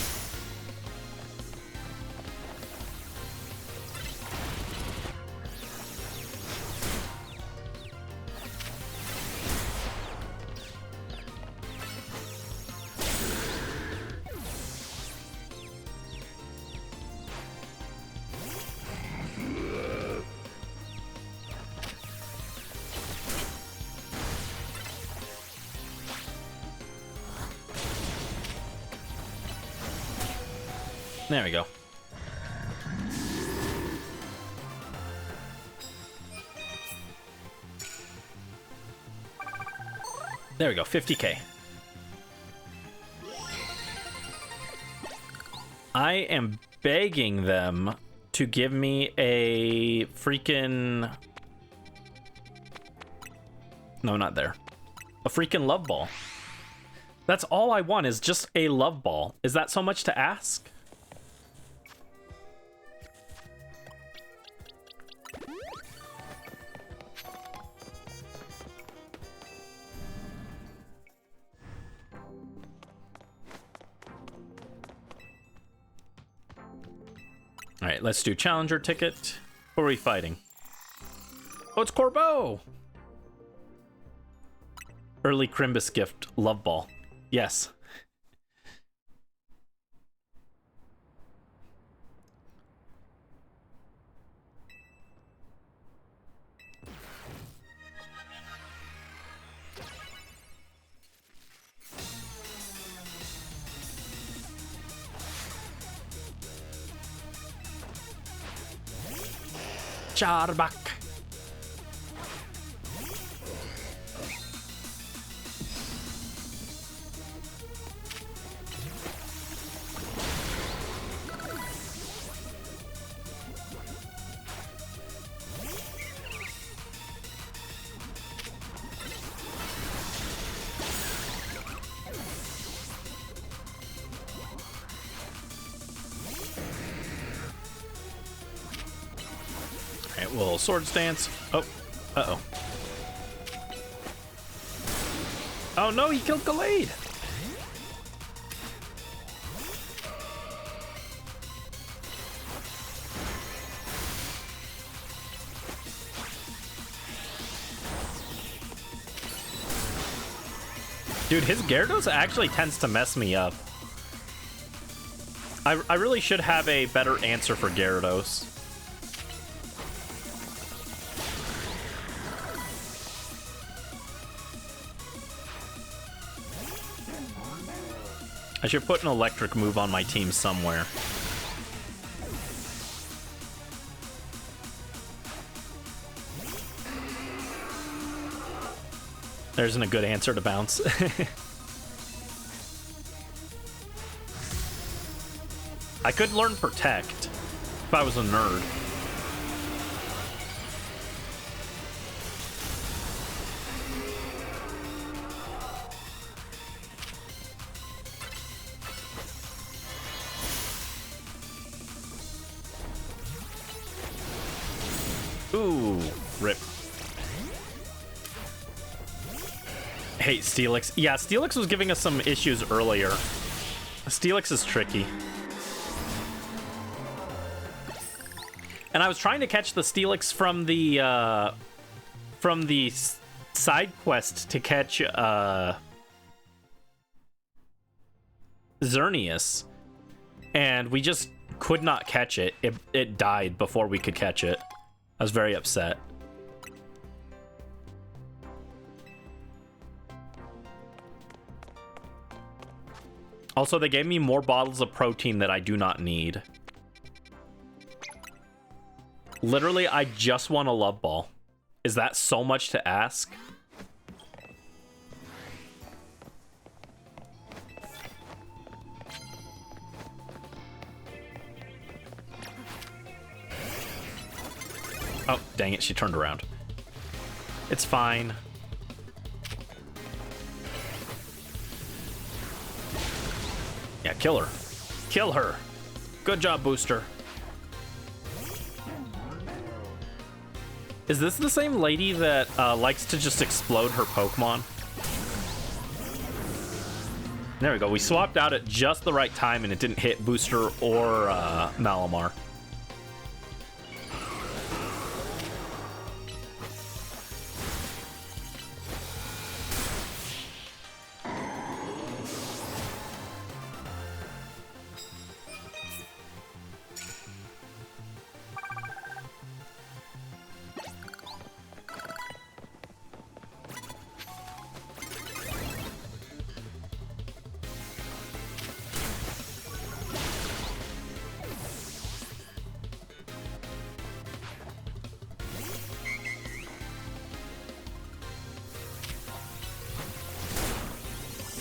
There we go. There we go, 50k. I am begging them to give me a freaking... No, not there. A freaking love ball. That's all I want, is just a love ball. Is that so much to ask? All right, let's do challenger ticket. Who are we fighting? Oh, it's Corbeau! Early Crimbus gift, love ball. Yes. Charbak. Alright, we'll sword stance. Oh, uh-oh. Oh no, he killed Gallade! Dude, his Gyarados actually tends to mess me up. I really should have a better answer for Gyarados. I should put an electric move on my team somewhere. There isn't a good answer to bounce. I could learn Protect if I was a nerd. Ooh, rip. Hey, Steelix. Yeah, Steelix was giving us some issues earlier. Steelix is tricky. And I was trying to catch the Steelix from the side quest to catch Xerneas, and we just could not catch it. It died before we could catch it. I was very upset. Also, they gave me more bottles of protein that I do not need. Literally, I just want a love ball. Is that so much to ask? Oh, dang it, she turned around. It's fine. Yeah, kill her. Kill her. Good job, Booster. Is this the same lady that likes to just explode her Pokemon? There we go. We swapped out at just the right time and it didn't hit Booster or Malamar.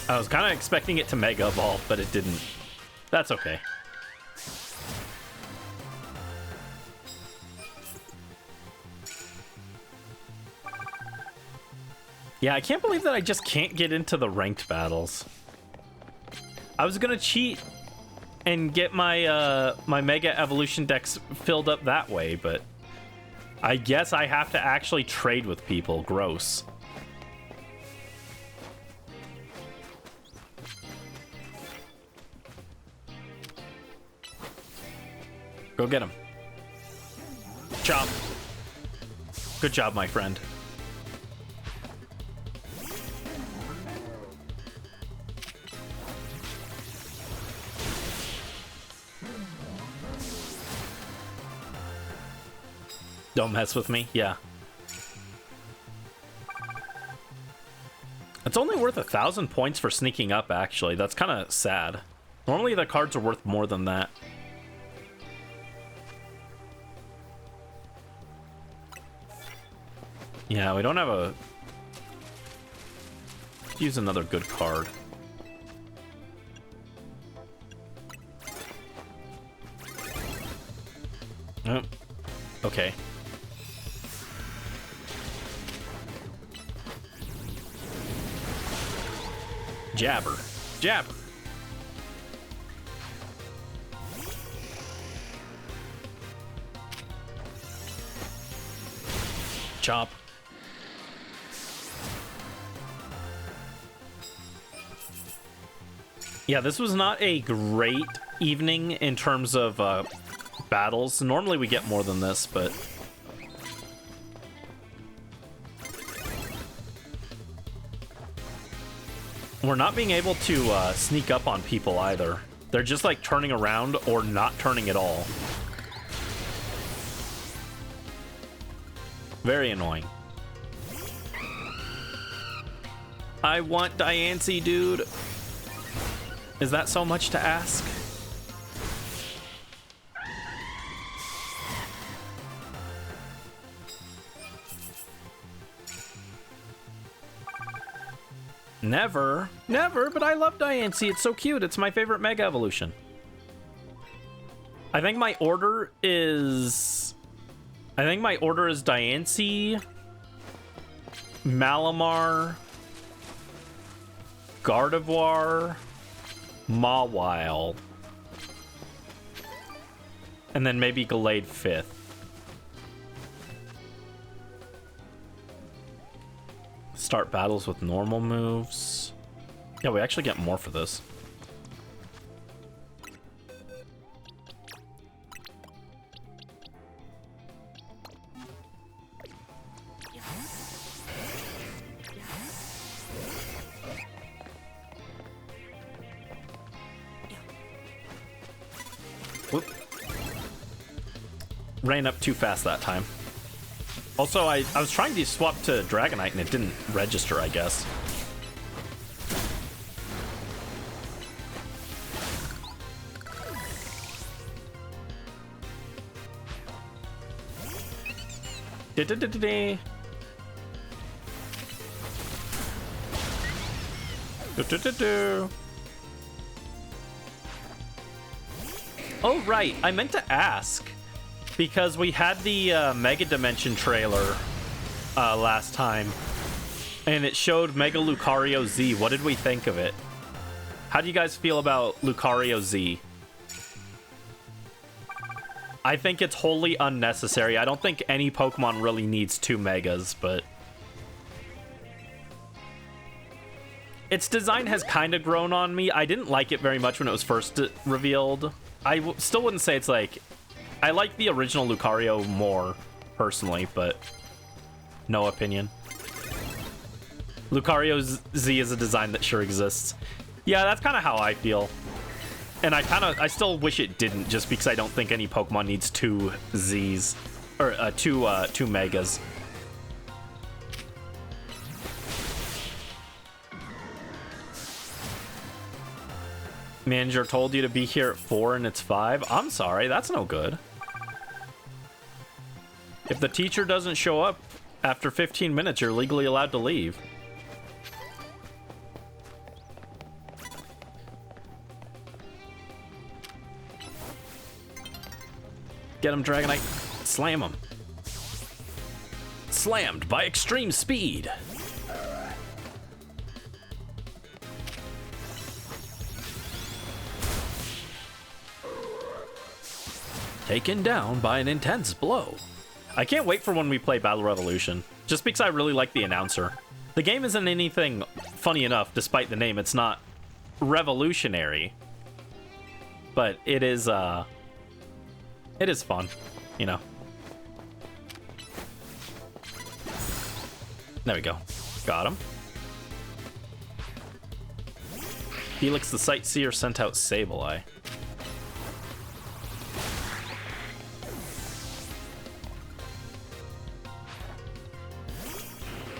I was kind of expecting it to Mega Evolve, but it didn't. That's okay. Yeah, I can't believe that I just can't get into the ranked battles. I was gonna cheat and get my my Mega Evolution decks filled up that way, but I guess I have to actually trade with people. Gross. Go get him. Chop. Good job, my friend. Don't mess with me. Yeah. It's only worth 1,000 points for sneaking up, actually. That's kind of sad. Normally the cards are worth more than that. Yeah, we don't have a... Use another good card. Oh, okay. Jabber. Jabber. Chop. Yeah, this was not a great evening in terms of battles. Normally we get more than this, but... We're not being able to sneak up on people either. They're just like turning around or not turning at all. Very annoying. I want Diancie, dude. Is that so much to ask? Never, but I love Diancie. It's so cute. It's my favorite Mega Evolution. I think my order is Diancie, Malamar, Gardevoir, Mawile, and then maybe Gallade 5th. Start battles with normal moves. Yeah, we actually get more for this. Whoop. Ran up too fast that time. Also, I was trying to swap to Dragonite and it didn't register, I guess. Oh, right. I meant to ask. Because we had the Mega Dimension trailer last time, and it showed Mega Lucario Z. What did we think of it? How do you guys feel about Lucario Z? I think it's wholly unnecessary. I don't think any Pokemon really needs 2 Megas, but... its design has kind of grown on me. I didn't like it very much when it was first revealed. I still wouldn't say it's like... I like the original Lucario more, personally, but no opinion. Lucario Z is a design that sure exists. Yeah, that's kind of how I feel. And I still wish it didn't, just because I don't think any Pokemon needs 2 Zs. Or, two Megas. Manager told you to be here at 4 and it's 5. I'm sorry, that's no good. If the teacher doesn't show up after 15 minutes, you're legally allowed to leave. Get him, Dragonite. Slam him. Slammed by extreme speed. Taken down by an intense blow. I can't wait for when we play Battle Revolution, just because I really like the announcer. The game isn't anything funny enough, despite the name. It's not revolutionary, but it is fun, you know. There we go. Got him. Felix the Sightseer sent out Sableye.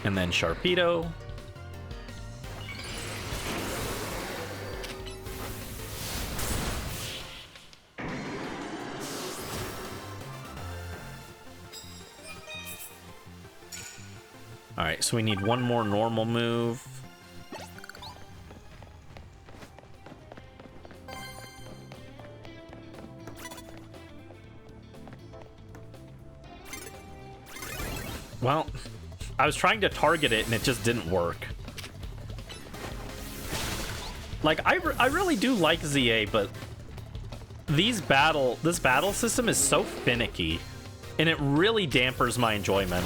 And then Sharpedo. Alright, so we need one more normal move. Well, I was trying to target it and it just didn't work. Like, I really do like ZA, but this battle system is so finicky, and it really dampers my enjoyment.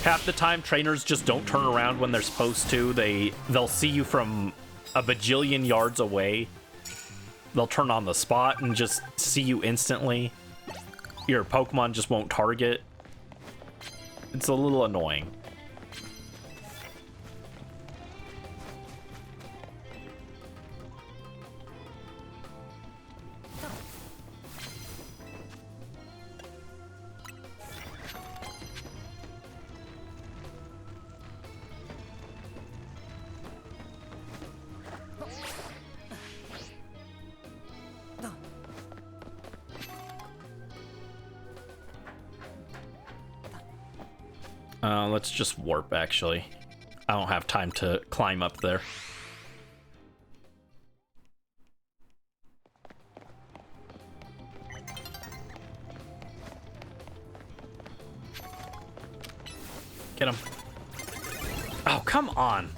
Half the time, trainers just don't turn around when they're supposed to. They'll see you from a bajillion yards away. They'll turn on the spot and just see you instantly. Your Pokemon just won't target. It's a little annoying. Let's just warp, actually. I don't have time to climb up there. Get him. Oh, come on.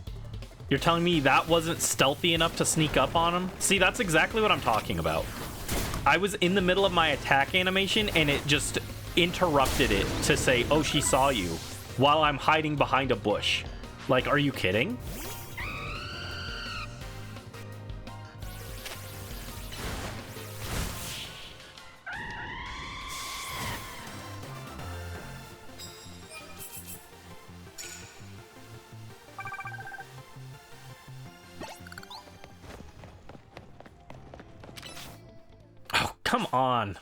You're telling me that wasn't stealthy enough to sneak up on him? See, that's exactly what I'm talking about. I was in the middle of my attack animation and it just interrupted it to say, oh, she saw you, while I'm hiding behind a bush. Like, are you kidding? Come on.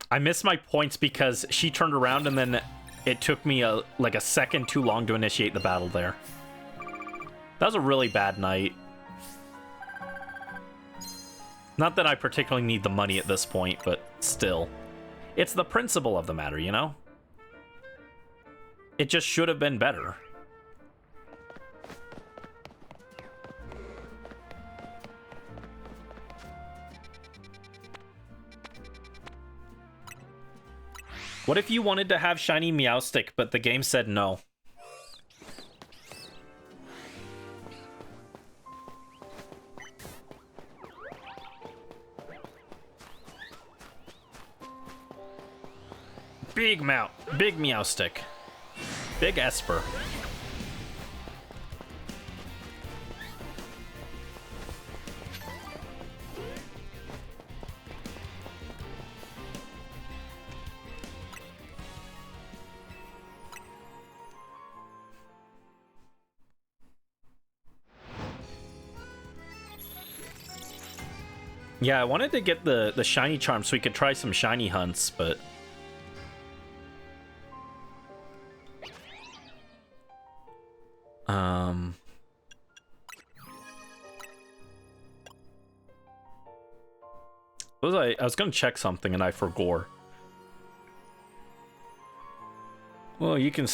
I missed my points because she turned around and then it took me like a second too long to initiate the battle there. That was a really bad night. Not that I particularly need the money at this point, but still. It's the principle of the matter, you know? It just should have been better. What if you wanted to have shiny Meowstic, but the game said no? Big Meowstic. Big Esper. Yeah, I wanted to get the shiny charm so we could try some shiny hunts, but I was gonna check something and I forgot. Well, you can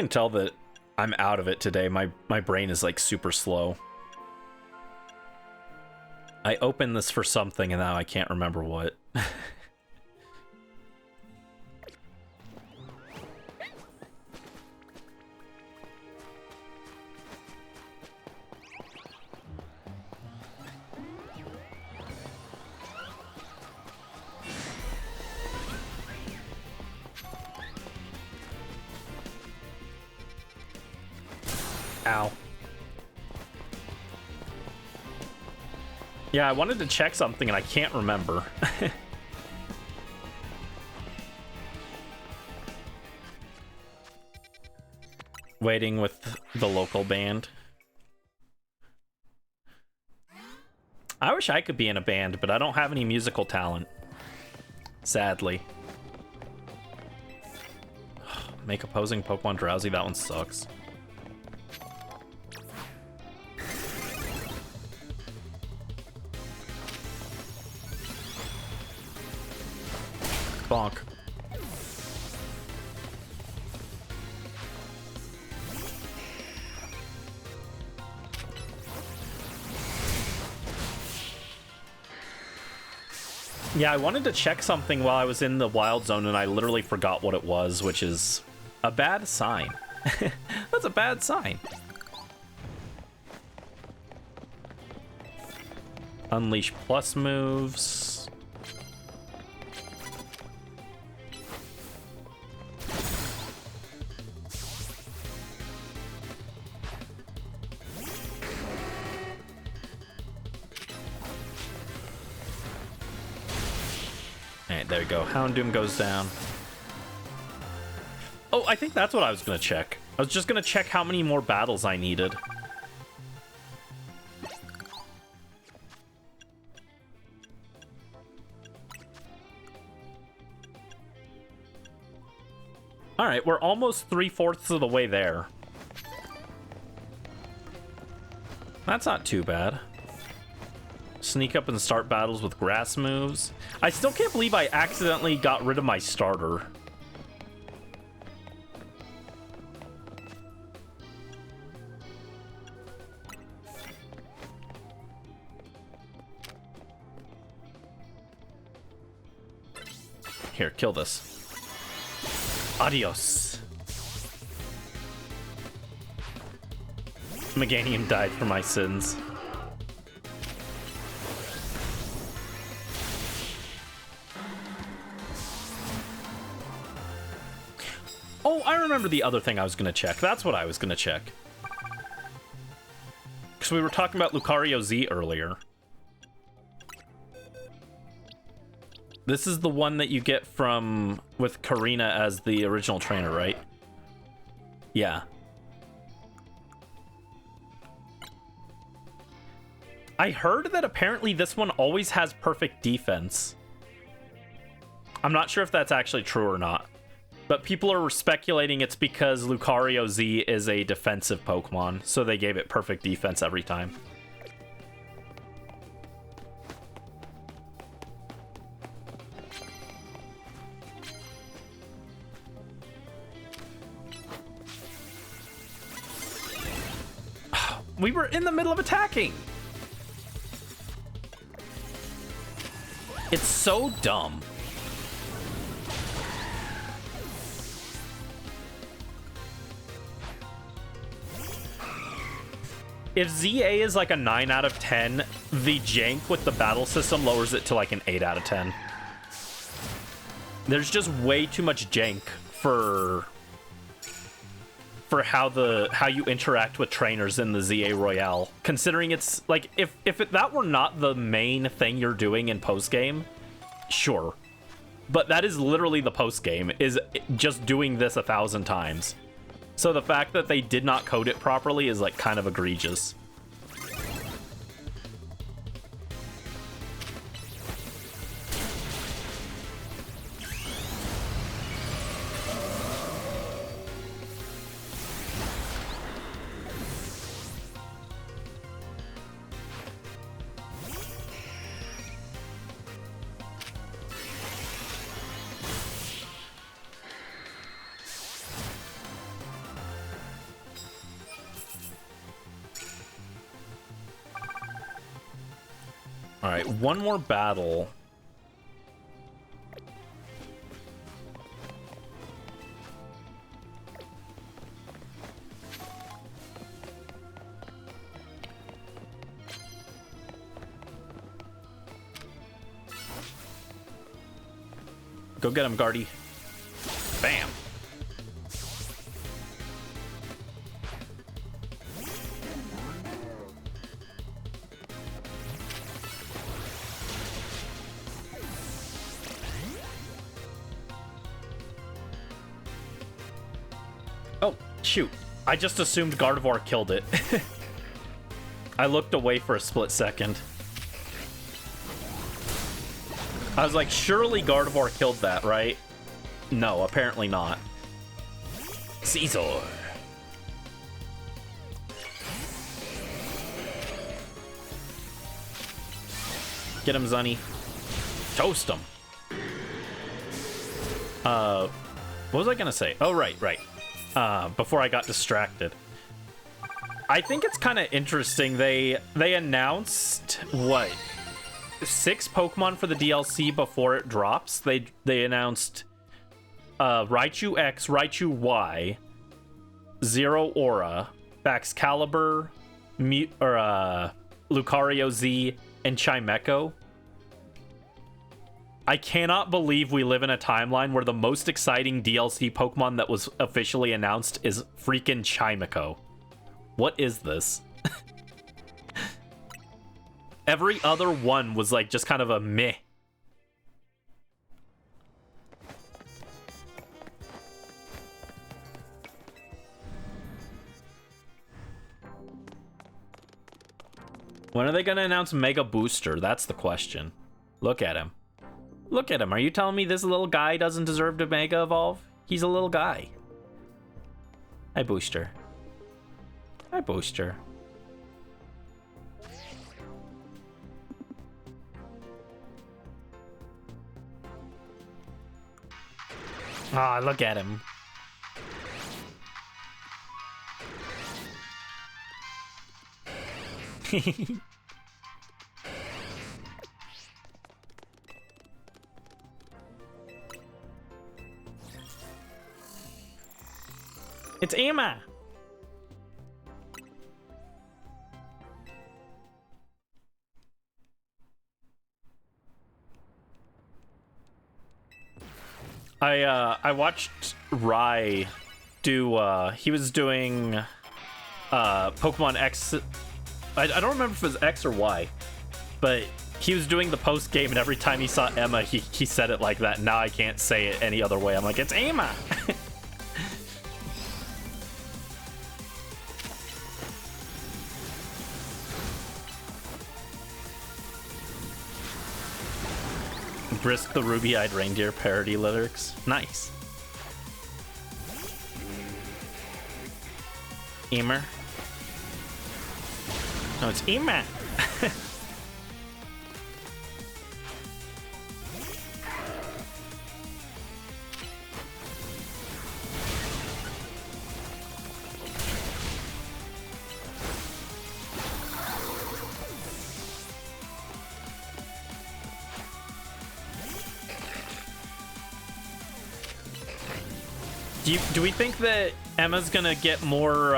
tell that I'm out of it today. My brain is like super slow. I opened this for something and now I can't remember what. Ow. Yeah, I wanted to check something and I can't remember. Waiting with the local band. I wish I could be in a band, but I don't have any musical talent. Sadly. Make opposing Pokemon drowsy, that one sucks. Bonk. Yeah, I wanted to check something while I was in the wild zone and I literally forgot what it was, which is a bad sign. That's a bad sign. Unleash plus moves. Alright, there we go. Houndoom goes down. Oh, I think that's what I was gonna check. I was just gonna check how many more battles I needed. Alright, we're almost 3/4 of the way there. That's not too bad. Sneak up and start battles with grass moves. I still can't believe I accidentally got rid of my starter. Here, kill this. Adios. Meganium died for my sins. Oh, I remember the other thing I was gonna check. That's what I was gonna check. Because we were talking about Lucario Z earlier. This is the one that you get from with Karina as the original trainer, right? Yeah. I heard that apparently this one always has perfect defense. I'm not sure if that's actually true or not. But people are speculating it's because Lucario Z is a defensive Pokemon, so they gave it perfect defense every time. We were in the middle of attacking! It's so dumb. If ZA is like a 9 out of 10, the jank with the battle system lowers it to like an 8 out of 10. There's just way too much jank for how you interact with trainers in the ZA Royale. Considering it's like if that were not the main thing you're doing in post game, sure. But that is literally the post game, is just doing this 1,000 times. So the fact that they did not code it properly is like kind of egregious. Alright, one more battle. Go get him, Guardy. Bam. Oh, shoot. I just assumed Gardevoir killed it. I looked away for a split second. I was like, surely Gardevoir killed that, right? No, apparently not. Caesar. Get him, Zunny. Toast him. What was I gonna say? Oh, right. Before I got distracted. I think it's kind of interesting. They announced, what, 6 Pokemon for the DLC before it drops. They announced Raichu X, Raichu Y, Zero Aura, Baxcalibur, Lucario Z, and Chimecho. I cannot believe we live in a timeline where the most exciting DLC Pokemon that was officially announced is freaking Chimecho. What is this? Every other one was like just kind of a meh. When are they going to announce Mega Booster? That's the question. Look at him. Look at him. Are you telling me this little guy doesn't deserve to Mega Evolve? He's a little guy. Hi, Booster. Hi, Booster. Ah, look at him. It's Emma. I watched Rai do he was doing Pokemon X. I don't remember if it was X or Y, but he was doing the post game, and every time he saw Emma, he said it like that. Now I can't say it any other way. I'm like, it's Emma. Brisk the ruby-eyed reindeer parody lyrics. Nice. Emer. No, it's Emer. Do we think that Emma's gonna get more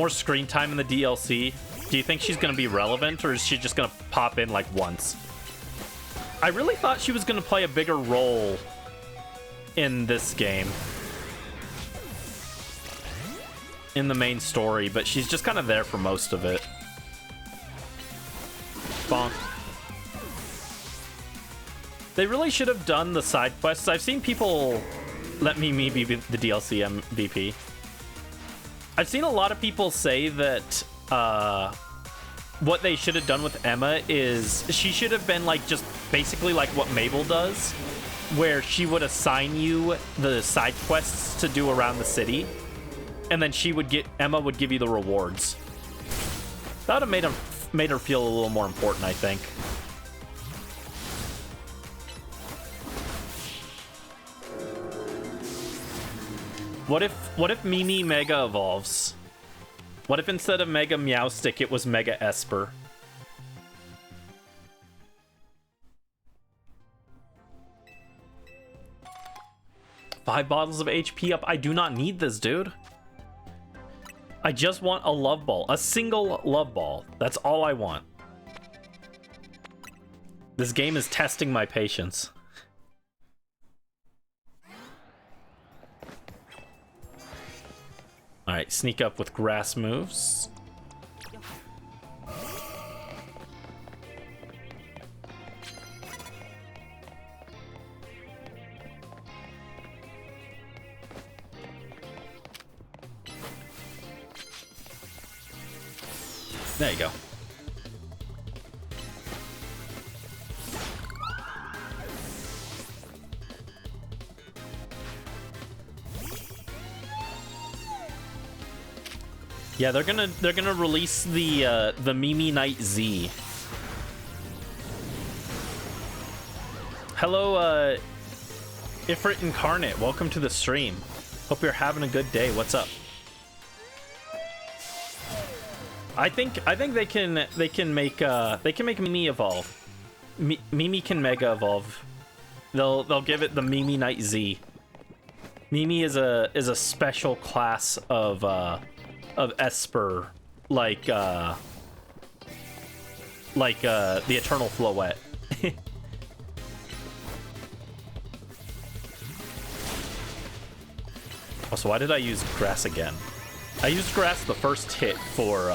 screen time in the DLC? Do you think she's gonna be relevant, or is she just gonna pop in like once? I really thought she was gonna play a bigger role in this game, in the main story, but she's just kind of there for most of it. Bonk. They really should have done the side quests. I've seen people let Mimi be the DLC MVP. I've seen a lot of people say that what they should have done with Emma is she should have been like just basically like what Mabel does, where she would assign you the side quests to do around the city, and then Emma would give you the rewards. That would have made her feel a little more important, I think. What if Mimi Mega evolves? What if instead of Mega Meowstic, it was Mega Esper? Five bottles of HP up. I do not need this, dude. I just want a love ball. A single love ball. That's all I want. This game is testing my patience. Alright, sneak up with grass moves. There you go. Yeah, they're gonna release the Mimi Knight Z. Hello, Ifrit Incarnate. Welcome to the stream. Hope you're having a good day. What's up? I think they can make Mimi evolve. Mimi can Mega evolve. They'll give it the Mimi Knight Z. Mimi is a special class of Esper, like the Eternal Floette. Also, why did I use grass again? I used grass the first hit for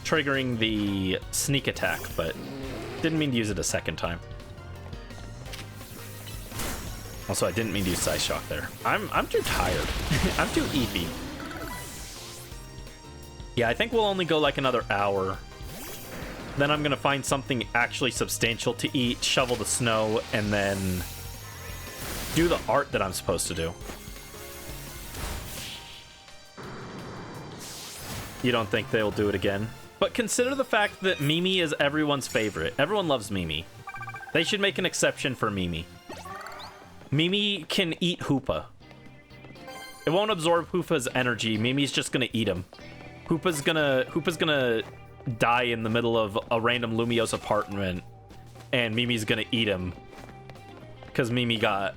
triggering the sneak attack, but didn't mean to use it a second time. Also, I didn't mean to use Ice Shock there. I'm too tired. I'm too eepy. Yeah, I think we'll only go like another hour. Then I'm gonna find something actually substantial to eat, shovel the snow, and then do the art that I'm supposed to do. You don't think they'll do it again? But consider the fact that Mimi is everyone's favorite. Everyone loves Mimi. They should make an exception for Mimi. Mimi can eat Hoopa. It won't absorb Hoopa's energy. Mimi's just gonna eat him. Hoopa's gonna die in the middle of a random Lumio's apartment, and Mimi's gonna eat him. because Mimi got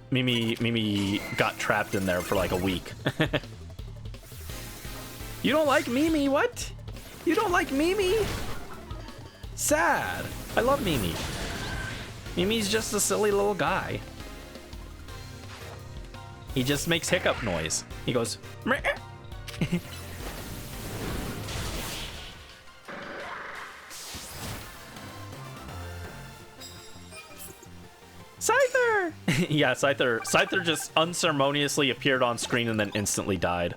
trapped in there for like a week. You don't like Mimi? What? You don't like Mimi? Sad. I love Mimi. Mimi's just a silly little guy. He just makes hiccup noise. He goes, meh. Scyther! Yeah, Scyther just unceremoniously appeared on screen and then instantly died.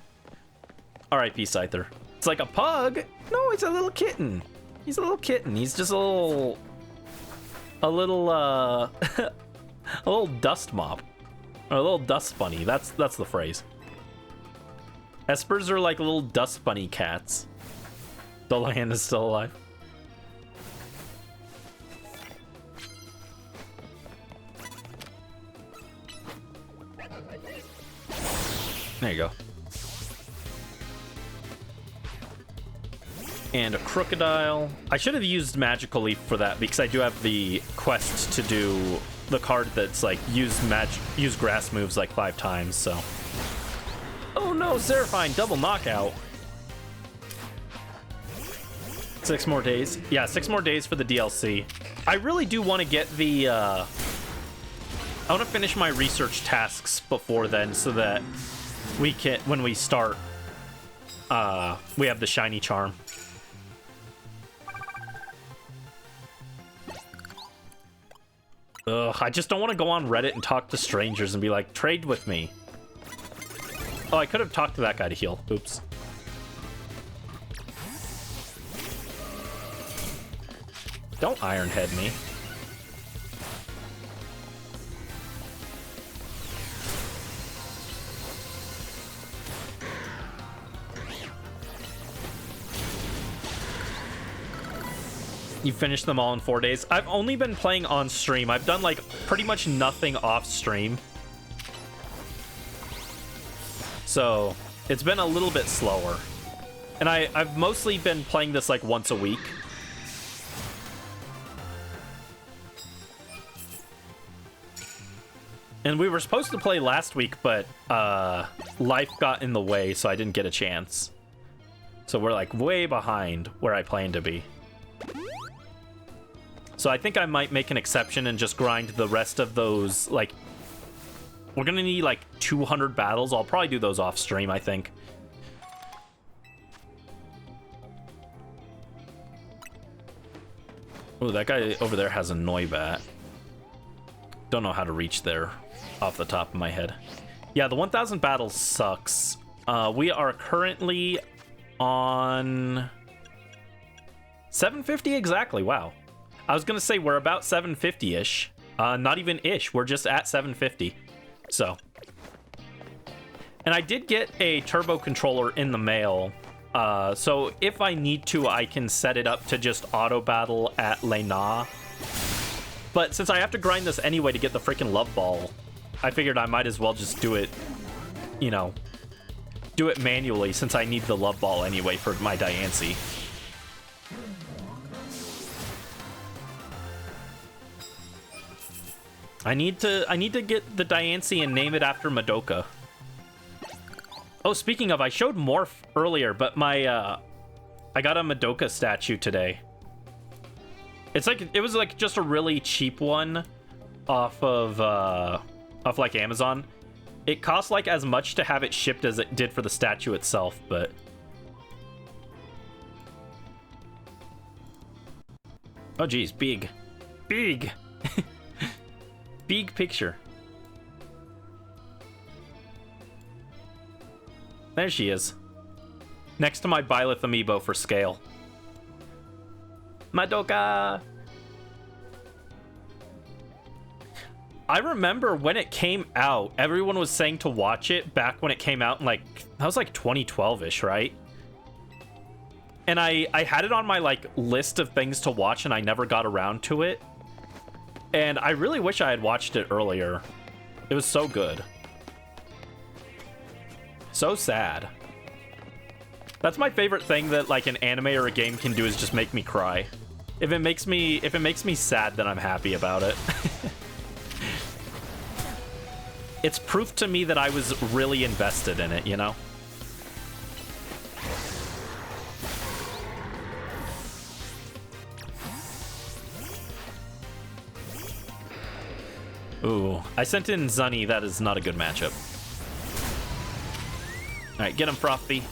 R.I.P. Scyther. It's like a pug? No, it's a little kitten. He's a little kitten. He's just a little a little dust mop. Or a little dust bunny. That's the phrase. Espers are like little dust bunny cats. Dullahan is still alive. There you go. And a crocodile. I should have used magical leaf for that because I do have the quest to do the card that's like use grass moves like 5 times, so. Oh no, Seraphine, double knockout. 6 more days. Yeah, 6 more days for the DLC. I really do want to get the I want to finish my research tasks before then so that we can, when we start, we have the shiny charm. Ugh, I just don't want to go on Reddit and talk to strangers and be like, trade with me. Oh, I could have talked to that guy to heal. Oops. Don't Ironhead me. You finished them all in 4 days. I've only been playing on stream. I've done like pretty much nothing off stream. So it's been a little bit slower. And I've mostly been playing this like once a week. And we were supposed to play last week, but life got in the way, so I didn't get a chance. So we're like way behind where I planned to be. So I think I might make an exception and just grind the rest of those, like, we're gonna need like 200 battles. I'll probably do those off stream, I think. Oh, that guy over there has a Noibat. Don't know how to reach there off the top of my head. Yeah, the 1000 battles sucks. We are currently on 750 exactly. Wow. I was gonna say we're about 750-ish. Not even ish. We're just at 750. So. And I did get a turbo controller in the mail. So if I need to, I can set it up to just auto battle at Lena. But since I have to grind this anyway to get the freaking love ball, I figured I might as well just do it, you know, do it manually since I need the love ball anyway for my Diancie. I need to get the Diancie and name it after Madoka. Oh, speaking of, I showed Morph earlier, but my I got a Madoka statue today. It's like it was like just a really cheap one off like Amazon. It cost like as much to have it shipped as it did for the statue itself, but oh geez, big big picture. There she is, next to my Byleth amiibo for scale. Madoka! I remember when it came out, everyone was saying to watch it back when it came out in like, that was like 2012-ish, right? And I had it on my like list of things to watch and I never got around to it. And I really wish I had watched it earlier. It was so good. So sad. That's my favorite thing that like an anime or a game can do, is just make me cry. If it makes me sad, then I'm happy about it. it's proof to me that I was really invested in it, you know? Ooh, I sent in Zunny. That is not a good matchup. All right, get him, Frothy.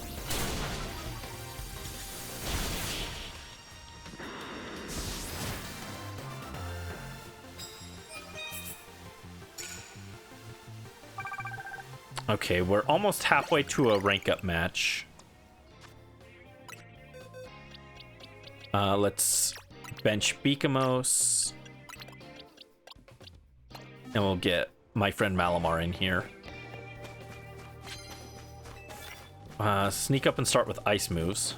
Okay, we're almost halfway to a rank-up match. Let's bench Beakamos. And we'll get my friend Malamar in here. Sneak up and start with ice moves.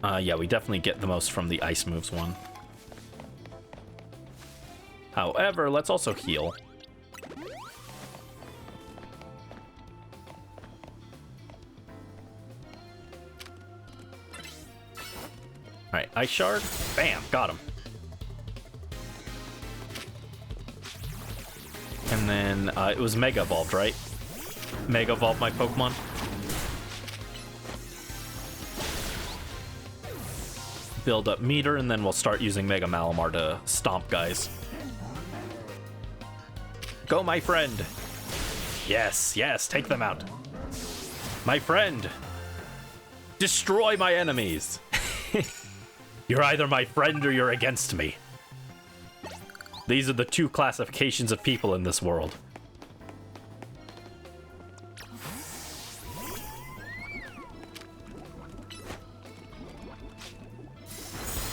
Yeah, we definitely get the most from the ice moves one. However, let's also heal. Alright, Ice Shard. Bam, got him. And then it was Mega Evolved, right? Mega Evolved my Pokemon. Build up meter, and then we'll start using Mega Malamar to stomp guys. Go, my friend! Yes, yes, take them out. My friend! Destroy my enemies! You're either my friend or you're against me. These are the two classifications of people in this world.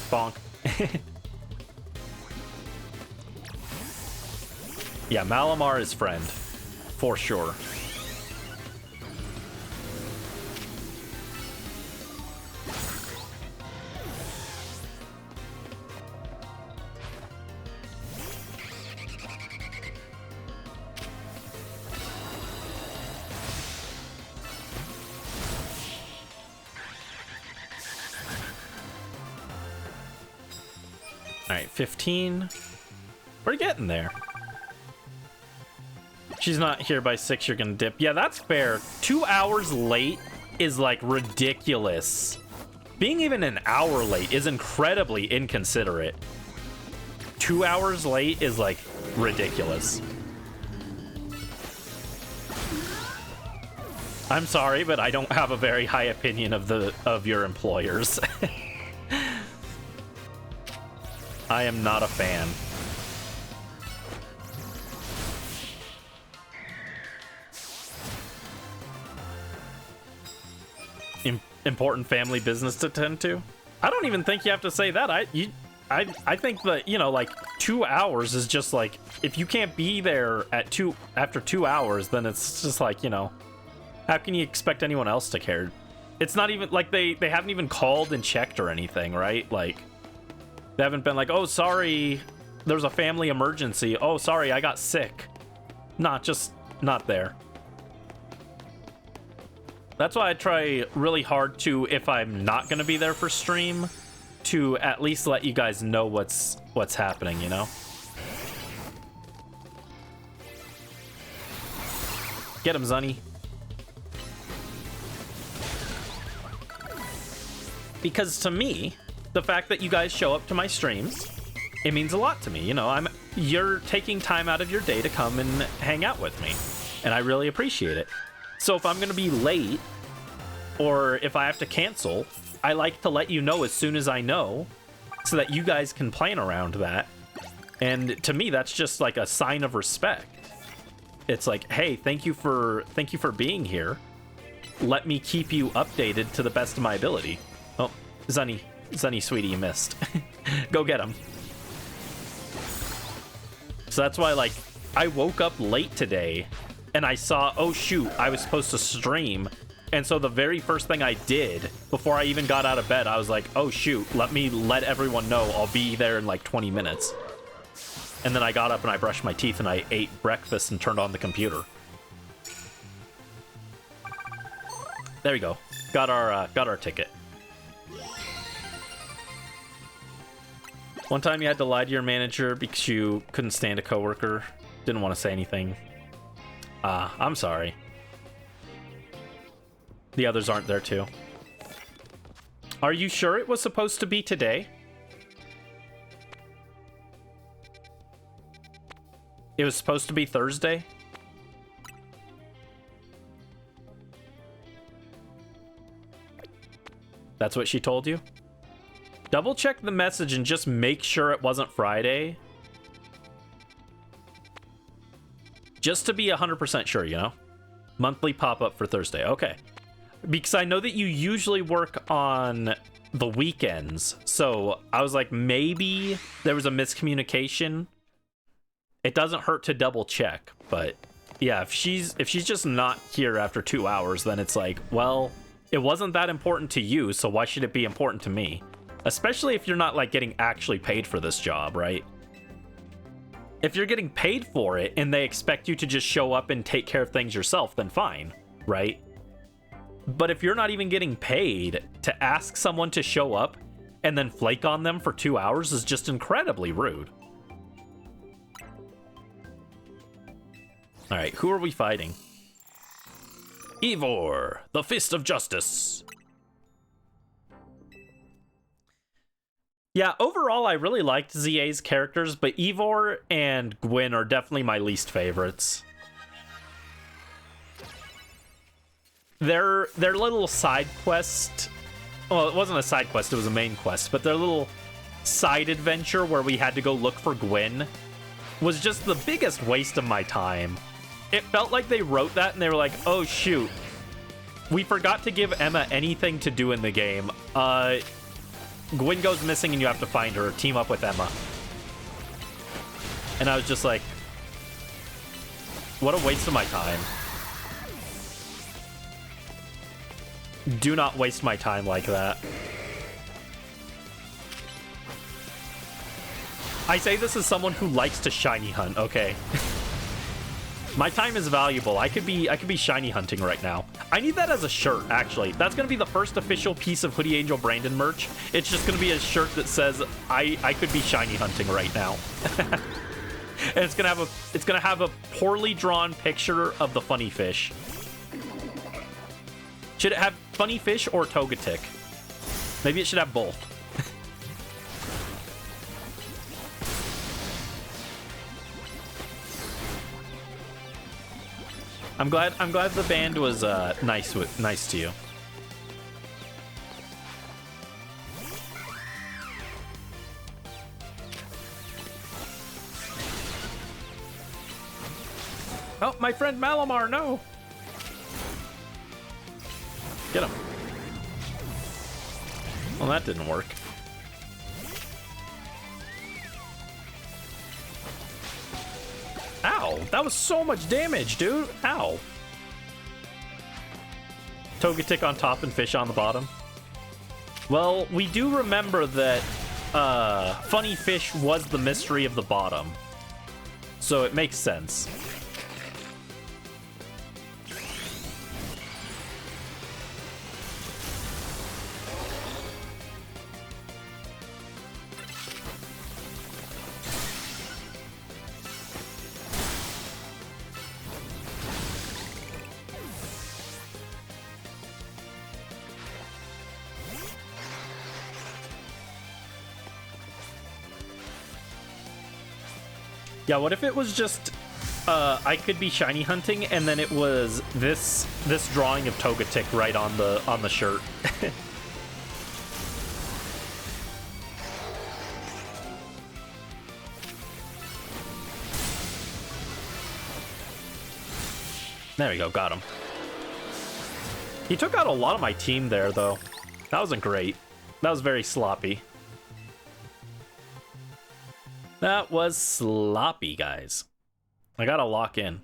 Bonk. Yeah, Malamar is friend. For sure. Alright, 15. We're getting there. She's not here by 6, you're gonna dip. Yeah, that's fair. 2 hours late is, like, ridiculous. Being even an hour late is incredibly inconsiderate. 2 hours late is, like, ridiculous. I'm sorry, but I don't have a very high opinion of your employers. I am not a fan. Important family business to tend to? I don't even think you have to say that. I think that, you know, like 2 hours is just like, if you can't be there at after 2 hours, then it's just like, you know, how can you expect anyone else to care? It's not even like they haven't even called and checked or anything, right? Like, they haven't been like, oh, sorry, there's a family emergency. Oh, sorry, I got sick. Just not there. That's why I try really hard to, if I'm not gonna be there for stream, to at least let you guys know what's happening, you know? Get him, Zunny. Because to me, the fact that you guys show up to my streams, it means a lot to me. You know, you're taking time out of your day to come and hang out with me, and I really appreciate it. So if I'm gonna be late, or if I have to cancel, I like to let you know as soon as I know, so that you guys can plan around that. And to me, that's just like a sign of respect. It's like, hey, thank you for being here. Let me keep you updated to the best of my ability. Oh, Zunny, sweetie, you missed. Go get him. So that's why, like, I woke up late today and I saw, oh shoot, I was supposed to stream. And so the very first thing I did before I even got out of bed, I was like, oh shoot, let me let everyone know I'll be there in like 20 minutes. And then I got up and I brushed my teeth and I ate breakfast and turned on the computer. There we go. Got our ticket. One time you had to lie to your manager because you couldn't stand a coworker. Didn't want to say anything. I'm sorry. The others aren't there too. Are you sure it was supposed to be today? It was supposed to be Thursday? That's what she told you? Double check the message and just make sure it wasn't Friday. Just to be 100% sure, you know? Monthly pop-up for Thursday. Okay. Because I know that you usually work on the weekends. So I was like, maybe there was a miscommunication. It doesn't hurt to double check. But yeah, if she's just not here after 2 hours, then it's like, well, it wasn't that important to you, so why should it be important to me? Especially if you're not like getting actually paid for this job, right? If you're getting paid for it and they expect you to just show up and take care of things yourself, then fine, right? But if you're not even getting paid, to ask someone to show up and then flake on them for 2 hours is just incredibly rude. All right, who are we fighting? Ivor, the Fist of Justice. Yeah, overall, I really liked ZA's characters, but Ivor and Gwyn are definitely my least favorites. Their little side quest... Well, it wasn't a side quest, it was a main quest, but their little side adventure where we had to go look for Gwyn was just the biggest waste of my time. It felt like they wrote that and they were like, oh shoot, we forgot to give Emma anything to do in the game. Gwyn goes missing and you have to find her, team up with Emma. And I was just like, what a waste of my time. Do not waste my time like that. I say this as someone who likes to shiny hunt, okay? My time is valuable. I could be shiny hunting right now. I need that as a shirt, actually. That's gonna be the first official piece of Hoodie Angel Brandon merch. It's just gonna be a shirt that says I could be shiny hunting right now. And it's gonna have a poorly drawn picture of the funny fish. Should it have funny fish or Togetic? Maybe it should have both. I'm glad the band was nice to you. Oh, my friend Malamar, no. Get him. Well, that didn't work. Ow, that was so much damage, dude. Ow. Togetic on top and fish on the bottom. Well, we do remember that funny fish was the mystery of the bottom. So it makes sense. Yeah, what if it was just I could be shiny hunting and then it was this drawing of Togetic right on the shirt. There we go, got him. He took out a lot of my team there though. That wasn't great. That was very sloppy. That was sloppy, guys. I gotta lock in.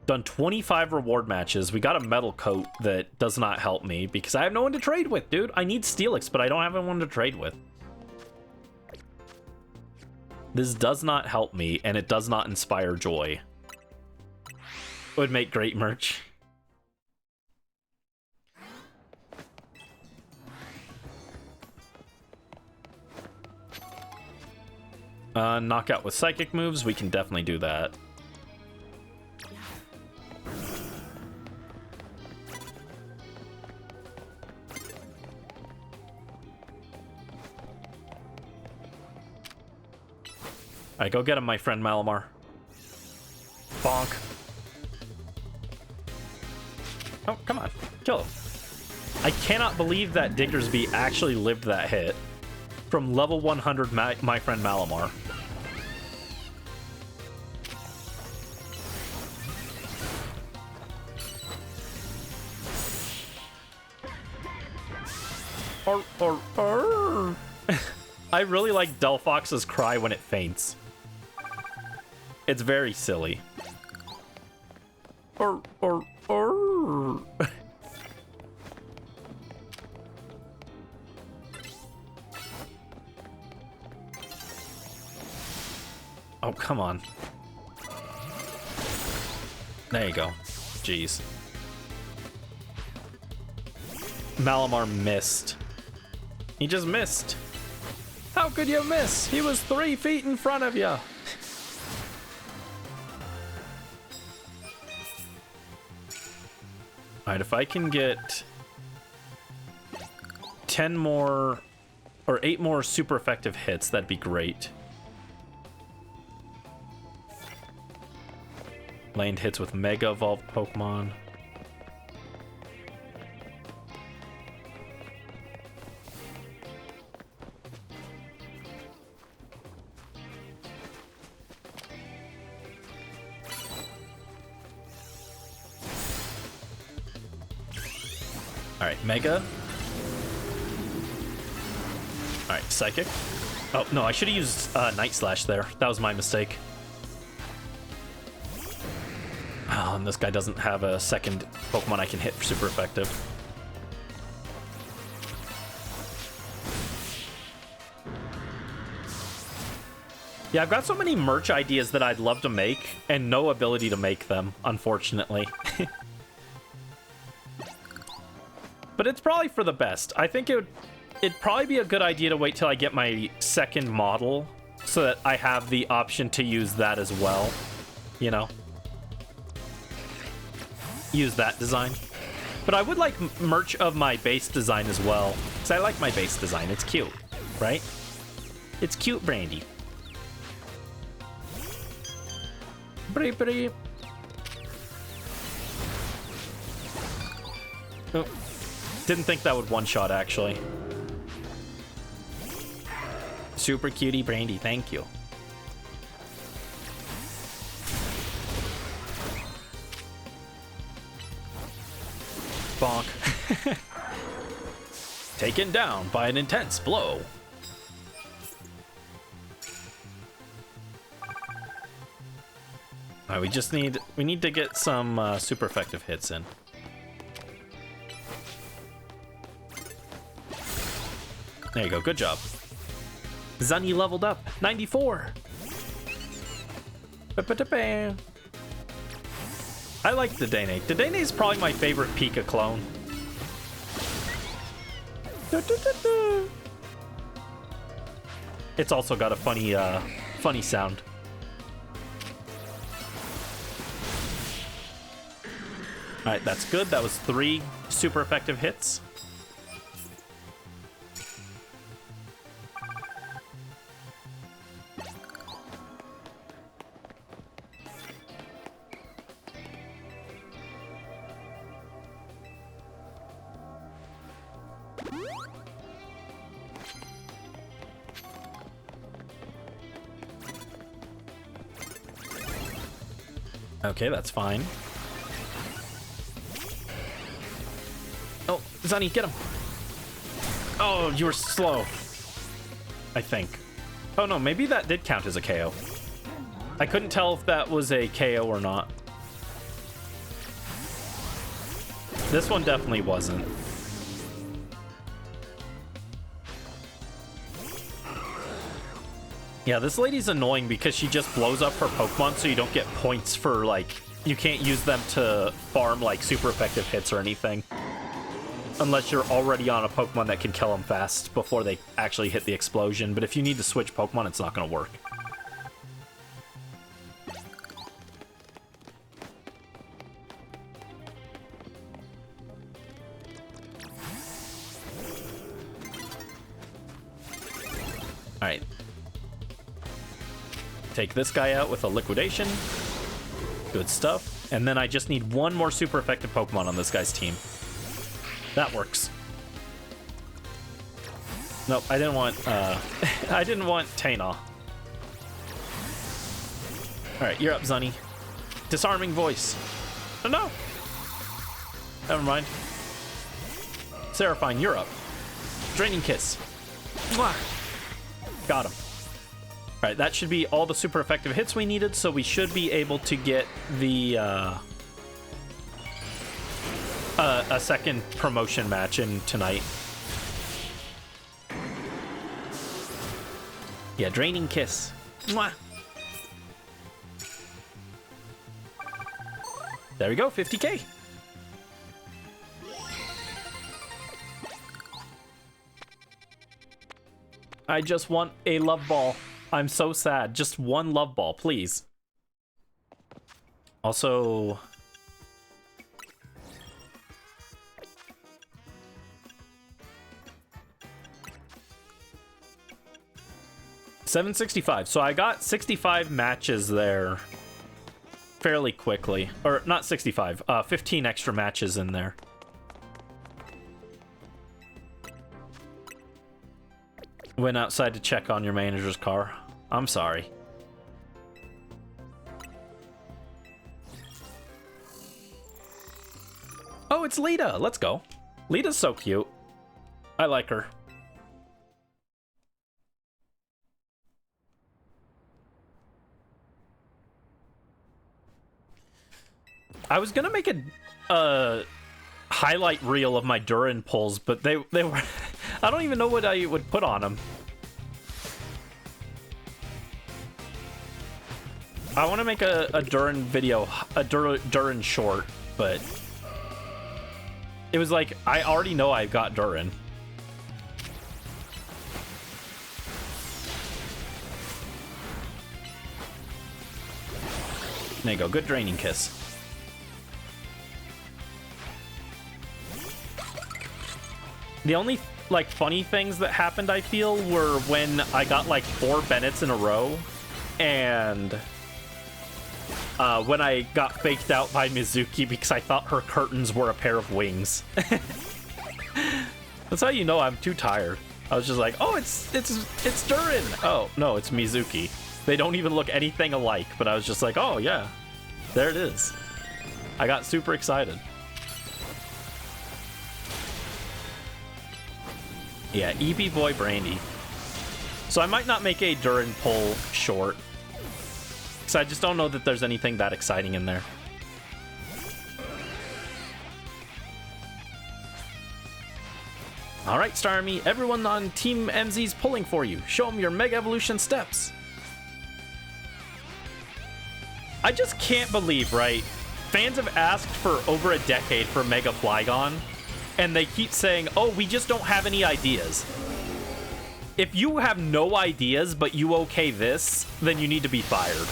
Done 25 reward matches. We got a metal coat that does not help me because I have no one to trade with, dude. I need Steelix, but I don't have anyone to trade with. This does not help me, and it does not inspire joy. Would make great merch. Knockout with psychic moves, we can definitely do that. Alright, go get him, my friend Malamar. Bonk. Oh, come on. Kill him. I cannot believe that Diggersby actually lived that hit. From level 100, my friend Malamar. I really like Delphox's cry when it faints. It's very silly. Oh, come on. There you go. Jeez. Malamar missed. He just missed. How could you miss? He was 3 feet in front of you. Alright, if I can get 10 more or 8 more super effective hits, that'd be great. Land hits with Mega Evolved Pokemon. Alright, Mega. Alright, Psychic. Oh, no, I should have used Night Slash there. That was my mistake. Oh, and this guy doesn't have a second Pokemon I can hit for super effective. Yeah, I've got so many merch ideas that I'd love to make, and no ability to make them, unfortunately. But it's probably for the best. I think it'd probably be a good idea to wait till I get my second model so that I have the option to use that as well, you know? Use that design. But I would like merch of my base design as well, because I like my base design. It's cute, right? It's cute, Brandy. Bree, bree. Oh. Didn't think that would one-shot, actually. Super cutie Brandy, thank you. Bonk. Taken down by an intense blow. Alright, we need to get some super effective hits in. There you go, good job. Zunny leveled up, 94. I like Dedenne. Dedenne is probably my favorite Pika clone. It's also got a funny sound. Alright, that's good. That was 3 super effective hits. Okay, that's fine. Oh, Zunny, get him. Oh, you were slow. I think. Oh no, maybe that did count as a KO. I couldn't tell if that was a KO or not. This one definitely wasn't. Yeah, this lady's annoying because she just blows up her Pokemon so you don't get points for, like, you can't use them to farm, like, super effective hits or anything. Unless you're already on a Pokemon that can kill them fast before they actually hit the explosion. But if you need to switch Pokemon, it's not going to work. Alright. Take this guy out with a liquidation. Good stuff. And then I just need one more super effective Pokemon on this guy's team. That works. Nope, I didn't want, I didn't want Taina. Alright, you're up, Zunny. Disarming voice. Oh, no! Never mind. Seraphine, you're up. Draining Kiss. Mwah! Got him. Alright, that should be all the super effective hits we needed, so we should be able to get the, a second promotion match in tonight. Yeah, Draining Kiss. Mwah! There we go, 50k. I just want a love ball. I'm so sad. Just one love ball, please. Also... $765. So I got 65 matches there fairly quickly. Or not 65, 15 extra matches in there. Went outside to check on your manager's car. I'm sorry. Oh, it's Lita. Let's go. Lita's so cute. I like her. I was gonna make a highlight reel of my Durin pulls, but they were... I don't even know what I would put on them. I want to make a Durin video, a Durin short, but it was like, I already know I've got Durin. There you go, good Draining Kiss. The only, like, funny things that happened, I feel, were when I got, like, 4 Bennetts in a row, and when I got faked out by Mizuki because I thought her curtains were a pair of wings. That's how you know I'm too tired. I was just like, oh, it's Durin. Oh, no, it's Mizuki. They don't even look anything alike, but I was just like, oh, yeah, there it is. I got super excited. Yeah, EB Boy Brandy. So I might not make a Durin pull short, because I just don't know that there's anything that exciting in there. Alright, Star Army, everyone on Team MZ's pulling for you. Show them your Mega Evolution steps. I just can't believe, right? Fans have asked for over a decade for Mega Flygon, and they keep saying, oh, we just don't have any ideas. If you have no ideas, but you okay this, then you need to be fired.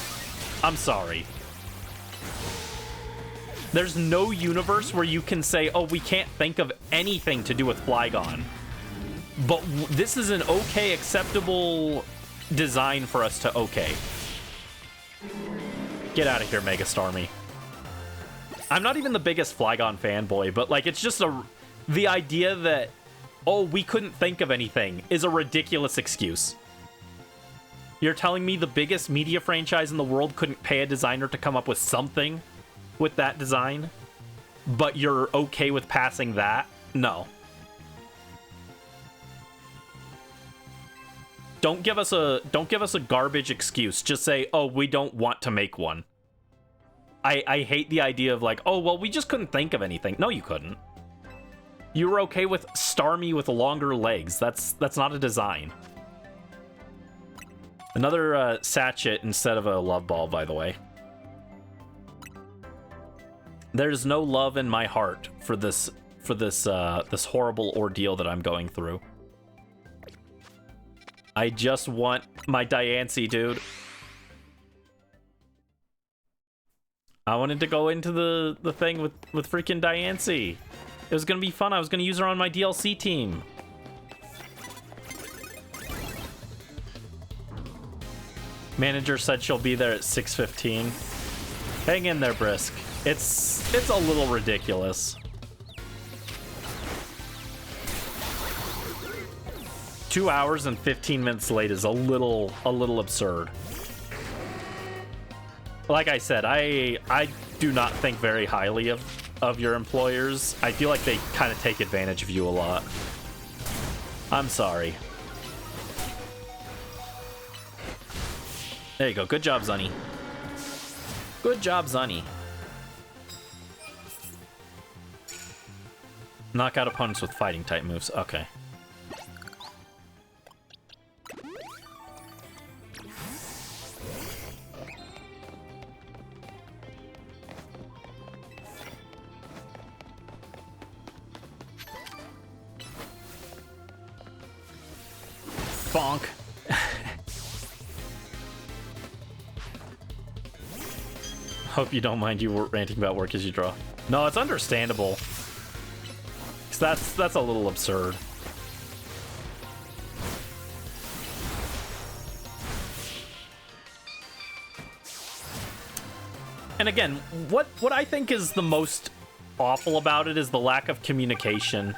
I'm sorry. There's no universe where you can say, oh, we can't think of anything to do with Flygon. But this is an okay, acceptable design for us to okay. Get out of here, Mega Starmie. I'm not even the biggest Flygon fanboy, but, like, it's just the idea that, oh, we couldn't think of anything is a ridiculous excuse. You're telling me the biggest media franchise in the world couldn't pay a designer to come up with something with that design, but you're okay with passing that? No. Don't give us a garbage excuse. Just say, oh, we don't want to make one. I hate the idea of like, oh, well, we just couldn't think of anything. No, you couldn't. You were okay with Starmie with longer legs. That's not a design. Another sachet instead of a love ball, by the way. There's no love in my heart for this horrible ordeal that I'm going through. I just want my Diancie, dude. I wanted to go into the thing with freaking Diancie. It was gonna be fun. I was gonna use her on my DLC team. Manager said she'll be there at 6:15. Hang in there, Brisk. It's a little ridiculous. 2 hours and 15 minutes late is a little absurd. Like I said, I do not think very highly of your employers. I feel like they kind of take advantage of you a lot. I'm sorry. There you go. Good job, Zunny. Good job, Zunny. Knock out opponents with fighting type moves. Okay. Bonk. Hope you don't mind you ranting about work as you draw. No, it's understandable. 'Cause that's a little absurd. And again, what I think is the most awful about it is the lack of communication.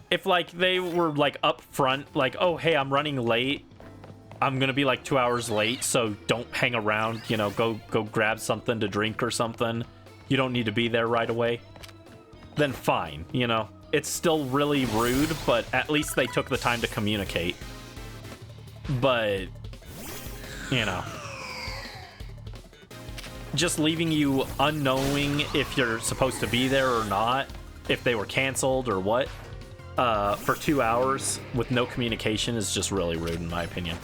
If like they were like up front, like, oh hey, I'm running late, I'm gonna be like 2 hours late, so don't hang around, you know, go grab something to drink or something, you don't need to be there right away, then fine, you know. It's still really rude, but at least they took the time to communicate. But you know, just leaving you unknowing if you're supposed to be there or not, if they were canceled or what, for 2 hours with no communication is just really rude in my opinion.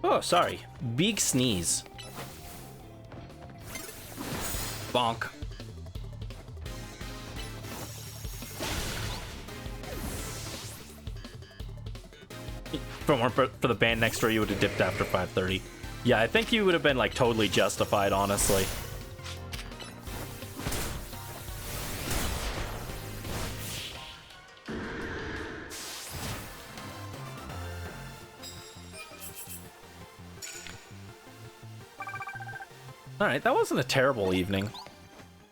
Oh, sorry. Big sneeze. Bonk. If it weren't for the band next door, you would have dipped after 5:30. Yeah, I think you would have been like totally justified, honestly. Alright, that wasn't a terrible evening.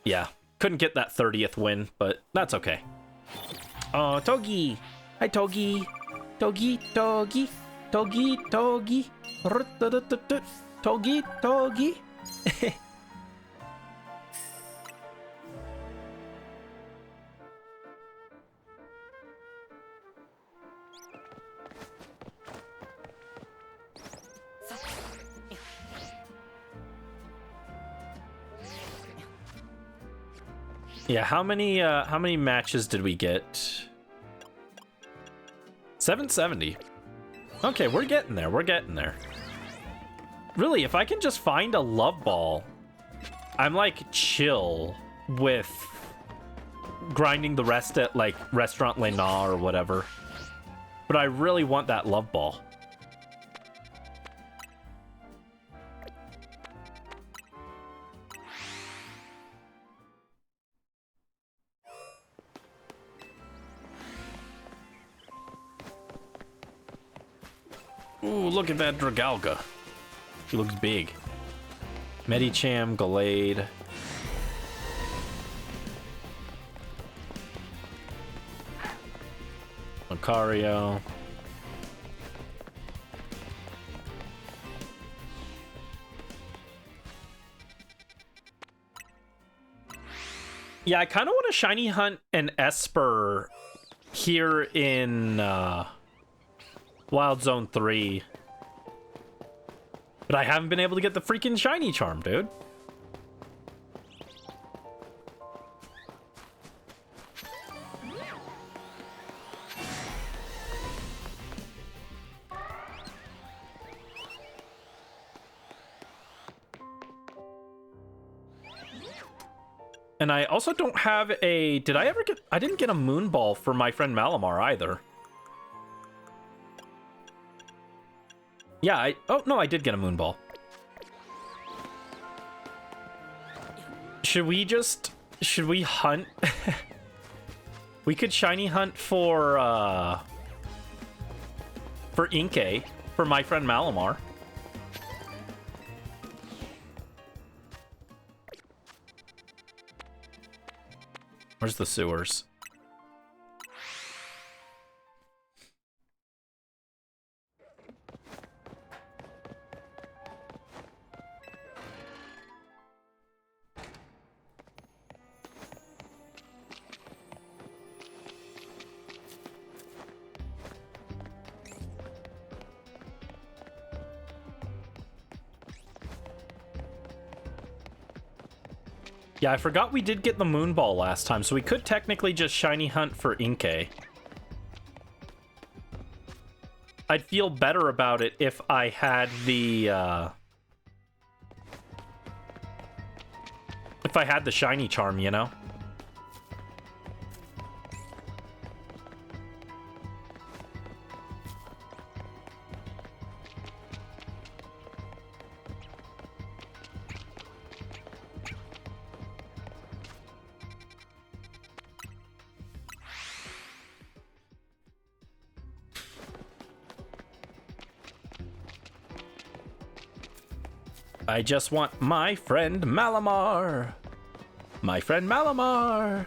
Yeah, couldn't get that 30th win, but that's okay. Oh, Togi! Hi, Togi! Togi, Togi! Togi, Togi! Togi, Togi! Yeah, how many matches did we get? 770. Okay, we're getting there. We're getting there. Really, if I can just find a love ball, I'm like chill with grinding the rest at like Restaurant Lena or whatever. But I really want that love ball. Ooh, look at that Dragalga. He looks big. Medicham, Gallade. Lucario. Yeah, I kind of want to shiny hunt an Esper here in Wild Zone 3. But I haven't been able to get the freaking shiny charm, dude. And I also don't have a... Did I ever get... I didn't get a moon ball for my friend Malamar either. Yeah, oh, no, I did get a moon ball. Should we just... Should we hunt? We could shiny hunt for Inkay, for my friend Malamar. Where's the sewers? Yeah, I forgot we did get the moon ball last time, so we could technically just shiny hunt for Inkay. I'd feel better about it if I had the, if I had the shiny charm, you know? I just want my friend Malamar. My friend Malamar.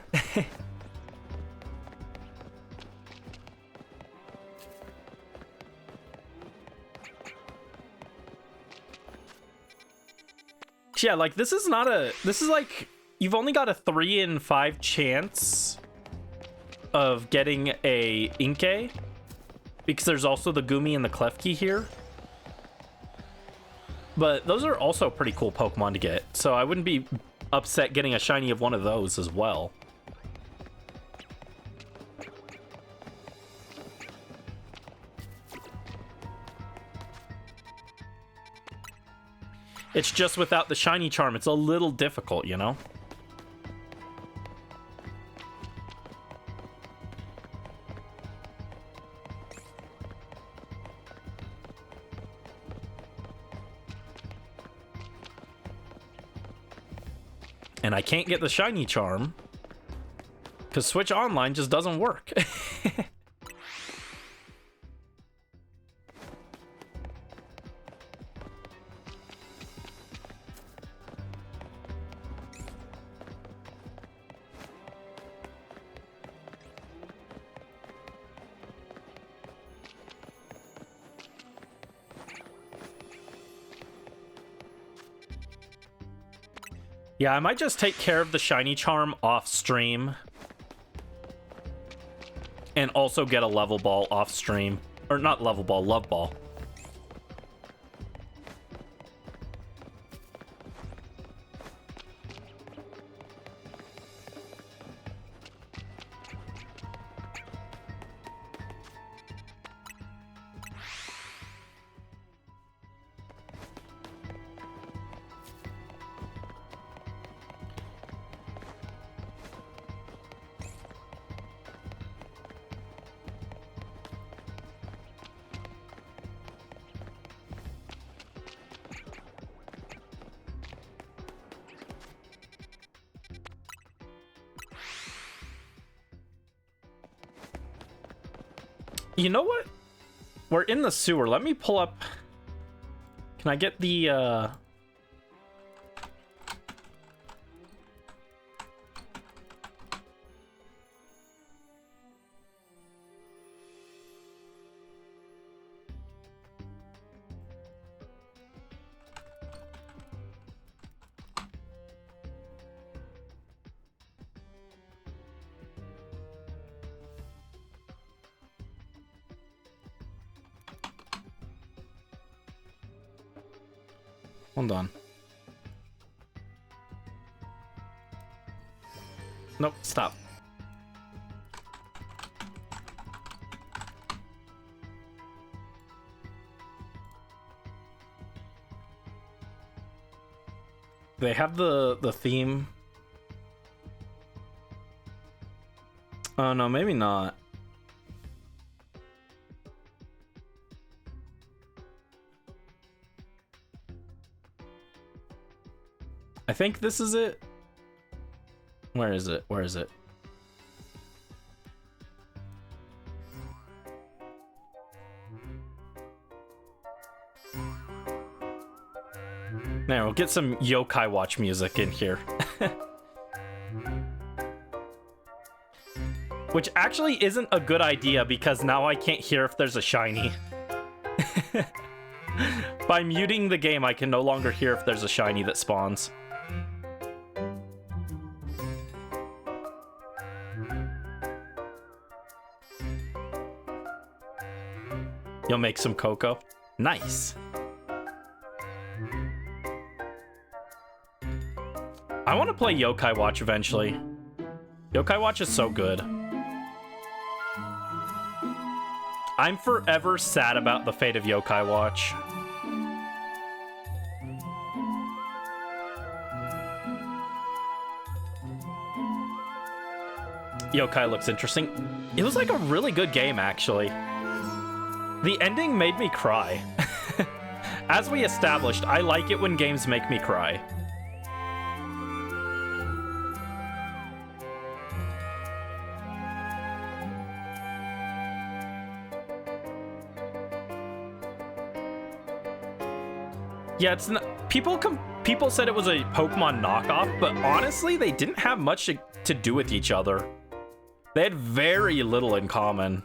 Yeah, like this is not a... This is like... You've only got a 3 in 5 chance of getting a Inkay. Because there's also the Gumi and the Klefki here. But those are also pretty cool Pokemon to get, so I wouldn't be upset getting a shiny of one of those as well. It's just without the shiny charm, it's a little difficult, you know? And I can't get the shiny charm because Switch Online just doesn't work. Yeah, I might just take care of the shiny charm off stream. And also get a level ball off stream. Or not level ball, love ball. You know what? We're in the sewer. Let me pull up... Can I get the, Hold on. Nope, stop. They have the theme Oh no, maybe not. I think this is it. Where is it? Where is it? There, we'll get some Yokai Watch music in here. Which actually isn't a good idea because now I can't hear if there's a shiny. By muting the game, I can no longer hear if there's a shiny that spawns. You'll make some cocoa? Nice. I want to play Yokai Watch eventually. Yokai Watch is so good. I'm forever sad about the fate of Yokai Watch. Yokai looks interesting. It was like a really good game, actually. The ending made me cry. As we established, I like it when games make me cry. Yeah, it's not, people said it was a Pokemon knockoff, but honestly, they didn't have much to do with each other. They had very little in common.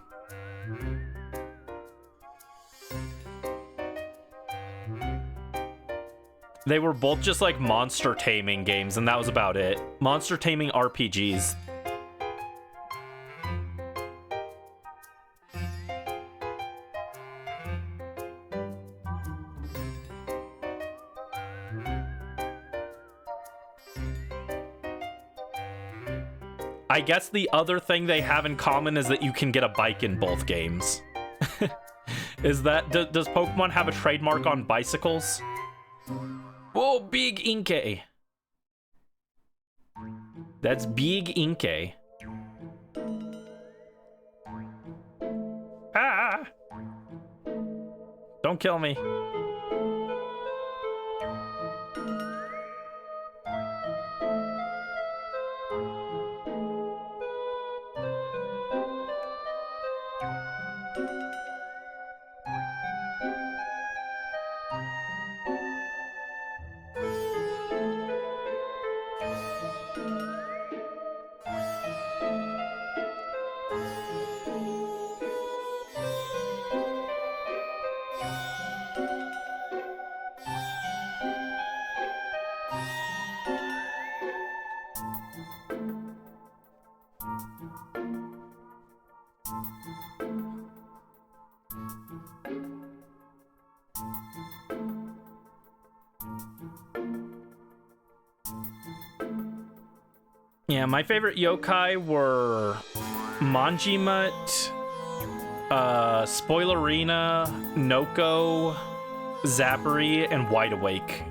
They were both just like monster taming games, and that was about it. Monster taming RPGs. I guess the other thing they have in common is that you can get a bike in both games. Is that... Does Pokemon have a trademark on bicycles? Whoa, big Inkay. That's big Inkay. Ah! Don't kill me. Yeah, my favorite yokai were Manjimut, Spoilerina, Noko, Zappery, and Wide Awake.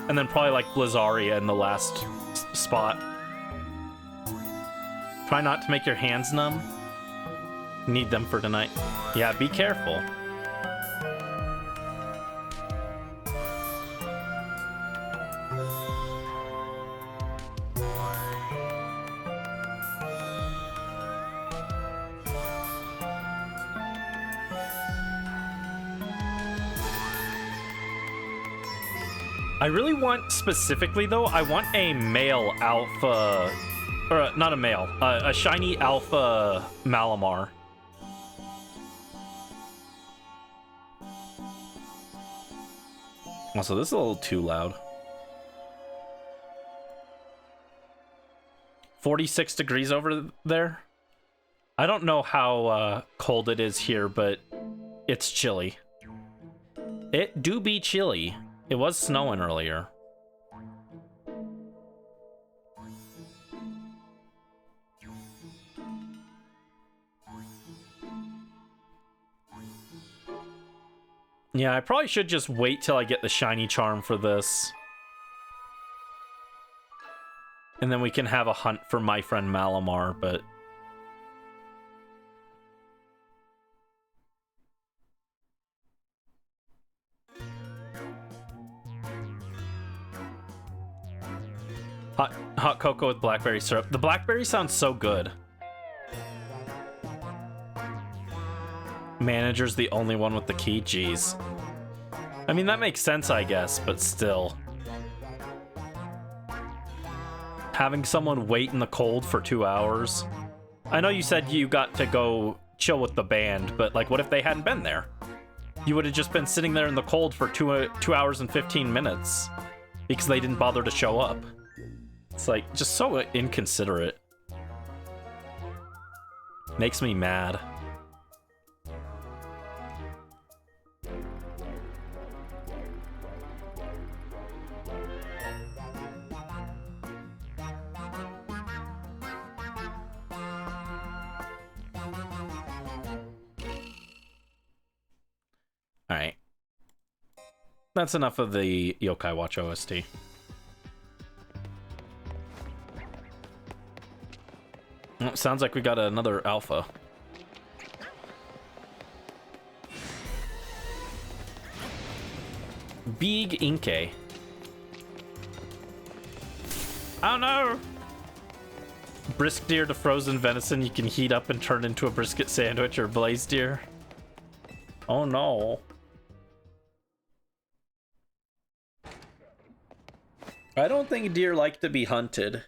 And then probably like Blizzaria in the last spot. Try not to make your hands numb. Need them for tonight. Yeah, be careful. I really want, specifically though, I want a male alpha, or not a male, a shiny alpha Malamar. Also, this is a little too loud. 46 degrees over there. I don't know how cold it is here, but it's chilly. It do be chilly. It was snowing earlier. Yeah, I probably should just wait till I get the shiny charm for this. And then we can have a hunt for my friend Malamar, but Hot cocoa with blackberry syrup. The blackberry sounds so good. Manager's the only one with the key? Jeez. I mean, that makes sense, I guess, but still. Having someone wait in the cold for 2 hours. I know you said you got to go chill with the band, but like, what if they hadn't been there? You would have just been sitting there in the cold for 2 hours and 15 minutes because they didn't bother to show up. It's like, just so inconsiderate. Makes me mad. Alright. That's enough of the Yokai Watch OST. Well, sounds like we got another alpha. Big Inkay. Oh no! Brisk deer to frozen venison you can heat up and turn into a brisket sandwich, or blaze deer. Oh no. I don't think deer like to be hunted.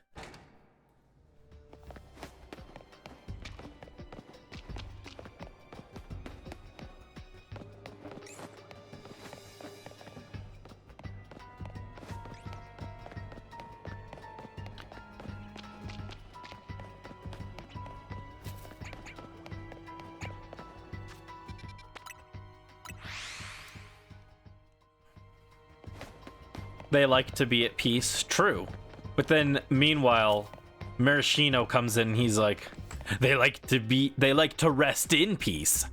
They like to be at peace. True. But then, meanwhile, Maraschino comes in and he's like, they like to rest in peace.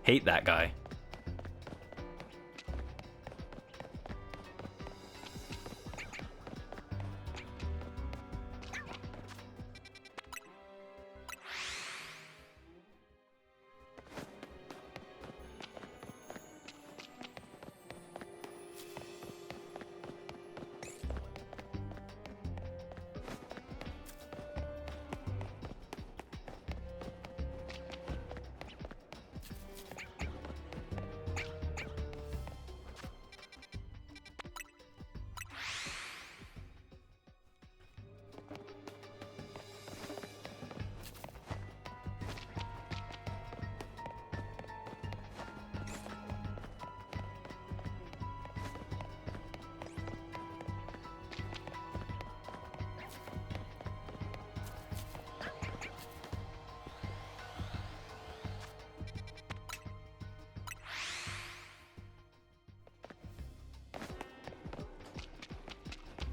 Hate that guy.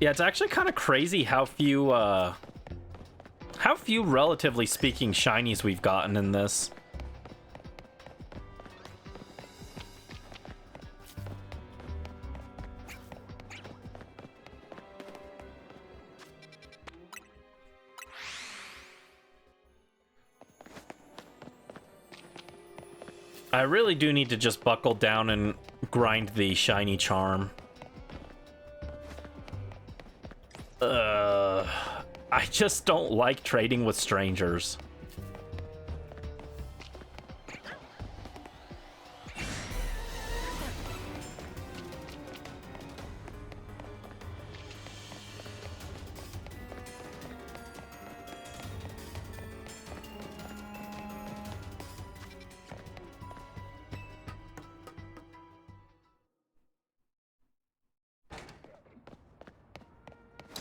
Yeah, it's actually kind of crazy how few, relatively speaking, shinies we've gotten in this. I really do need to just buckle down and grind the shiny charm. I just don't like trading with strangers.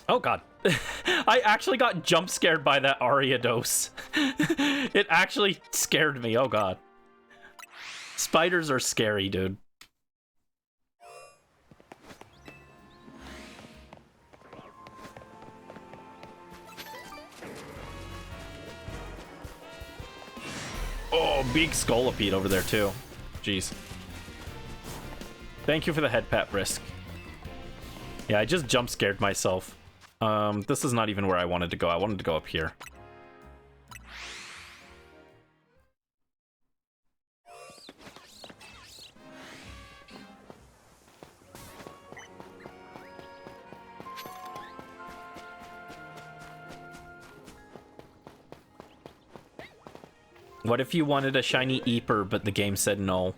Oh god. I actually got jump scared by that Ariados. It actually scared me. Oh god. Spiders are scary, dude. Oh, big Scolipede over there too. Jeez. Thank you for the head pat, Brisk. Yeah, I just jump scared myself. This is not even where I wanted to go. I wanted to go up here. What if you wanted a shiny Eeper, but the game said no?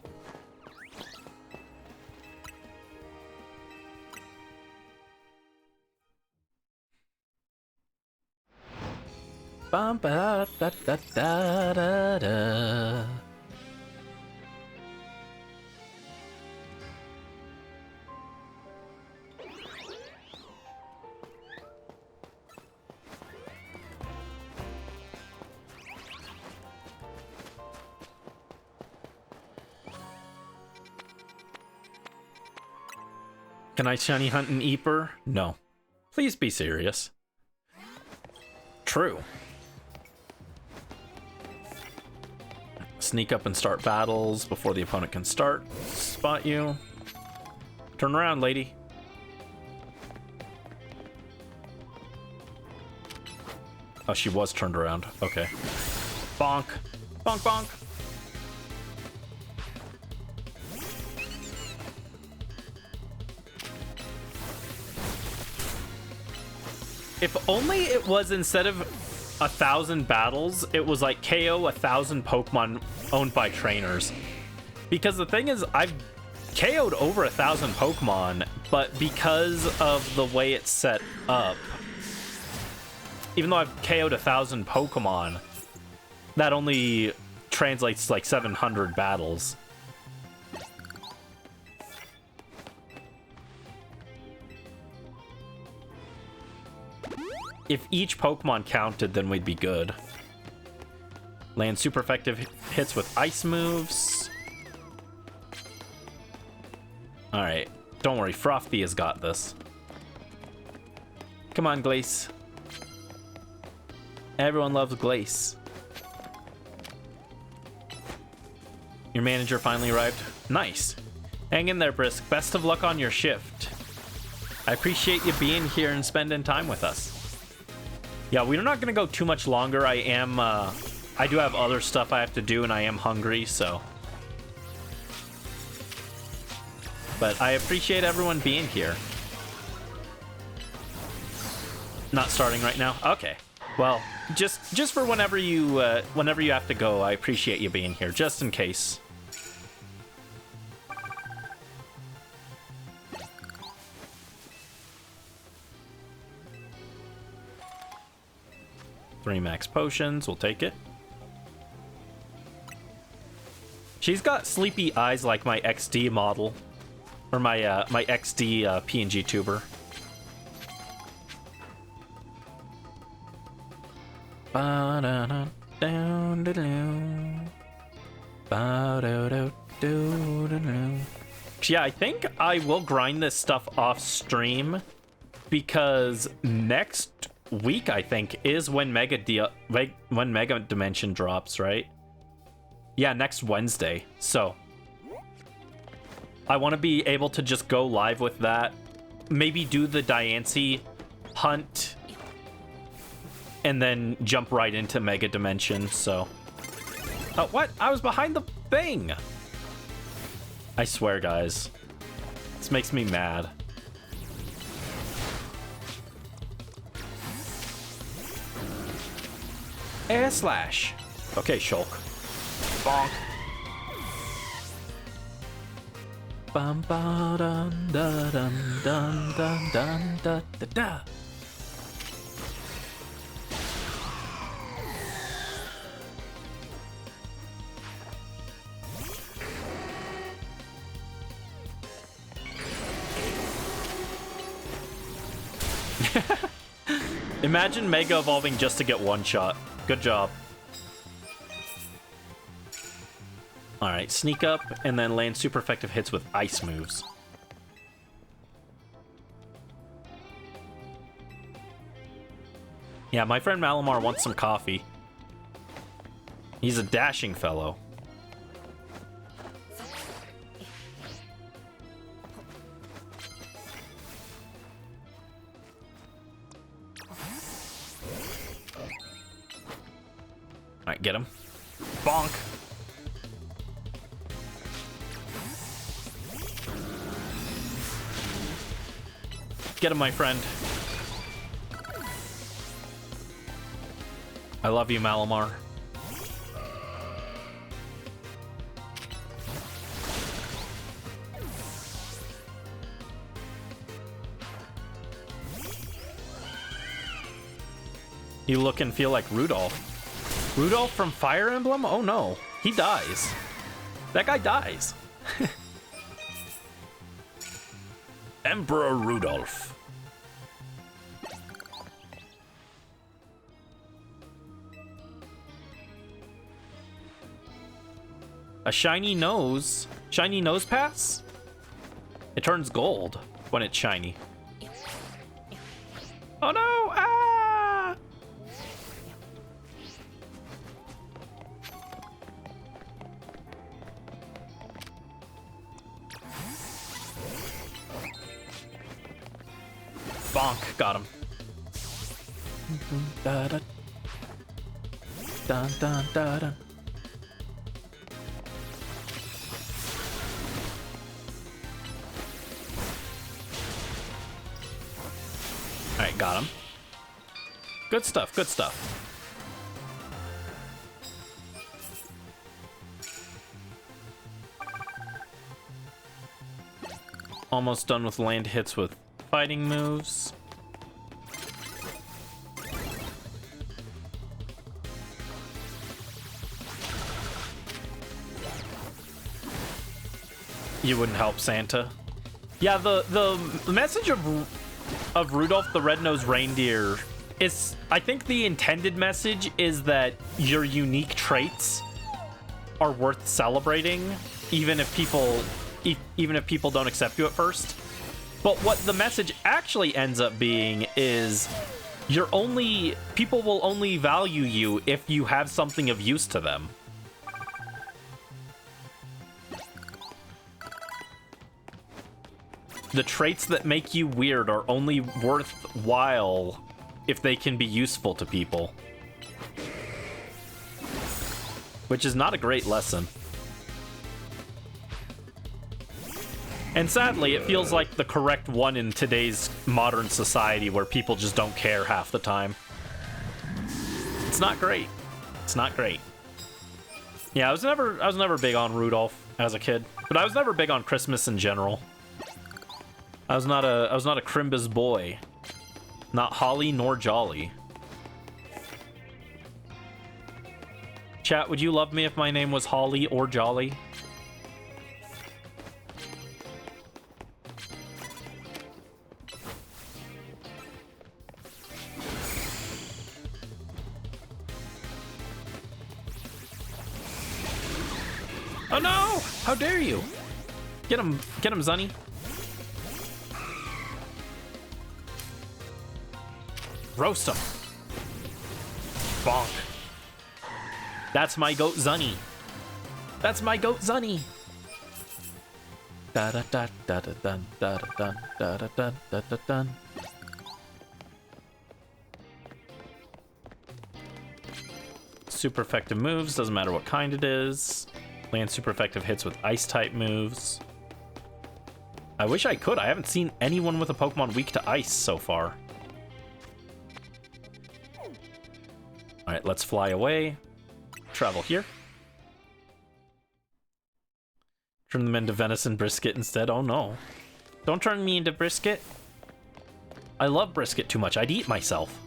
Bum, ba, da, da, da, da, da. Can I shiny hunt an Eeper? No. Please be serious. True. Sneak up and start battles before the opponent can start. Spot you. Turn around, lady. Oh, she was turned around. Okay. Bonk. Bonk, bonk. If only it was, instead of 1,000 battles, it was like KO 1,000 Pokemon owned by trainers. Because the thing is, I've KO'd over 1,000 Pokemon, but because of the way it's set up, even though I've KO'd 1,000 Pokemon, that only translates to like 700 battles. If each Pokemon counted, then we'd be good. Land super effective hits with ice moves. Alright, don't worry, Frothy has got this. Come on, Glace. Everyone loves Glace. Your manager finally arrived. Nice. Hang in there, Brisk. Best of luck on your shift. I appreciate you being here and spending time with us. Yeah, we're not going to go too much longer. I do have other stuff I have to do, and I am hungry, so. But I appreciate everyone being here. Not starting right now? Okay. Well, just for whenever you have to go, I appreciate you being here, just in case. Three max potions, we'll take it. She's got sleepy eyes like my XD model, or my XD PNG tuber. Yeah, I think I will grind this stuff off stream, because next week, I think, is when Mega Dimension drops, right? Yeah, next Wednesday. So I want to be able to just go live with that. Maybe do the Diancie hunt and then jump right into Mega Dimension. So oh, what? I was behind the thing. I swear, guys, this makes me mad. Air slash. Okay, Shulk. Bonk. Bum ba dun dun dun dun dun dun da da da. Imagine Mega evolving just to get one shot. Good job. Alright, sneak up and then land super effective hits with ice moves. Yeah, my friend Malamar wants some coffee. He's a dashing fellow. Alright, get him. Bonk. Get him, my friend. I love you, Malamar. You look and feel like Rudolph. Rudolph from Fire Emblem? Oh no, he dies. That guy dies. Emperor Rudolph. A shiny nose. Shiny nose pass? It turns gold when it's shiny. Oh no! Ah! Bonk. Got him. Dun dun dun dun dun. Alright, got him. Good stuff, good stuff. Almost done with land hits with fighting moves. You wouldn't help Santa. Yeah, the message of Rudolph the Red-Nosed Reindeer is, I think the intended message is that your unique traits are worth celebrating, even if people don't accept you at first. But what the message actually ends up being is people will only value you if you have something of use to them. The traits that make you weird are only worthwhile if they can be useful to people. Which is not a great lesson. And sadly, it feels like the correct one in today's modern society where people just don't care half the time. It's not great. It's not great. Yeah, I was never big on Rudolph as a kid, but I was never big on Christmas in general. I was not a Crimbus boy. Not holly nor jolly. Chat, would you love me if my name was Holly or Jolly? Oh no! How dare you? Get him, Zunny. Roast him. Bonk. That's my goat Zunny. That's my goat Zunny. Da da da da da dun da da dun da da dun da da dun. Super effective moves, doesn't matter what kind it is. Land super effective hits with ice type moves. I wish I could. I haven't seen anyone with a Pokemon weak to ice so far. Alright, let's fly away. Travel here. Turn them into venison brisket instead. Oh no. Don't turn me into brisket. I love brisket too much. I'd eat myself.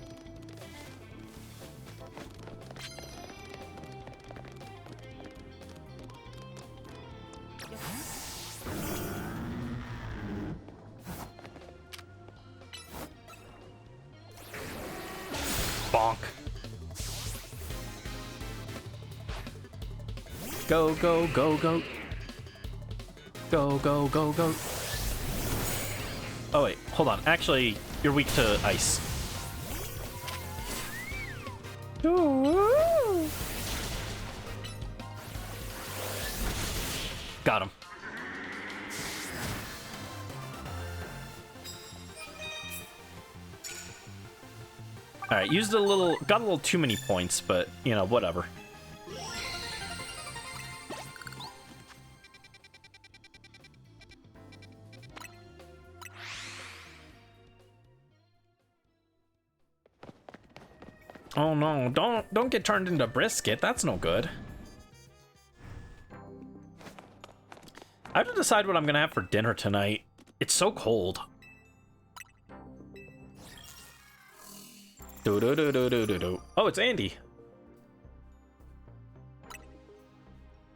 Bonk. Go, go, go, go. Go, go, go, go. Oh, wait. Hold on. Actually, you're weak to ice. Got him. Alright, got a little too many points, but, you know, whatever. Oh no, don't get turned into brisket. That's no good. I have to decide what I'm gonna have for dinner tonight. It's so cold. Oh, it's Andy.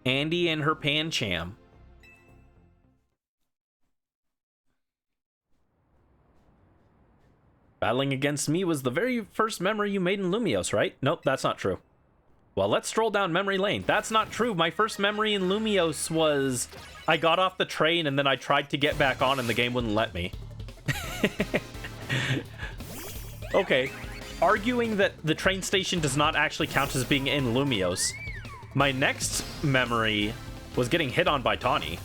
Andy and her Pancham. Battling against me was the very first memory you made in Lumiose, right? Nope, that's not true. Well, let's stroll down memory lane. That's not true. My first memory in Lumiose was I got off the train and then I tried to get back on and the game wouldn't let me. Okay, arguing that the train station does not actually count as being in Lumiose. My next memory was getting hit on by Tawny.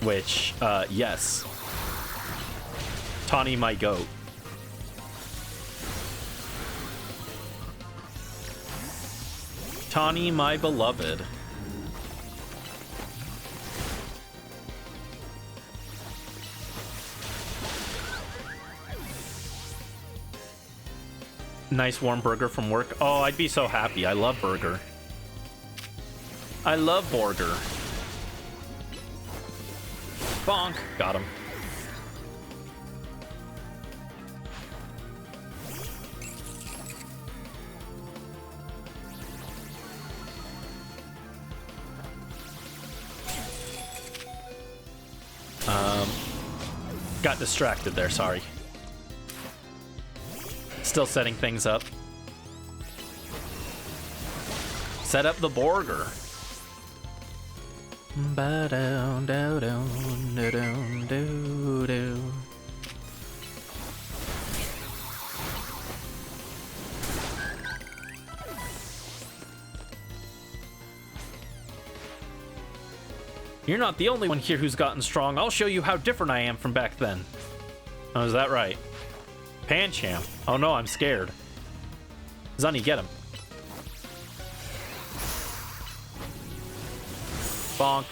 Which, yes. Tawny, my goat. Tawny, my beloved. Nice warm burger from work. Oh, I'd be so happy. I love burger. I love burger. Bonk. Got him. Got distracted there, sorry. Still setting things up. Set up the burger. You're not the only one here who's gotten strong. I'll show you how different I am from back then. Oh, is that right? Pancham. Oh no, I'm scared. Zunny, get him. Bonk.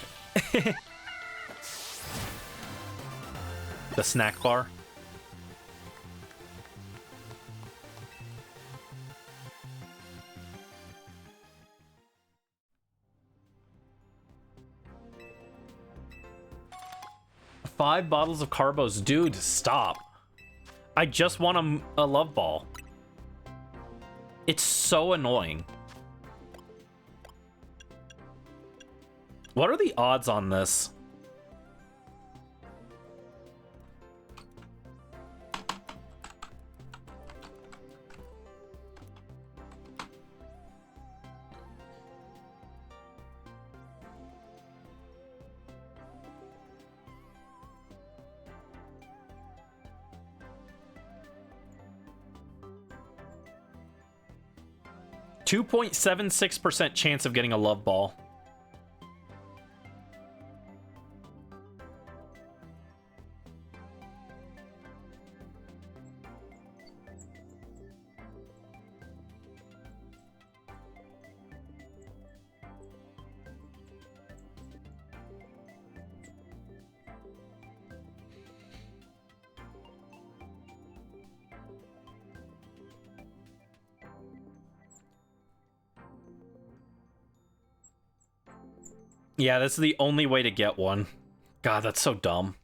The snack bar. Five bottles of carbos. Dude, stop. I just want a love ball. It's so annoying. What are the odds on this? .76% chance of getting a love ball. Yeah, that's the only way to get one. God, that's so dumb.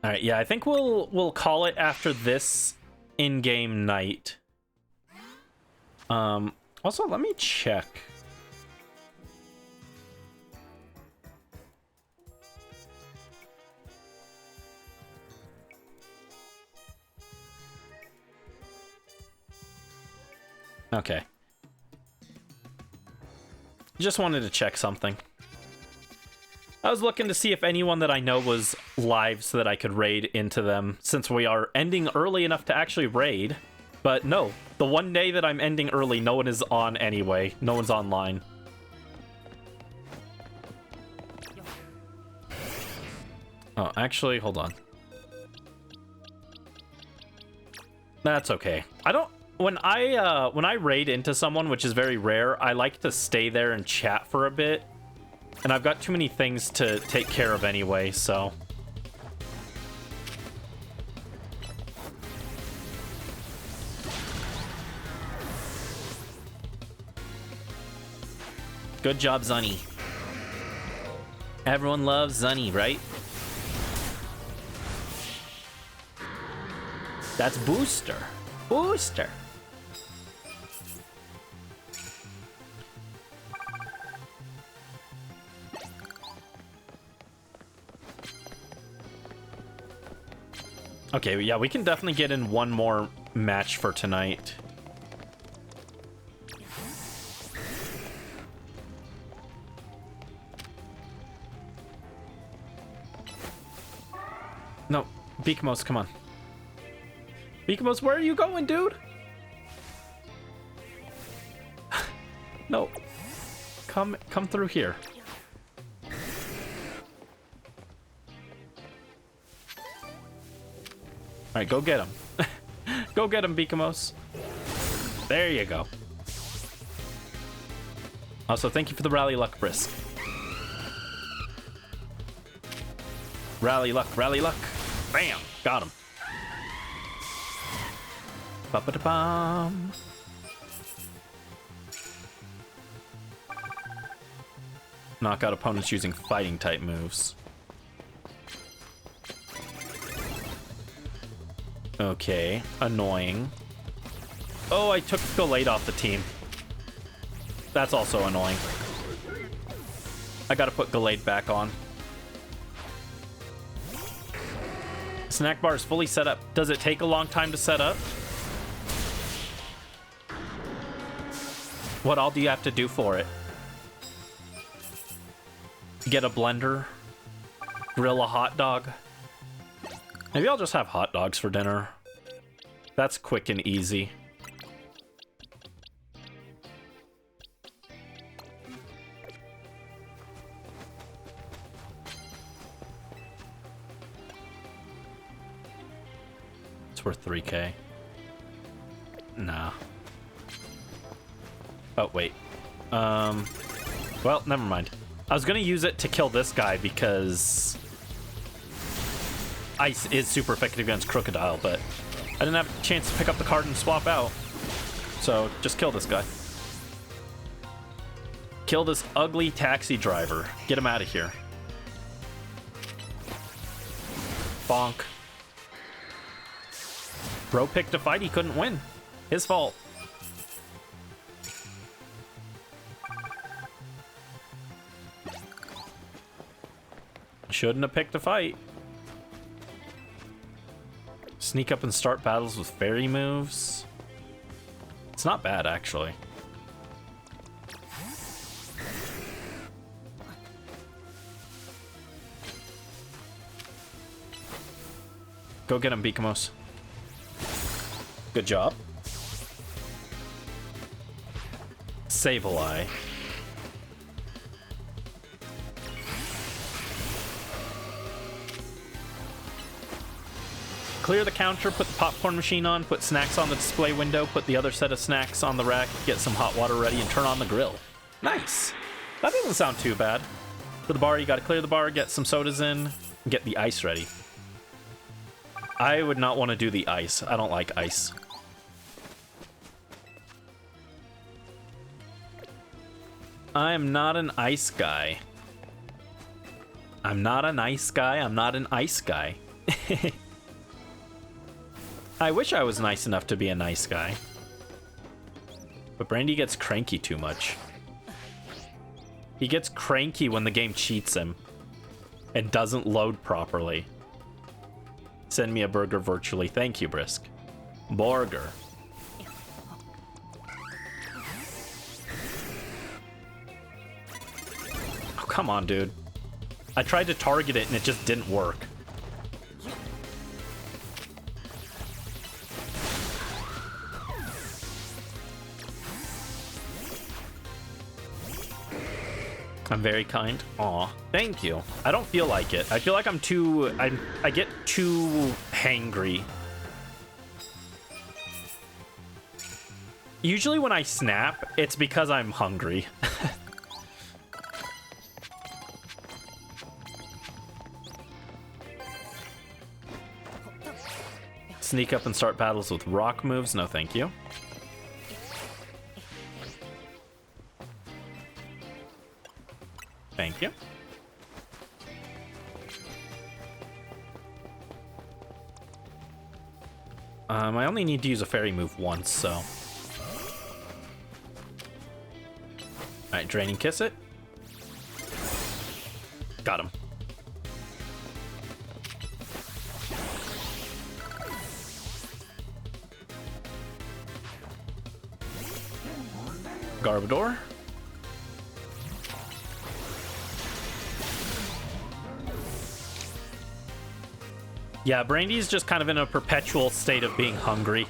All right, yeah, I think we'll call it after this in-game night. Also, let me check. Okay. Just wanted to check something. I was looking to see if anyone that I know was live so that I could raid into them, since we are ending early enough to actually raid. But no, the one day that I'm ending early, no one is on anyway. No one's online. Oh, actually, hold on. That's okay. I don't... When I raid into someone, which is very rare, I like to stay there and chat for a bit. And I've got too many things to take care of anyway, so... Good job, Zunny. Everyone loves Zunny, right? That's Booster. Booster. Okay, yeah, we can definitely get in one more match for tonight. No, Beakmos, come on. Beakmos, where are you going, dude? No. Come through here. Alright, go get him. Go get him, Beakmos. There you go. Also, thank you for the rally luck, Brisk. Rally luck, rally luck. Bam! Got him. Ba-ba-da-bum. Knock out opponents using fighting type moves. Okay, annoying. Oh, I took Gallade off the team. That's also annoying. I gotta put Gallade back on. Snack bar is fully set up. Does it take a long time to set up? What all do you have to do for it? Get a blender? Grill a hot dog? Maybe I'll just have hot dogs for dinner. That's quick and easy. It's worth 3K. Nah. Oh, wait. Well, never mind. I was gonna use it to kill this guy because Ice is super effective against Crocodile, but I didn't have a chance to pick up the card and swap out. So, just kill this guy. Kill this ugly taxi driver. Get him out of here. Bonk. Bro picked a fight he couldn't win. His fault. Shouldn't have picked a fight. Sneak up and start battles with fairy moves. It's not bad, actually. Go get him, Beakmos. Good job. Sableye. Clear the counter, put the popcorn machine on, put snacks on the display window, put the other set of snacks on the rack, get some hot water ready, and turn on the grill. Nice! That doesn't sound too bad. For the bar, you gotta clear the bar, get some sodas in, and get the ice ready. I would not want to do the ice. I don't like ice. I am not an ice guy. I'm not a nice guy. I'm not an ice guy. I wish I was nice enough to be a nice guy. But Brandy gets cranky too much. He gets cranky when the game cheats him and doesn't load properly. Send me a burger virtually. Thank you, Brisk. Burger. Oh, come on, dude. I tried to target it and it just didn't work. I'm very kind. Aw, thank you. I don't feel like it. I feel like I get too hangry. Usually when I snap, it's because I'm hungry. Sneak up and start battles with rock moves. No, thank you. Thank you. I only need to use a fairy move once, so... Alright, Draining Kiss it. Got him. Garbodor. Yeah, Brandy's just kind of in a perpetual state of being hungry.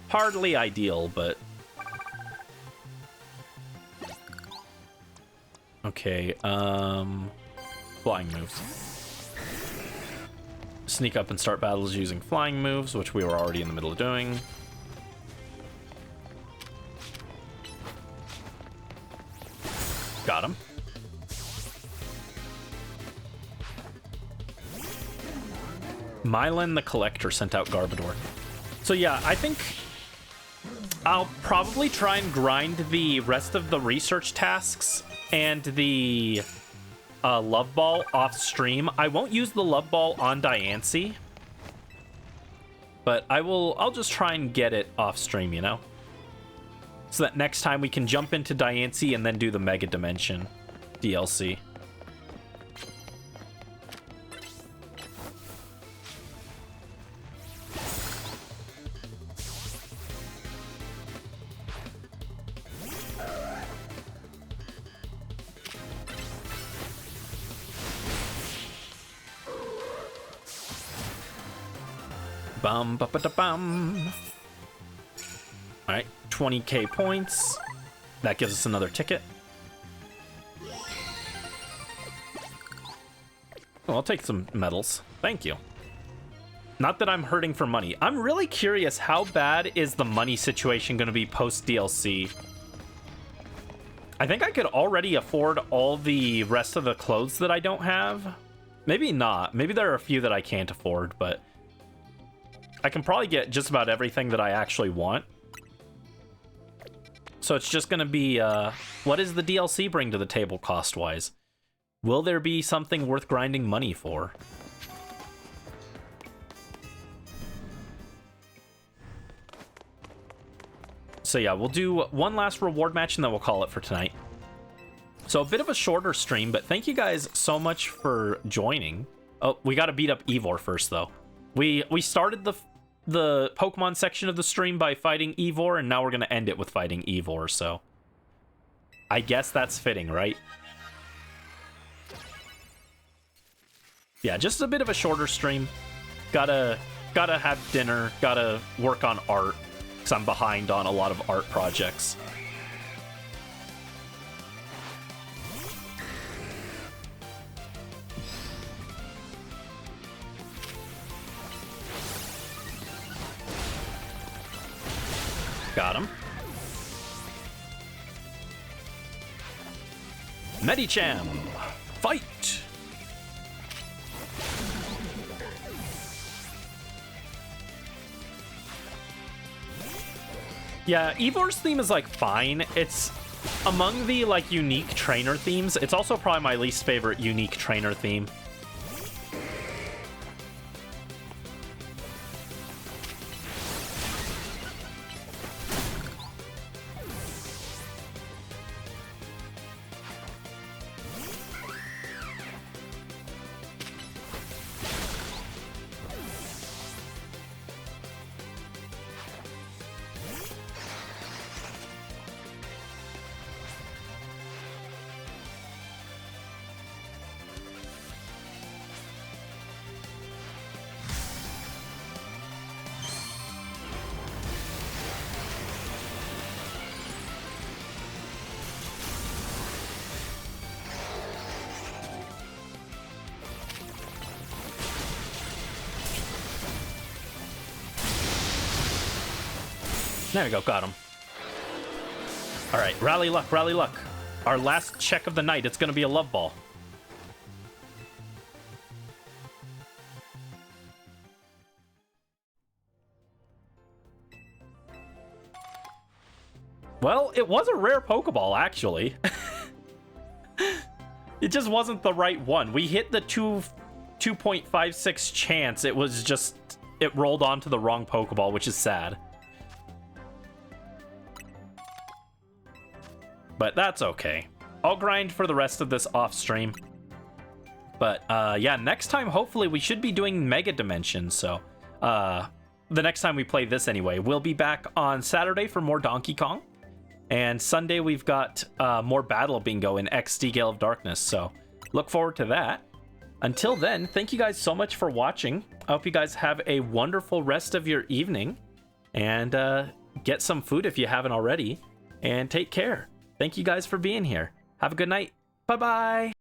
Hardly ideal, but... Okay, flying moves. Sneak up and start battles using flying moves, which we were already in the middle of doing. Got him. Mylan the Collector sent out Garbodor. So yeah, I think I'll probably try and grind the rest of the research tasks and the Love Ball off stream. I won't use the Love Ball on Diancie, but I'll just try and get it off stream, you know? So that next time we can jump into Diancie and then do the Mega Dimension DLC. Bum, ba, ba, da, bum. All right, 20k points. That gives us another ticket. Well, I'll take some medals. Thank you. Not that I'm hurting for money. I'm really curious, how bad is the money situation going to be post DLC? I think I could already afford all the rest of the clothes that I don't have. Maybe not. Maybe there are a few that I can't afford, but I can probably get just about everything that I actually want. So it's just going to be, what does the DLC bring to the table cost-wise? Will there be something worth grinding money for? So yeah, we'll do one last reward match and then we'll call it for tonight. So a bit of a shorter stream, but thank you guys so much for joining. Oh, we got to beat up Ivor first, though. We started the Pokemon section of the stream by fighting Ivor, and now we're going to end it with fighting Ivor, so I guess that's fitting, right? Yeah, just a bit of a shorter stream. Gotta have dinner, gotta work on art, because I'm behind on a lot of art projects. Got him. Medicham, fight! Yeah, Ivor's theme is like fine. It's among the like unique trainer themes. It's also probably my least favorite unique trainer theme. There we go, got him. All right, rally luck, rally luck. Our last check of the night, it's gonna be a love ball. Well, it was a rare Pokeball, actually. It just wasn't the right one. We hit the 2.56 chance. It was just... It rolled onto the wrong Pokeball, which is sad. But that's okay. I'll grind for the rest of this off-stream. But, yeah, next time, hopefully, we should be doing Mega Dimensions. So, the next time we play this anyway. We'll be back on Saturday for more Donkey Kong. And Sunday, we've got more Battle Bingo in XD Gale of Darkness. So, look forward to that. Until then, thank you guys so much for watching. I hope you guys have a wonderful rest of your evening. And get some food if you haven't already. And take care. Thank you guys for being here. Have a good night. Bye-bye.